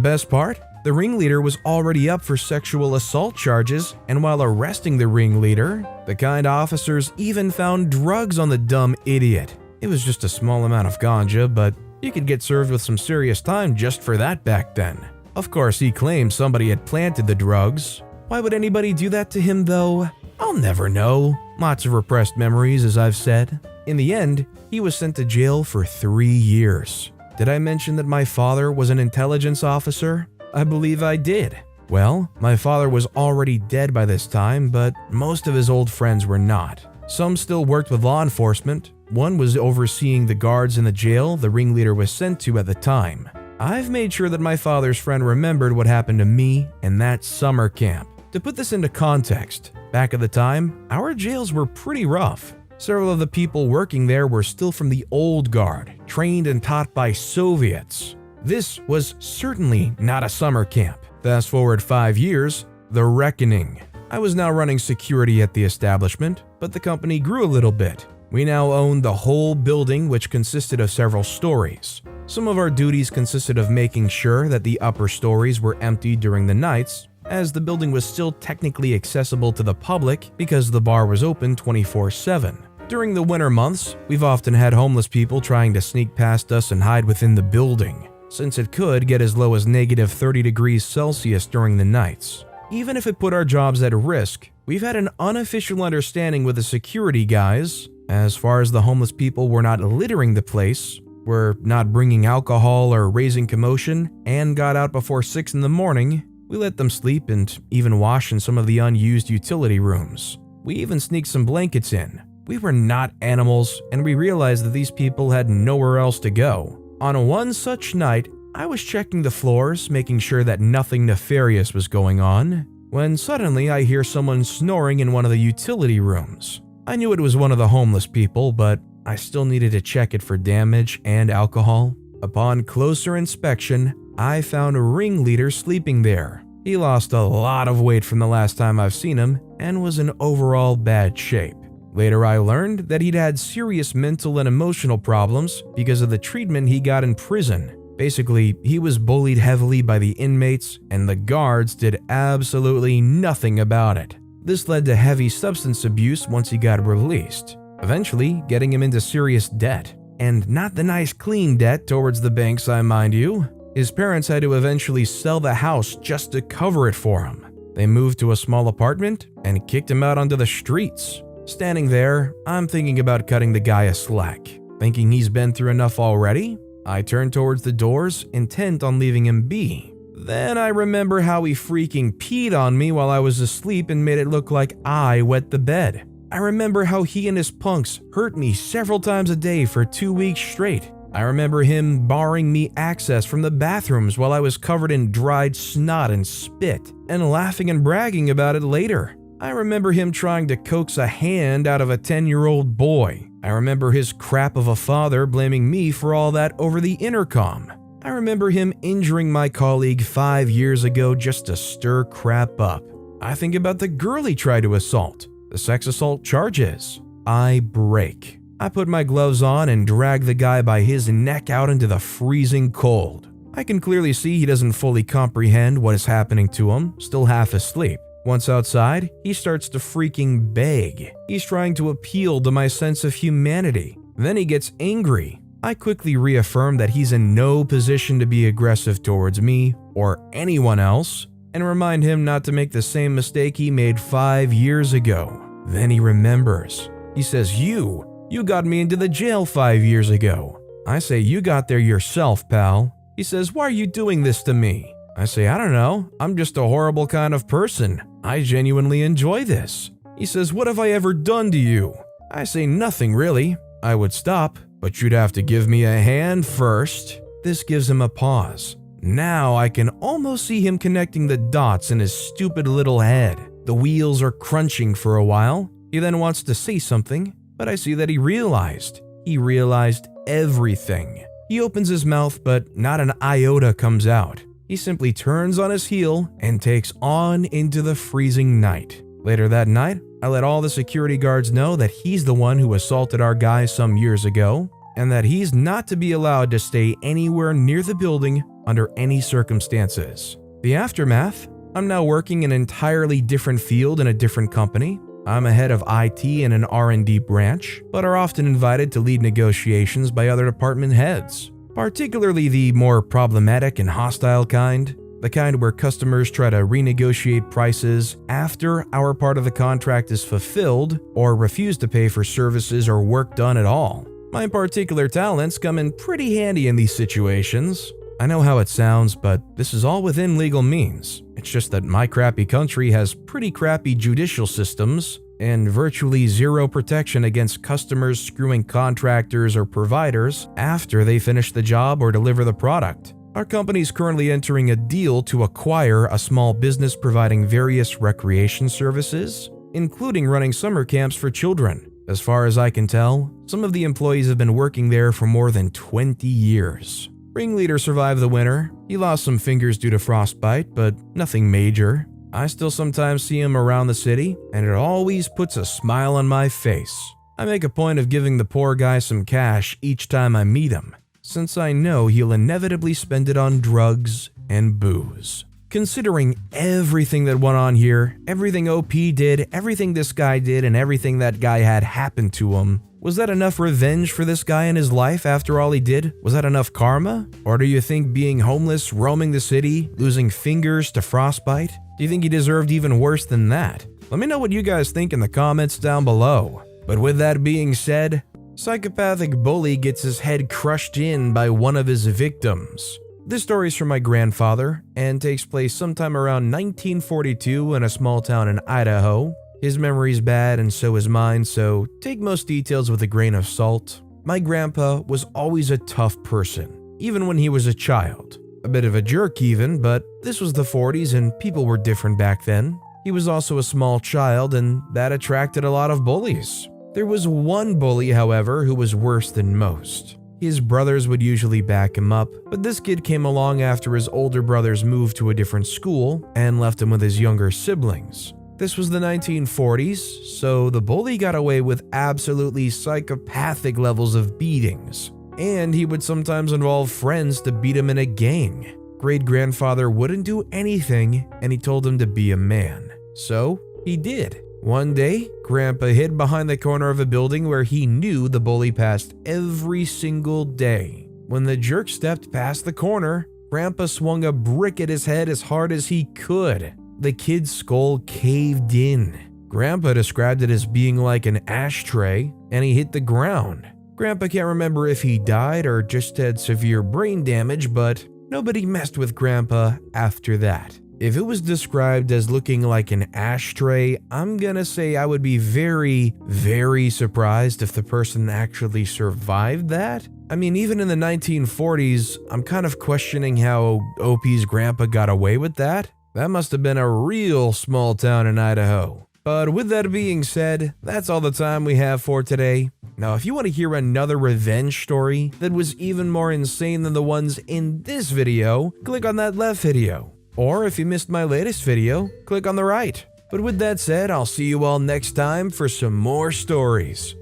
best part? The ringleader was already up for sexual assault charges, and while arresting the ringleader, the kind officers even found drugs on the dumb idiot. It was just a small amount of ganja, but you could get served with some serious time just for that back then. Of course, he claimed somebody had planted the drugs. Why would anybody do that to him though? I'll never know. Lots of repressed memories, as I've said. In the end, he was sent to jail for 3 years. Did I mention that my father was an intelligence officer? I believe I did. Well, my father was already dead by this time, but most of his old friends were not. Some still worked with law enforcement. One was overseeing the guards in the jail the ringleader was sent to at the time. I've made sure that my father's friend remembered what happened to me in that summer camp. To put this into context, back at the time, our jails were pretty rough. Several of the people working there were still from the old guard, trained and taught by Soviets. This was certainly not a summer camp. Fast forward 5 years, the reckoning. I was now running security at the establishment, but the company grew a little bit. We now owned the whole building, which consisted of several stories. Some of our duties consisted of making sure that the upper stories were empty during the nights, as the building was still technically accessible to the public because the bar was open 24/7. During the winter months, we've often had homeless people trying to sneak past us and hide within the building, since it could get as low as -30 degrees Celsius during the nights. Even if it put our jobs at risk, we've had an unofficial understanding with the security guys. As far as the homeless people were not littering the place, were not bringing alcohol or raising commotion, and got out before 6 in the morning, we let them sleep and even wash in some of the unused utility rooms. We even sneaked some blankets in. We were not animals, and we realized that these people had nowhere else to go. On one such night, I was checking the floors, making sure that nothing nefarious was going on, when suddenly I hear someone snoring in one of the utility rooms. I knew it was one of the homeless people, but I still needed to check it for damage and alcohol. Upon closer inspection, I found a ringleader sleeping there. He lost a lot of weight from the last time I've seen him and was in overall bad shape. Later I learned that he'd had serious mental and emotional problems because of the treatment he got in prison. Basically, he was bullied heavily by the inmates and the guards did absolutely nothing about it. This led to heavy substance abuse once he got released, eventually getting him into serious debt. And not the nice clean debt towards the banks, I mind you. His parents had to eventually sell the house just to cover it for him. They moved to a small apartment and kicked him out onto the streets. Standing there, I'm thinking about cutting the guy a slack. Thinking he's been through enough already, I turn towards the doors, intent on leaving him be. Then I remember how he freaking peed on me while I was asleep and made it look like I wet the bed. I remember how he and his punks hurt me several times a day for 2 weeks straight. I remember him barring me access from the bathrooms while I was covered in dried snot and spit, and laughing and bragging about it later. I remember him trying to coax a hand out of a 10-year-old boy. I remember his crap of a father blaming me for all that over the intercom. I remember him injuring my colleague 5 years ago just to stir crap up. I think about the girl he tried to assault, the sex assault charges. I break. I put my gloves on and drag the guy by his neck out into the freezing cold. I can clearly see he doesn't fully comprehend what is happening to him, still half asleep. Once outside, he starts to freaking beg. He's trying to appeal to my sense of humanity. Then he gets angry. I quickly reaffirm that he's in no position to be aggressive towards me or anyone else, and remind him not to make the same mistake he made 5 years ago. Then he remembers. He says, You got me into the jail 5 years ago. I say, you got there yourself, pal. He says, why are you doing this to me? I say, I don't know. I'm just a horrible kind of person. I genuinely enjoy this. He says, what have I ever done to you? I say, nothing really. I would stop, but you'd have to give me a hand first. This gives him a pause. Now I can almost see him connecting the dots in his stupid little head. The wheels are crunching for a while. He then wants to say something, but I see that he realized. He realized everything. He opens his mouth, but not an iota comes out. He simply turns on his heel and takes on into the freezing night. Later that night, I let all the security guards know that he's the one who assaulted our guy some years ago, and that he's not to be allowed to stay anywhere near the building under any circumstances. The aftermath, I'm now working in an entirely different field in a different company. I'm a head of IT in an R&D branch, but are often invited to lead negotiations by other department heads, particularly the more problematic and hostile kind, the kind where customers try to renegotiate prices after our part of the contract is fulfilled or refuse to pay for services or work done at all. My particular talents come in pretty handy in these situations. I know how it sounds, but this is all within legal means. It's just that my crappy country has pretty crappy judicial systems and virtually zero protection against customers screwing contractors or providers after they finish the job or deliver the product. Our company is currently entering a deal to acquire a small business providing various recreation services, including running summer camps for children. As far as I can tell, some of the employees have been working there for more than 20 years. Ringleader survived the winter. He lost some fingers due to frostbite, but nothing major. I still sometimes see him around the city, and it always puts a smile on my face. I make a point of giving the poor guy some cash each time I meet him, since I know he'll inevitably spend it on drugs and booze. Considering everything that went on here, everything OP did, everything this guy did, and everything that guy had happen to him, was that enough revenge for this guy in his life after all he did? Was that enough karma? Or do you think being homeless, roaming the city, losing fingers to frostbite? Do you think he deserved even worse than that? Let me know what you guys think in the comments down below. But with that being said, psychopathic bully gets his head crushed in by one of his victims. This story is from my grandfather and takes place sometime around 1942 in a small town in Idaho. His memory's bad and so is mine, so take most details with a grain of salt. My grandpa was always a tough person, even when he was a child. A bit of a jerk even, but this was the 40s and people were different back then. He was also a small child and that attracted a lot of bullies. There was one bully, however, who was worse than most. His brothers would usually back him up, but this kid came along after his older brothers moved to a different school and left him with his younger siblings. This was the 1940s, so the bully got away with absolutely psychopathic levels of beatings, and he would sometimes involve friends to beat him in a gang. Great-grandfather wouldn't do anything, and he told him to be a man. So, he did. One day, Grandpa hid behind the corner of a building where he knew the bully passed every single day. When the jerk stepped past the corner, Grandpa swung a brick at his head as hard as he could. The kid's skull caved in. Grandpa described it as being like an ashtray, and he hit the ground. Grandpa can't remember if he died or just had severe brain damage, but nobody messed with Grandpa after that. If it was described as looking like an ashtray, I'm gonna say I would be very, very surprised if the person actually survived that. I mean, even in the 1940s, I'm kind of questioning how OP's grandpa got away with that. That must have been a real small town in Idaho. But with that being said, that's all the time we have for today. Now, if you want to hear another revenge story that was even more insane than the ones in this video, click on that left video. Or if you missed my latest video, click on the right. But with that said, I'll see you all next time for some more stories.